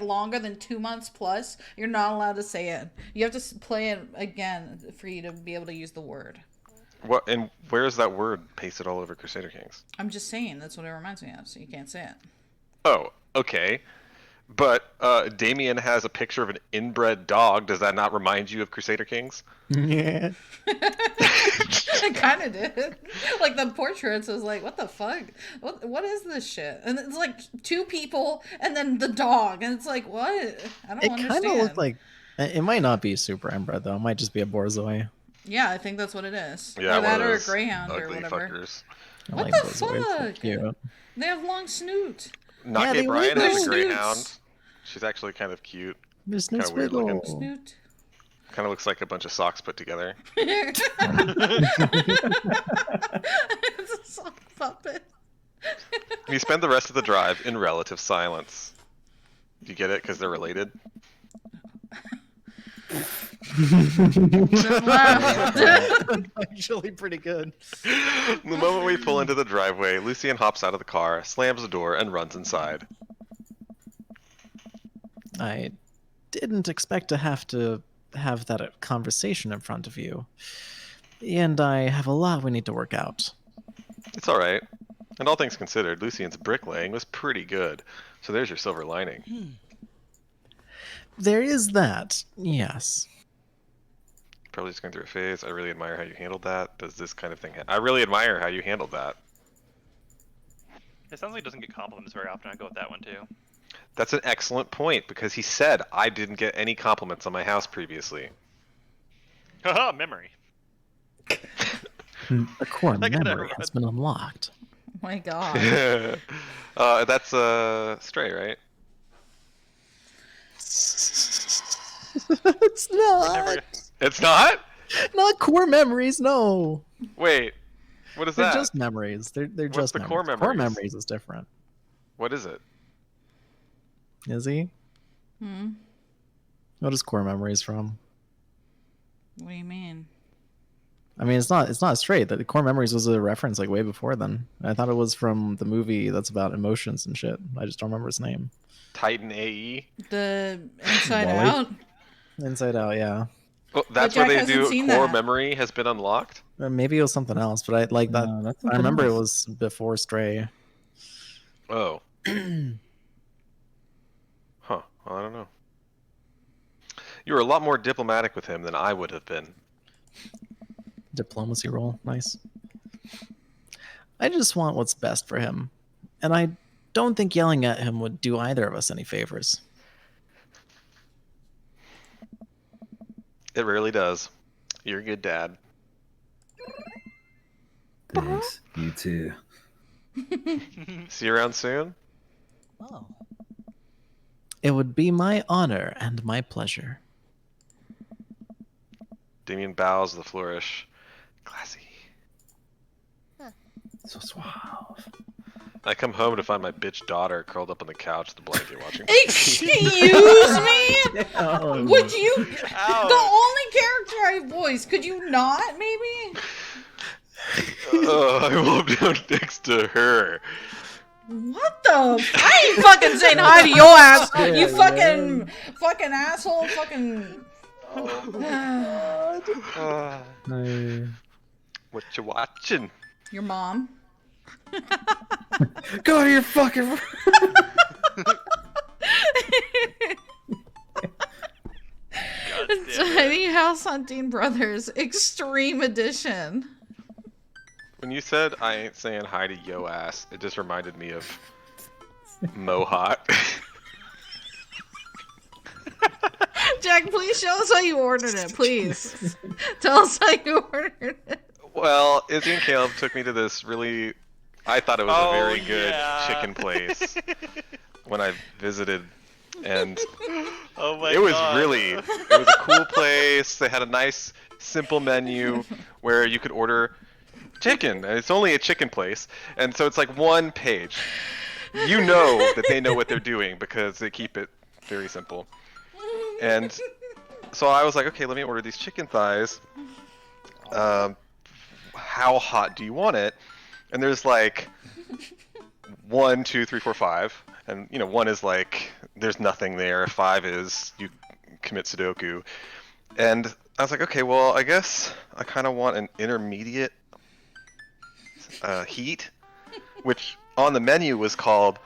longer than 2 months plus. You're not allowed to say it. You have to play it again for you to be able to use the word. What and where is that word pasted all over Crusader Kings? I'm just saying that's what it reminds me of. So you can't say it. Oh, okay. But Damien has a picture of an inbred dog. Does that not remind you of Crusader Kings? Yeah. It kind of did. Like the portraits was like, what the fuck? What is this shit? And it's like 2 people and then the dog, and it's like, what? I don't It understand. kind of looked like... It might not be super inbred, though. It might just be a Borzoi. Yeah, I think that's what it is. Yeah, Or that one of or a those greyhound or ugly whatever. fuckers. I What like the those boys. They're fuck? cute. They have long snoot. Not Yeah, Gay they Brian has a wiggle. greyhound. She's actually kind of cute. There's Kinda no weird looking. wiggle. Snoot. Kind of looks like a bunch of socks put together. It's a sock puppet. You spend the rest of the drive in relative silence. Do you get it? Because they're related? Actually, pretty good. The moment we pull into the driveway, Lucian hops out of the car, slams the door, and runs inside. I didn't expect to have that conversation in front of you. And I have a lot we need to work out. It's alright. And all things considered, Lucian's bricklaying was pretty good. So there's your silver lining. There is that, yes. Probably just going through a phase. I really admire how you handled that. Does this kind of thing I really admire how you handled that. It sounds like he doesn't get compliments very often. I go with that one too. That's an excellent point, because he said I didn't get any compliments on my house previously. Haha, memory. A core I gotta memory run. has been unlocked. Oh my god. That's Stray, right? It's not. Never... It's not? Not core memories, no. Wait, what is They're that? just memories. They're What's just the memories. core Core memories? memories is different. What is it? Is he? Hmm? What is core memories from? What do you mean? I mean, it's not straight. That core memories was a reference like way before then. I thought it was from the movie that's about emotions and shit. I just don't remember his name. Titan AE? The Inside Wally? Out? Inside Out, yeah. Oh, that's Jack where they hasn't do seen core that. memory has been unlocked? Maybe it was something else, but I like that. No, that's I remember something it else. was before Stray. Oh. Huh. Well, I don't know. You were a lot more diplomatic with him than I would have been. Diplomacy role, nice. I just want what's best for him, and I don't think yelling at him would do either of us any favors. It really does. You're a good dad. Thanks. You too. See you around soon? Oh. It would be my honor and my pleasure. Damien bows with a flourish. Classy. So suave. I come home to find my bitch daughter curled up on the couch with the blanket watching. Excuse me? Oh. Would you... Ouch. The only character I voice, could you not, maybe? I walked down next to her. What the... I ain't fucking saying hi to your ass, you fucking asshole, fucking... No. What you watching? Your mom. Go to your fucking. Tiny House Hunting Brothers Extreme Edition. When you said I ain't saying hi to yo ass, it just reminded me of Mohawk. Jack, please show us how you ordered it, please. Tell us how you ordered it. Well, Izzy and Caleb took me to this really, I thought it was a very good yeah. chicken place when I visited, and Oh my it was God. it was a cool place. They had a nice, simple menu where you could order chicken, and it's only a chicken place, and so it's like one page. You know that they know what they're doing because they keep it very simple. And so I was like, okay, let me order these chicken thighs. How hot do you want it? And there's like 1, 2, 3, 4, 5, and you know, 1 is like there's nothing there. 5 is you commit Sudoku, and I was like, okay, well, I guess I kind of want an intermediate heat, which on the menu was called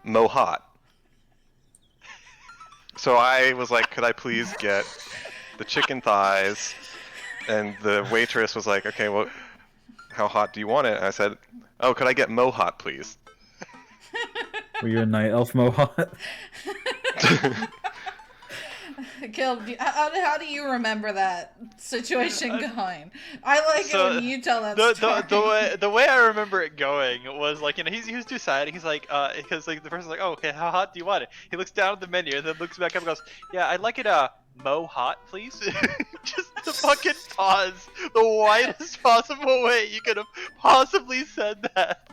Mo Hot. So I was like, could I please get the chicken thighs? And the waitress was like, okay, well, how hot do you want it? And I said, oh, could I get Mo Hot, please? Were you a night elf mohawk? Caleb, how do you remember that situation going? I like it when you tell that story. The way I remember it going was like, you know, he was deciding. He's like, because like the person's like, oh, okay, how hot do you want it? He looks down at the menu and then looks back up and goes, yeah, I'd like it mo hot, please. Just to fucking pause the widest possible way you could have possibly said that.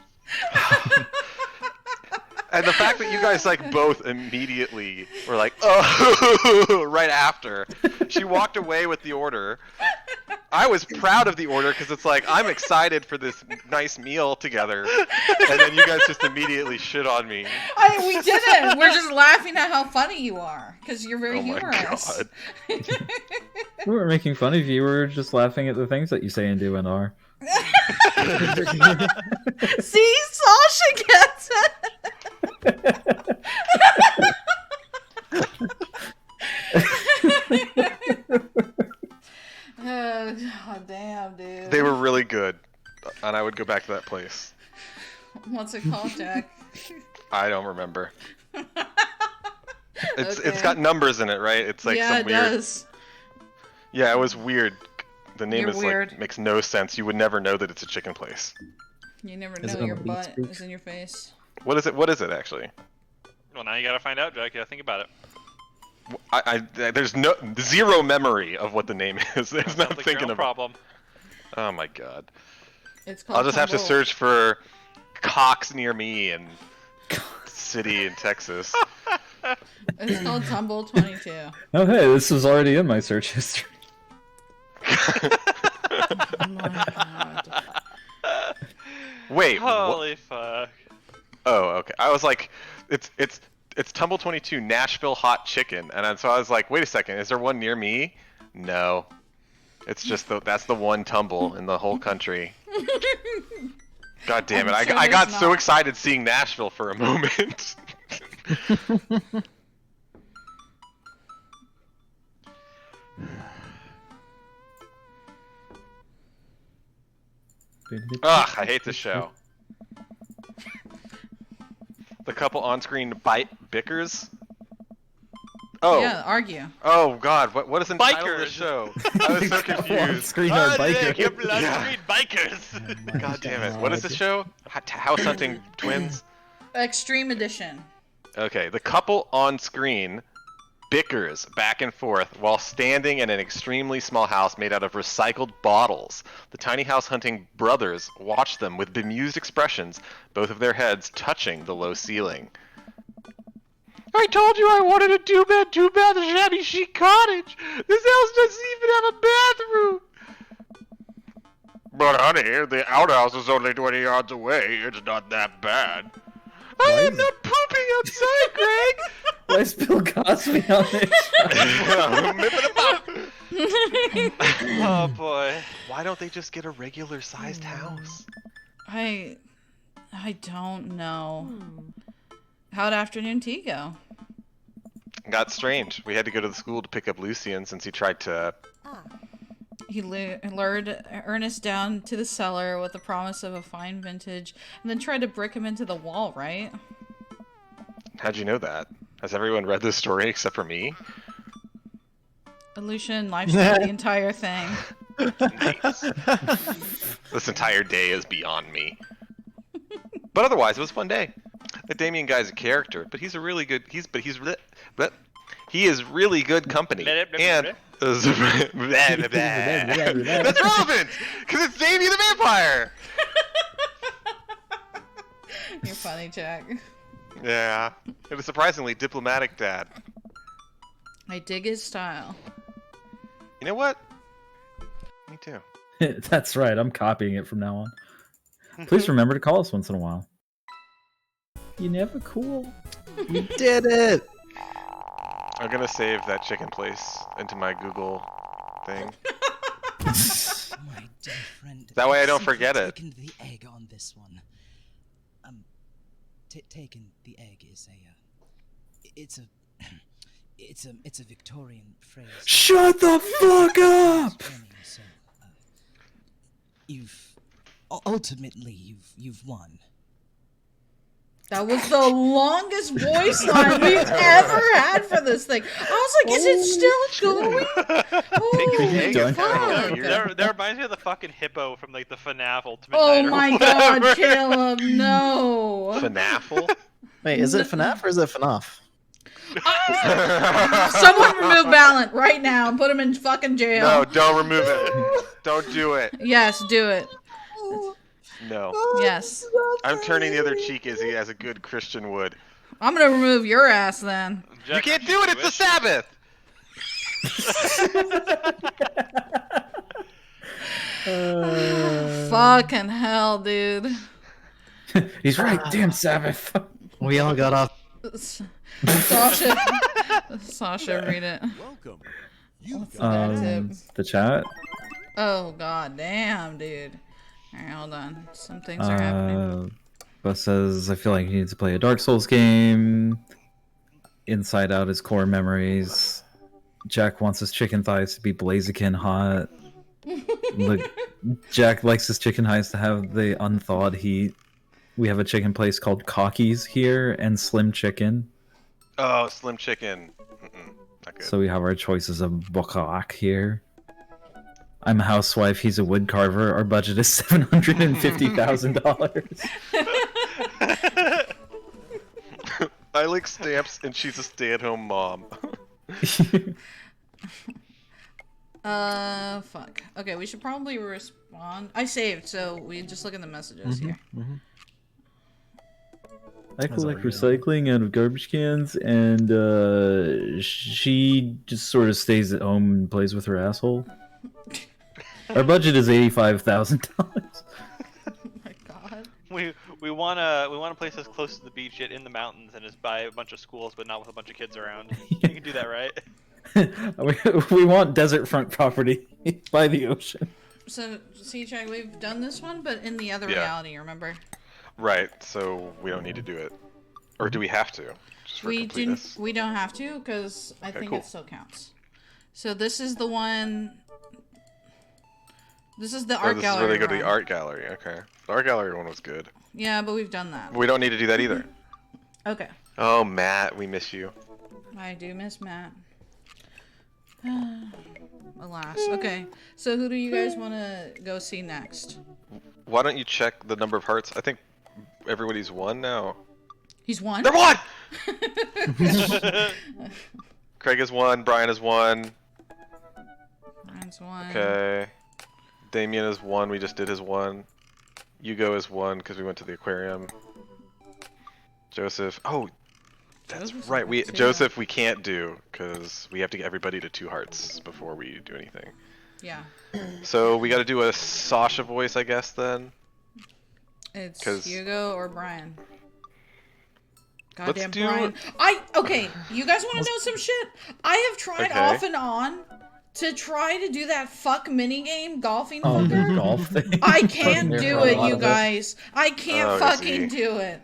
And the fact that you guys like both immediately were like, oh, right after she walked away with the order. I was proud of the order because it's like I'm excited for this nice meal together, and then you guys just immediately shit on me. We didn't. We're just laughing at how funny you are because you're very humorous. God. We weren't making fun of you. We were just laughing at the things that you say and do and are. See, Sasha gets it. Oh, damn, dude. They were really good, and I would go back to that place. What's it called, Jack? I don't remember. It's Okay. got numbers in it, right? It's like Yeah, some it weird. does. Yeah, it was weird. The name You're is weird. like makes no sense. You would never know that it's a chicken place. You never Is know it your on butt Speak? is in your face. What is it? What is it actually? Well, now you gotta find out, Jack. Yeah, think about it. There's zero memory of what the name is. There's Sounds not like thinking your own about. problem. Oh my god. It's called I'll just have to Tumble. search for cocks near me in city in Texas. It's called Tumble 22. Oh hey, this was already in my search history. Oh my god. Wait. What? Holy fuck. Oh, okay. I was like, it's Tumble 22 Nashville hot chicken, and so I was like, wait a second, is there one near me? No. It's just that's the one Tumble in the whole country. God damn it! I'm sure I got there's so not. excited seeing Nashville for a moment. Ugh, I hate this show. The couple on-screen bickers. Oh. Yeah, argue. Oh God, what is the title of the Bikers. show? I was so confused. Screen are biker. Yeah. Bikers. God damn it! What is this show? House hunting twins. Extreme Edition. Okay, the couple on screen bickers back and forth while standing in an extremely small house made out of recycled bottles. The tiny house hunting brothers watch them with bemused expressions, both of their heads touching the low ceiling. I told you I wanted a two-bath, shabby chic cottage. This house doesn't even have a bathroom. But honey, the outhouse is only 20 yards away. It's not that bad. I am not pooping outside, Greg. Why is Bill Cosby on this? Oh boy. Why don't they just get a regular-sized house? I don't know. How'd afternoon tea go? Got strange. We had to go to the school to pick up Lucian since he tried to... He lured Ernest down to the cellar with the promise of a fine vintage, and then tried to brick him into the wall, right? How'd you know that? Has everyone read this story except for me? Lucian live-streamed the entire thing. Nice. This entire day is beyond me. But otherwise, it was a fun day. The Damien guy's a character, but he's a really good. He is really good company. And that's relevant because it's Damien the vampire. You're funny, Jack. Yeah, it was surprisingly diplomatic, Dad. I dig his style. You know what? Me too. That's right, I'm copying it from now on. Please remember to call us once in a while. You never cool. You did it! I'm gonna save that chicken place into my Google thing. My dear friend, That way I don't simply forget it. Taken the egg on this one. Taken the egg is it's a Victorian phrase. Shut the fuck up! So, ultimately you've won. That was the longest voice line we've ever had for this thing. I was like, is it still going? Take Done. a Fuck. That reminds me of the fucking hippo from like the FNAF Ultimate Oh Night or my whatever. god, Caleb, no. FNAFL? Wait, is it FNAF or is it FNAF? Someone remove Ballant right now and put him in fucking jail. No, don't remove it. Don't do it. Yes, do it. No. Yes. I'm turning the other cheek, Izzy, as a good Christian would. I'm gonna remove your ass then. You Jack, can't do it. It's the Sabbath. Fucking hell, dude. He's right. Damn Sabbath. We all got off. Sasha, read it. Welcome. What's the bad tip? The chat. Oh god damn, dude. Alright, hold on. Some things are happening. Bus says, I feel like he needs to play a Dark Souls game. Inside Out is core memories. Jack wants his chicken thighs to be Blaziken hot. Look, Jack likes his chicken thighs to have the unthawed heat. We have a chicken place called Cockies here and Slim Chicken. Oh, Slim Chicken. Not good. So we have our choices of Bokak here. I'm a housewife, he's a wood carver. Our budget is $750,000. I like stamps, and she's a stay-at-home mom. Fuck. Okay, we should probably respond. I saved, so we just look at the messages here. I collect recycling out of garbage cans, and she just sort of stays at home and plays with her asshole. Our budget is $85,000. Oh my god. We wanna place us close to the beach, yet in the mountains, and just buy a bunch of schools, but not with a bunch of kids around. You can do that, right? we want desert front property by the ocean. So, see, Jack, we've done this one, but in the other Yeah. reality, remember? Right, so we don't need to do it. Or do we have to? Just for We completeness? don't have to, because I Okay, think cool. it still counts. So this is the one... This is the Oh, art this gallery is where they go to the one. art gallery. Okay. The art gallery one was good. Yeah, but we've done that. We don't need to do that either. Okay. Oh, Matt, we miss you. I do miss Matt. Alas. Okay, so who do you guys want to go see next? Why don't you check the number of hearts? I think everybody's won now. He's one? They're one! Craig has won. Brian has won. Brian's one. Okay. Damien is one. We just did his one. Hugo is one because we went to the aquarium. Joseph. Oh, that's Joseph's right. one We too. Joseph we can't do because we have to get everybody to 2 hearts before we do anything. Yeah. So we got to do a Sasha voice, I guess. Then. It's 'Cause- Hugo or Brian. Let's Goddamn do- Brian. Okay, you guys want to know some shit? I have tried Okay. off and on to try to do that fuck mini game golfing Oh, the poker. golf thing. I can't Never do heard it, a lot you of it. guys. I can't Oh, fucking see. do it.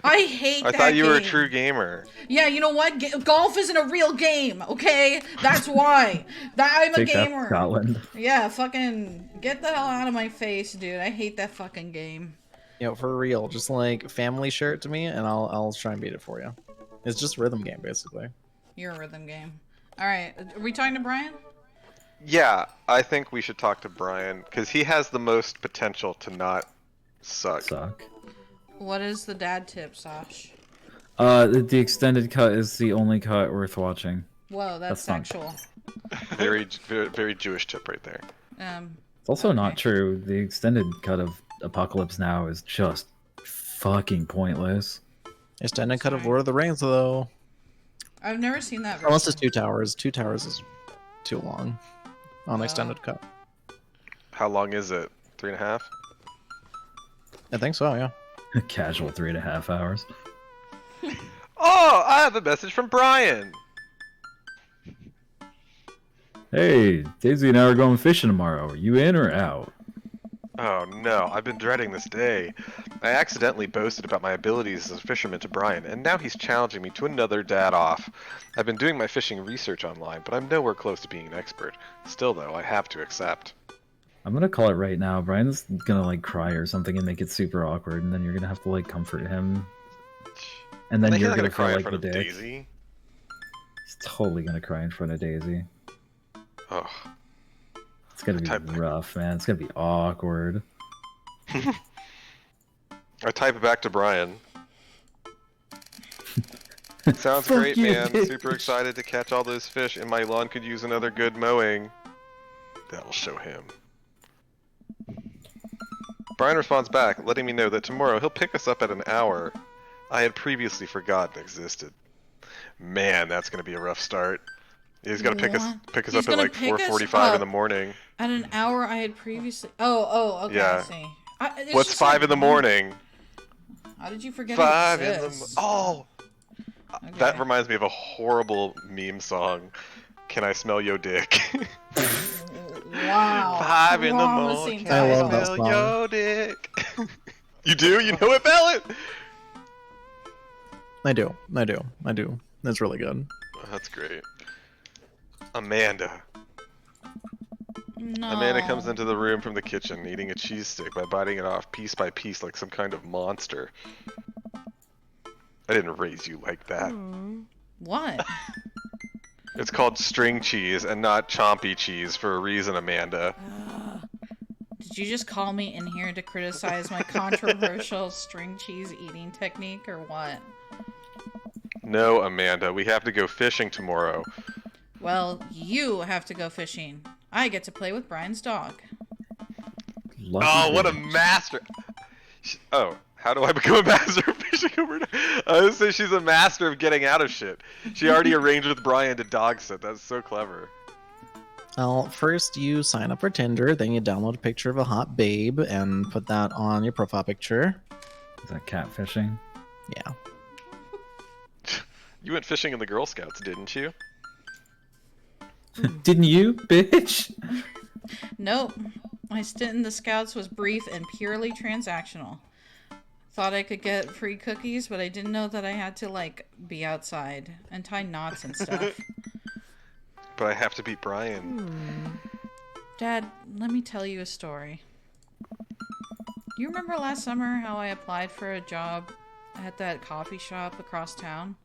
I hate I that thought you were a game. true gamer. Yeah, you know what? Golf isn't a real game, okay? That's why. I'm a Take that, gamer. Scotland. Yeah, fucking get the hell out of my face, dude. I hate that fucking game. Yo, for real, just like family share it to me, and I'll try and beat it for you. It's just a rhythm game, basically. You're a rhythm game. All right, are we talking to Brian? Yeah, I think we should talk to Brian because he has the most potential to not suck. Suck. What is the dad tip, Sash? The extended cut is the only cut worth watching. Whoa, that's That's not- sexual. Very, very, very Jewish tip right there. It's also not Okay. true. The extended cut of Apocalypse Now is just fucking pointless. Extended cut of Sorry. Lord of the Rings, though. I've never seen that. Unless version. it's 2 towers. 2 towers is too long on extended cut. How long is it? 3.5? I think so, yeah. Casual 3.5 hours. Oh, I have a message from Brian. Hey, Daisy and I are going fishing tomorrow. Are you in or out? Oh no, I've been dreading this day. I accidentally boasted about my abilities as a fisherman to Brian, and now he's challenging me to another dad off. I've been doing my fishing research online, but I'm nowhere close to being an expert. Still though, I have to accept. I'm gonna call it right now. Brian's gonna like cry or something and make it super awkward, and then you're gonna have to like comfort him. And then He's you're not gonna gonna cry feel in like front the of dick. Daisy. He's totally gonna cry in front of Daisy. Oh, It's gonna I be type back. rough, man. It's gonna be awkward. I type it back to Brian. Sounds Fuck great, you, man. bitch. Super excited to catch all those fish, and my lawn could use another good mowing. That'll show him. Brian responds back, letting me know that tomorrow he'll pick us up at an hour I had previously forgotten existed. Man, that's gonna be a rough start. He's gonna pick us What? He's up at gonna like pick us 4:45 in the up morning. At an hour I had previously. Oh, okay, Yeah. I see. It's What's just 5 like, in the morning? How did you forget 5 it in the exists? Oh! Okay. That reminds me of a horrible meme song. Can I smell your dick? Wow. 5 in the Promising morning. Can I I love that smell song. your dick? You do? You know it, Ballot? I do. That's really good. That's great. Amanda. No. Amanda comes into the room from the kitchen, eating a cheese stick by biting it off piece by piece like some kind of monster. I didn't raise you like that. What? It's called string cheese and not chompy cheese for a reason, Amanda. Did you just call me in here to criticize my controversial string cheese eating technique or what? No, Amanda, we have to go fishing tomorrow. Well, you have to go fishing. I get to play with Brian's dog. Lucky Oh, what a bitch. master! Oh, how do I become a master of fishing over? I would say she's a master of getting out of shit. She already arranged with Brian to dog sit. That's so clever. Well, first you sign up for Tinder, then you download a picture of a hot babe and put that on your profile picture. Is that catfishing? Yeah. You went fishing in the Girl Scouts, didn't you? Didn't you, bitch? Nope. My stint in the Scouts was brief and purely transactional. Thought I could get free cookies, but I didn't know that I had to, like, be outside and tie knots and stuff. But I have to beat Brian. Dad, let me tell you a story. You remember last summer how I applied for a job at that coffee shop across town?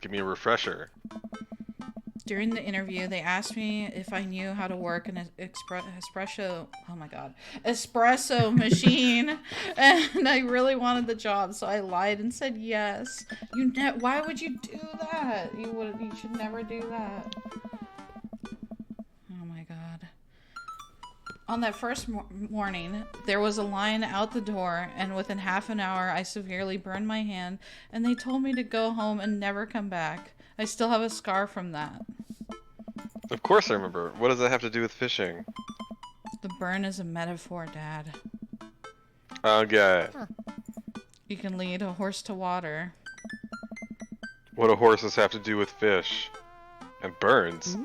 Give me a refresher. During the interview, they asked me if I knew how to work an espresso machine, and I really wanted the job, so I lied and said yes. Why would you do that? You should never do that. Oh my god. On that first morning, there was a line out the door, and within half an hour, I severely burned my hand, and they told me to go home and never come back. I still have a scar from that. Of course I remember. What does that have to do with fishing? The burn is a metaphor, Dad. Okay. You can lead a horse to water. What do horses have to do with fish? And burns?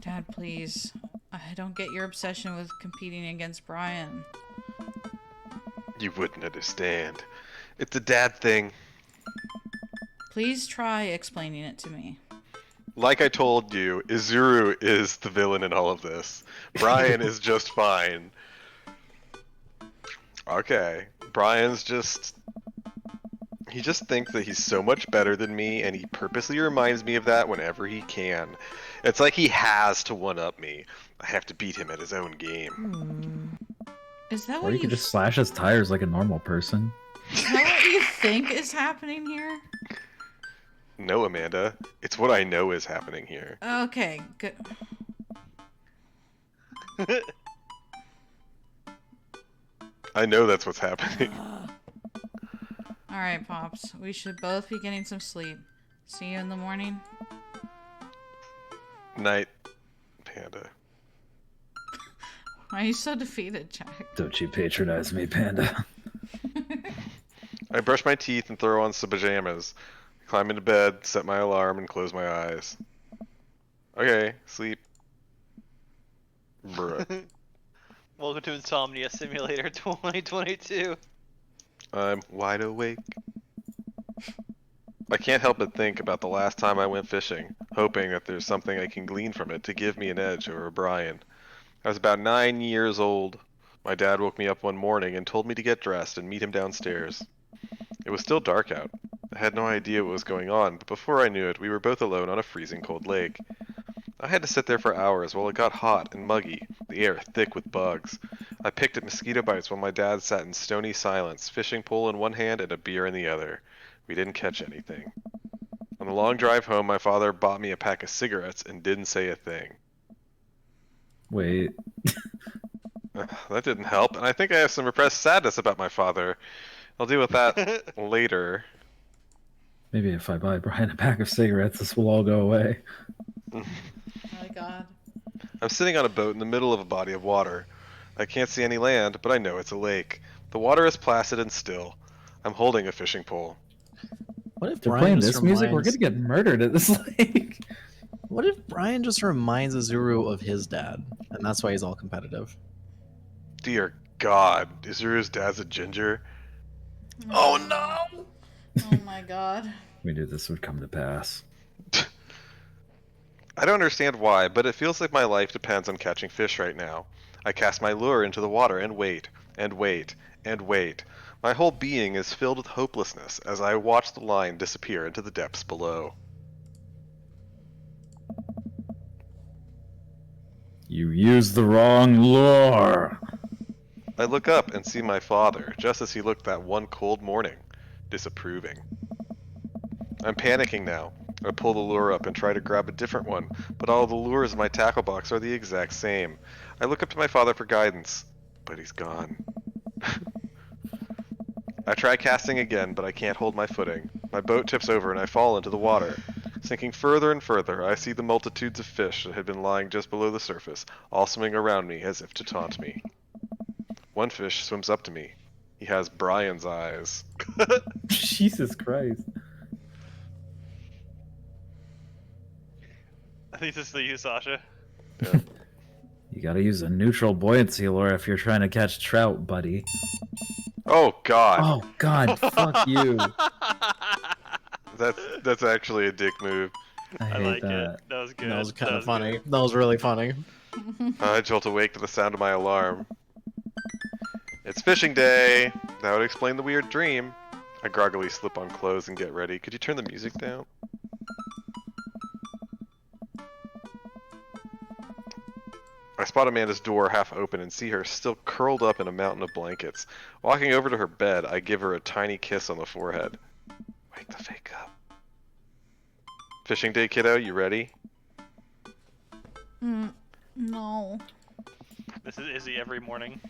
Dad, please. I don't get your obsession with competing against Brian. You wouldn't understand. It's a dad thing. Please try explaining it to me. Like I told you, Izuru is the villain in all of this. Brian is just fine. Okay. Brian's just... He just thinks that he's so much better than me, and he purposely reminds me of that whenever he can. It's like he has to one-up me. I have to beat him at his own game. Is that Or what you could just slash his tires like a normal person. is that what you think is happening here? No, Amanda. It's what I know is happening here. Okay, good. I know that's what's happening. Alright, Pops. We should both be getting some sleep. See you in the morning. Night, Panda. Why are you so defeated, Jack? Don't you patronize me, Panda. I brush my teeth and throw on some pajamas. Climb into bed, set my alarm, and close my eyes. Okay, sleep. Bruh. Welcome to Insomnia Simulator 2022. I'm wide awake. I can't help but think about the last time I went fishing, hoping that there's something I can glean from it to give me an edge over Brian. I was about 9 years old. My dad woke me up one morning and told me to get dressed and meet him downstairs. It was still dark out. I had no idea what was going on, but before I knew it, we were both alone on a freezing cold lake. I had to sit there for hours while it got hot and muggy, the air thick with bugs. I picked at mosquito bites while my dad sat in stony silence, fishing pole in one hand and a beer in the other. We didn't catch anything. On the long drive home, my father bought me a pack of cigarettes and didn't say a thing. Wait. That didn't help, and I think I have some repressed sadness about my father. I'll deal with that later. Maybe if I buy Brian a pack of cigarettes, this will all go away. Oh my god. I'm sitting on a boat in the middle of a body of water. I can't see any land, but I know it's a lake. The water is placid and still. I'm holding a fishing pole. What if They're Brian playing just this music, we're reminds- gonna get murdered at this lake. What if Brian just reminds Izuru of his dad, and that's why he's all competitive? Dear God, Izuru's dad's a ginger? Oh no! Oh my god. We knew this would come to pass. I don't understand why, but it feels like my life depends on catching fish right now. I cast my lure into the water and wait, and wait, and wait. My whole being is filled with hopelessness as I watch the line disappear into the depths below. You used the wrong lure. I look up and see my father, just as he looked that one cold morning, disapproving. I'm panicking now. I pull the lure up and try to grab a different one, but all the lures in my tackle box are the exact same. I look up to my father for guidance, but he's gone. I try casting again, but I can't hold my footing. My boat tips over and I fall into the water. Sinking further and further, I see the multitudes of fish that had been lying just below the surface, all swimming around me as if to taunt me. One fish swims up to me. He has Brian's eyes. Jesus Christ. I think this is you, Sasha. Yeah. You gotta use a neutral buoyancy lure if you're trying to catch trout, buddy. Oh God, Oh God, fuck you. that's actually a dick move. I I hate like that. it. That was good. That was kind That of funny. good. That was really funny. I jolt awake to the sound of my alarm. It's fishing day. That would explain the weird dream. I groggily slip on clothes and get ready. Could you turn the music down? I spot Amanda's door half open and see her still curled up in a mountain of blankets. Walking over to her bed, I give her a tiny kiss on the forehead. Wake the fake up. Fishing day, kiddo, you ready? No. This is Izzy every morning.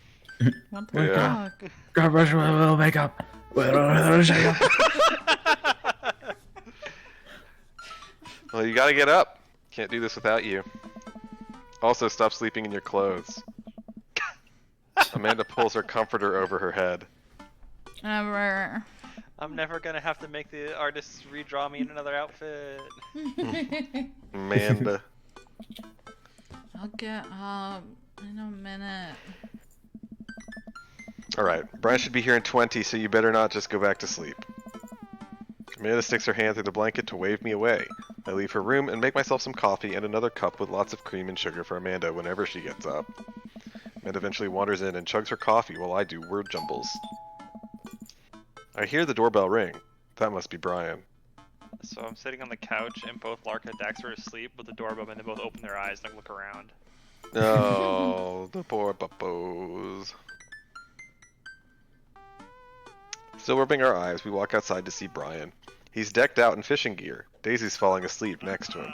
What the Yeah. fuck? God bless you, we'll make up. Well, you gotta get up. Can't do this without you. Also, stop sleeping in your clothes. Amanda pulls her comforter over her head. Never. I'm never gonna have to make the artists redraw me in another outfit. Amanda. I'll get up in a minute. Alright, Brian should be here in 20, so you better not just go back to sleep. Amanda sticks her hand through the blanket to wave me away. I leave her room and make myself some coffee and another cup with lots of cream and sugar for Amanda whenever she gets up. Amanda eventually wanders in and chugs her coffee while I do word jumbles. I hear the doorbell ring. That must be Brian. So I'm sitting on the couch and both Lark and Dax are asleep with the doorbell and they both open their eyes and I look around. Oh, the poor puppos. Still rubbing our eyes, we walk outside to see Brian. He's decked out in fishing gear. Daisy's falling asleep next to him.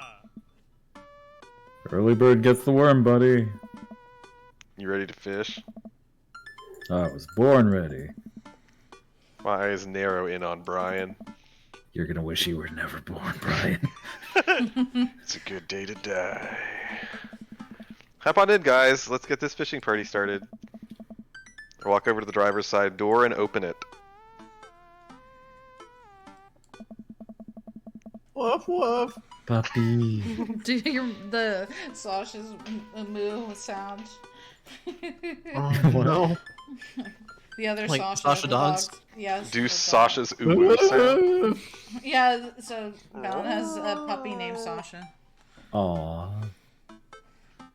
Early bird gets the worm, buddy. You ready to fish? I was born ready. My eyes narrow in on Brian. You're gonna wish you were never born, Brian. It's a good day to die. Hop on in, guys. Let's get this fishing party started. I walk over to the driver's side door and open it. Woof woof. Puppy. Do the Sasha's moo sound. Oh no. The other Like Sasha. Sasha the dogs? Yes. Do the Sasha's ooh sound? dog. Yeah, so Belle has a puppy named Sasha. Aww.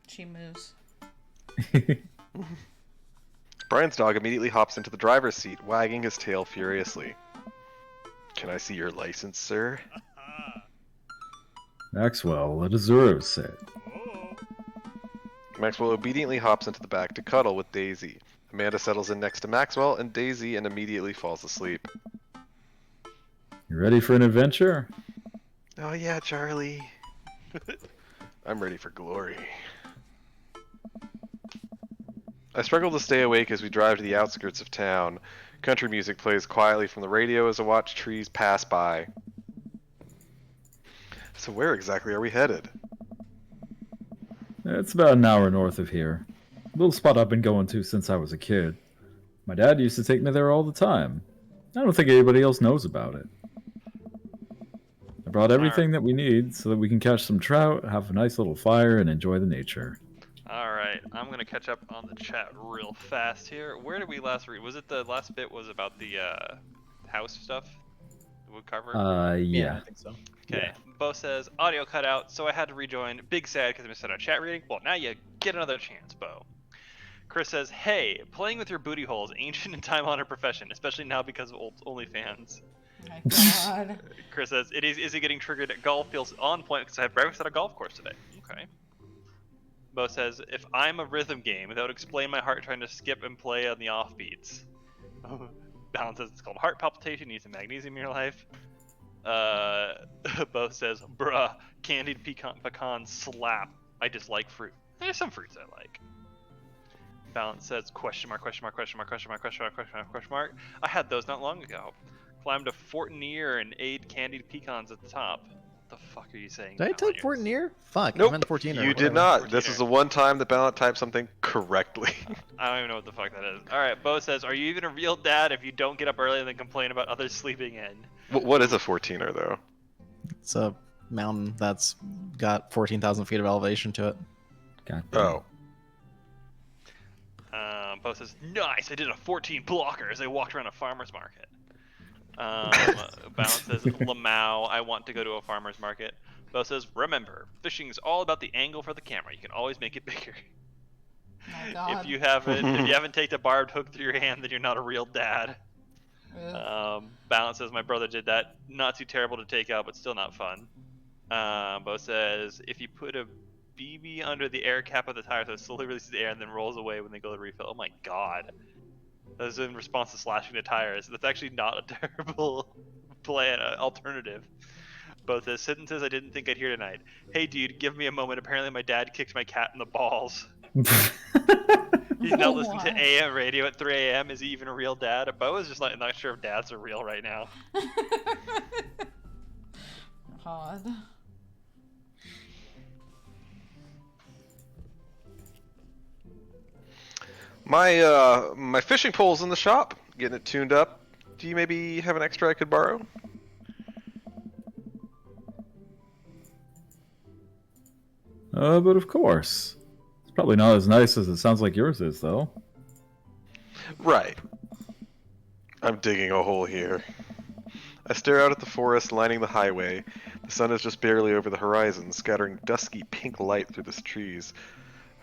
She moves. Brian's dog immediately hops into the driver's seat, wagging his tail furiously. Can I see your license, sir? Maxwell, let Izuru sit. Maxwell obediently hops into the back to cuddle with Daisy. Amanda settles in next to Maxwell and Daisy and immediately falls asleep. You ready for an adventure? Oh yeah, Charlie. I'm ready for glory. I struggle to stay awake as we drive to the outskirts of town. Country music plays quietly from the radio as I watch trees pass by. So where exactly are we headed? It's about an hour north of here. A little spot I've been going to since I was a kid. My dad used to take me there all the time. I don't think anybody else knows about it. I brought everything that we need so that we can catch some trout, have a nice little fire, and enjoy the nature. Alright, I'm gonna catch up on the chat real fast here. Where did we last read? Was it the last bit was about the house stuff? The wood carver? Yeah. I think so. Okay. Bo says, audio cut out, so I had to rejoin. Big sad because I missed out on chat reading. Well, now you get another chance, Bo. Chris says, hey, playing with your booty hole is ancient and time-honored profession, especially now because of OnlyFans. Oh my god. Chris says, is it getting triggered at golf? Feels on point because I had breakfast at a golf course today. Okay. Bo says, if I'm a rhythm game, that would explain my heart trying to skip and play on the offbeats. Balance says, it's called heart palpitation, you need some magnesium in your life. Bo says, bruh, candied pecan slap. I dislike fruit. There's some fruits I like. Balance says, question mark, question mark, question mark, question mark, question mark, question mark, question mark. I had those not long ago. Climbed a Fort Near and ate candied pecans at the top. What the fuck are you saying? Did I type Fort Near? Fuck, Nope, I meant 14 you did not. This is the one time that Ballant typed something correctly. I don't even know what the fuck that is. Alright, Bo says, are you even a real dad if you don't get up early and then complain about others sleeping in? What is a 14er though? It's a mountain that's got 14,000 feet of elevation to it. God. Oh. Bo says, nice, I did a 14 blocker as I walked around a farmer's market. Balance says, Lamau, I want to go to a farmer's market. Bo says, remember, fishing's all about the angle for the camera. You can always make it bigger. My god. If you haven't taken a barbed hook through your hand, then you're not a real dad. Balance says, my brother did that. Not too terrible to take out, but still not fun. Bo says, if you put a BB under the air cap of the tire so it slowly releases air and then rolls away when they go to refill. Oh my god. That is in response to slashing the tires. That's actually not a terrible plan, alternative. Both the sentences I didn't think I'd hear tonight. Hey dude, give me a moment. Apparently my dad kicked my cat in the balls. He's now listening to AM radio at 3 a.m. Is he even a real dad? Bo is just not sure if dads are real right now. God. My fishing pole's in the shop, getting it tuned up. Do you maybe have an extra I could borrow? But of course. It's probably not as nice as it sounds like yours is, though. Right. I'm digging a hole here. I stare out at the forest lining the highway. The sun is just barely over the horizon, scattering dusky pink light through the trees.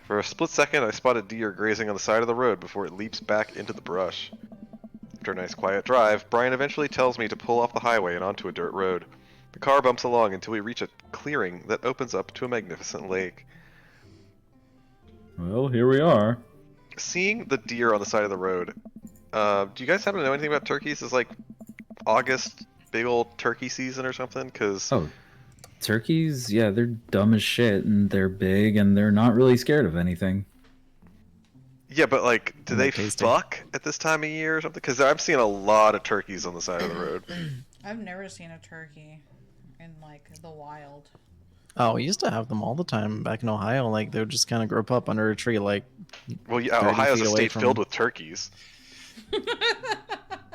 For a split second, I spot a deer grazing on the side of the road before it leaps back into the brush. After a nice quiet drive, Brian eventually tells me to pull off the highway and onto a dirt road. The car bumps along until we reach a clearing that opens up to a magnificent lake. Well, here we are. Seeing the deer on the side of the road, do you guys happen to know anything about turkeys? Is like August big old turkey season or something? Cause Oh, turkeys? Yeah, they're dumb as shit, and they're big, and they're not really scared of anything. yeah, but like, do they tasty. fuck at this time of year or something? Because I'm seeing a lot of turkeys on the side of the road. I've never seen a turkey in like the wild. Oh, we used to have them all the time back in Ohio. Like, they would just kind of grope up under a tree, like, Well, yeah, 30 Ohio's a feet away state from- filled with turkeys.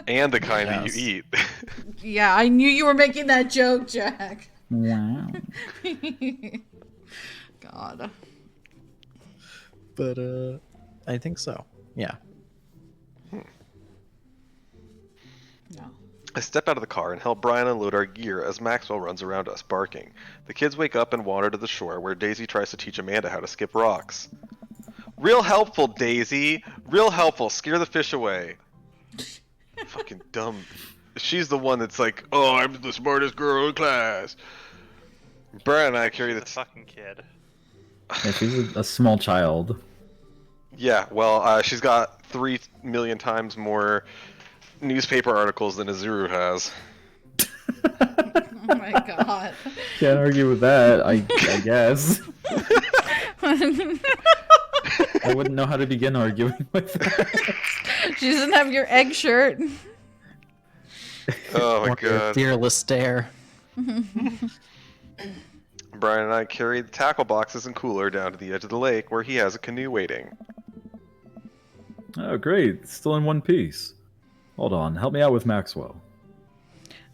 And the kind that Yes. you eat. Yeah, I knew you were making that joke, Jack. Wow. God. But, I think so. Yeah. No. I step out of the car and help Brian unload our gear as Maxwell runs around us, barking. The kids wake up and wander to the shore, where Daisy tries to teach Amanda how to skip rocks. Real helpful, Daisy. Real helpful. Scare the fish away. Fucking dumb. She's the one that's like, oh, I'm the smartest girl in class. Brian and I carry She's the a fucking kid. Yeah, she's a small child. Yeah, well, she's got 3 million times more newspaper articles than Izuru has. Oh my god. Can't argue with that, I guess. I wouldn't know how to begin arguing with that. She doesn't have your egg shirt. Oh my Or your god. fearless stare. Brian and I carry the tackle boxes and cooler down to the edge of the lake where he has a canoe waiting. Oh, great. It's still in one piece. Hold on. Help me out with Maxwell.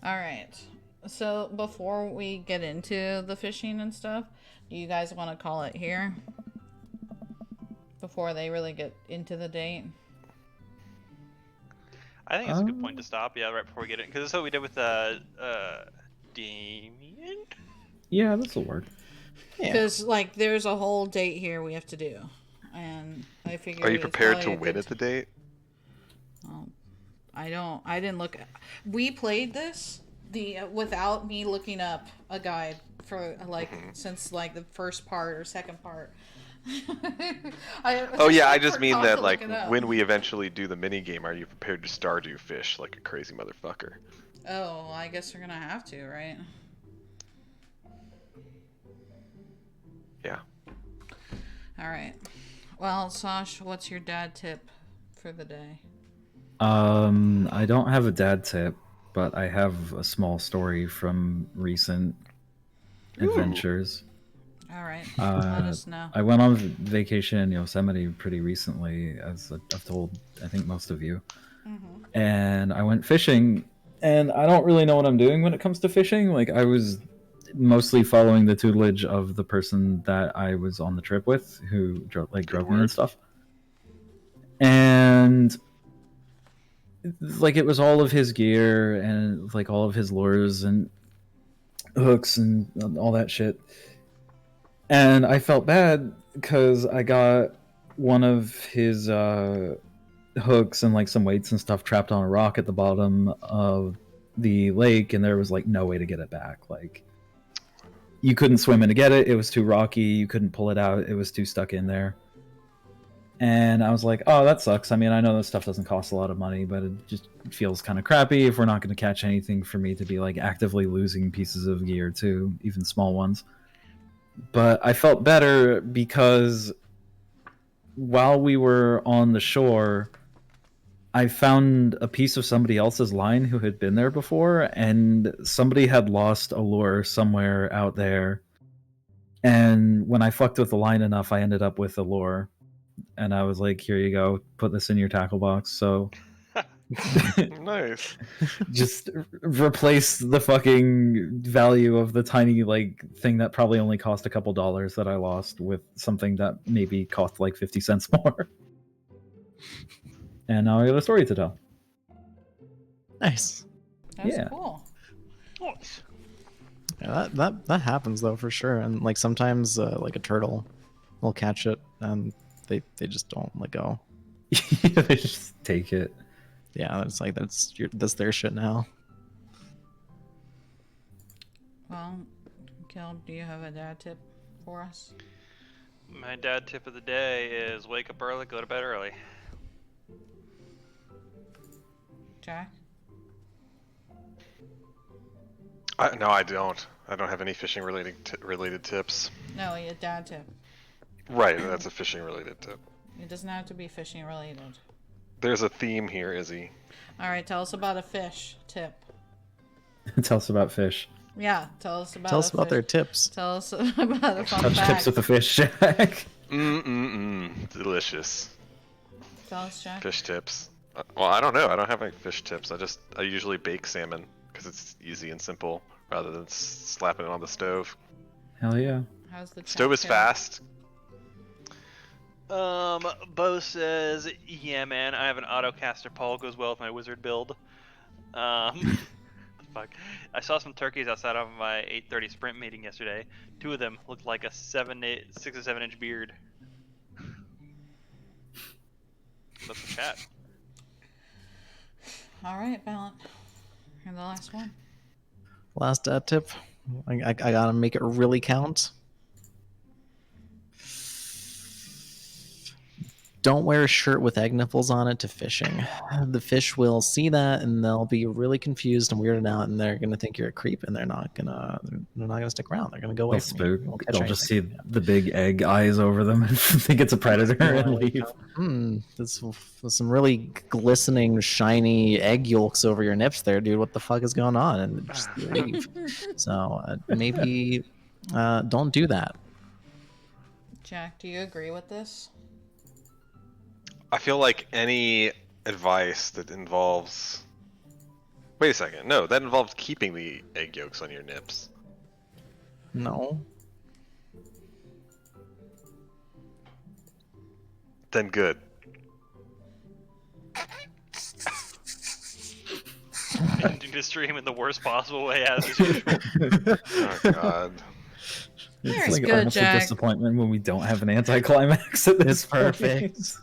Alright. So, before we get into the fishing and stuff, do you guys want to call it here? Before they really get into the date? I think it's a good point to stop. Yeah, right before we get in, because that's what we did with Damien. Yeah, this'll work. Yeah. Because, like, there's a whole date here we have to do. And I figured Are you it's prepared to probably a win good at the date? I didn't look. We played this without me looking up a guide for, like, since, like, the first part or second part. Oh yeah, I just mean forgot that to like look it up. when we eventually do the mini game, are you prepared to Stardew fish like a crazy motherfucker? Oh, I guess we're gonna have to, right? Yeah. Alright. Well, Sash, what's your dad tip for the day? I don't have a dad tip, but I have a small story from recent adventures. Alright, let Uh, us know. I went on vacation in Yosemite pretty recently, as I've told, I think, most of you. And I went fishing, and I don't really know what I'm doing when it comes to fishing. Like, I was mostly following the tutelage of the person that I was on the trip with, who drove me and stuff. And like, it was all of his gear and like all of his lures and hooks and all that shit. And I felt bad because I got one of his hooks and like some weights and stuff trapped on a rock at the bottom of the lake, and there was like no way to get it back. Like, you couldn't swim in to get it. It was too rocky. You couldn't pull it out. It was too stuck in there. And I was like, oh, that sucks. I mean, I know this stuff doesn't cost a lot of money, but it just feels kind of crappy if we're not going to catch anything for me to be like actively losing pieces of gear too, even small ones. But I felt better because while we were on the shore, I found a piece of somebody else's line who had been there before, and somebody had lost a lure somewhere out there. And when I fucked with the line enough, I ended up with a lure. And I was like, here you go, put this in your tackle box. So Nice. just replace the fucking value of the tiny like thing that probably only cost a couple dollars that I lost with something that maybe cost like 50 cents more. And now I got a story to tell. Nice. That's Yeah. cool. Nice. Yeah, that happens though for sure. And like sometimes like a turtle will catch it and they just don't let go. They just take it. Yeah, it's like that's their shit now. Well, Kel, do you have a dad tip for us? My dad tip of the day is wake up early, go to bed early. Jack? No, I don't. I don't have any fishing related tips. No, a dad tip. Right, that's a fishing related tip. It doesn't have to be fishing related. There's a theme here, Izzy. Alright, tell us about a fish tip. Tell us about fish. Yeah, tell us about Tell us about their fish. tips. Tell us about a fun Touch fact. tips with the fish, Jack. Delicious. Tell us, Jack. Fish tips. Well, I don't know. I don't have any fish tips. I usually bake salmon because it's easy and simple rather than slapping it on the stove. Hell yeah. How's the Stove is chat fast. Bo says, yeah, man, I have an autocaster pole, goes well with my wizard build. Fuck. I saw some turkeys outside of my 8:30 sprint meeting yesterday. 2 of them looked like a 6 or 7 inch beard. That's the chat. All right, Valent. You're the last one. Last dad tip. I gotta make it really count. Don't wear a shirt with egg nipples on it to fishing. The fish will see that and they'll be really confused and weirded out, and they're gonna think you're a creep, and they're not gonna stick around. They're gonna go away They'll from you. spook. You won't catch They'll just anything. see the big egg eyes over them and think it's a predator and leave. That's some really glistening, shiny egg yolks over your nips there, dude. What the fuck is going on? And just leave. So maybe don't do that. Jack, do you agree with this? I feel like any advice that involves... Wait a second. No, that involves keeping the egg yolks on your nips. No. Then good. Ending the stream in the worst possible way as usual. Oh god. Here's It's like good, almost a Jack. disappointment when we don't have an anticlimax at this It's perfect. point.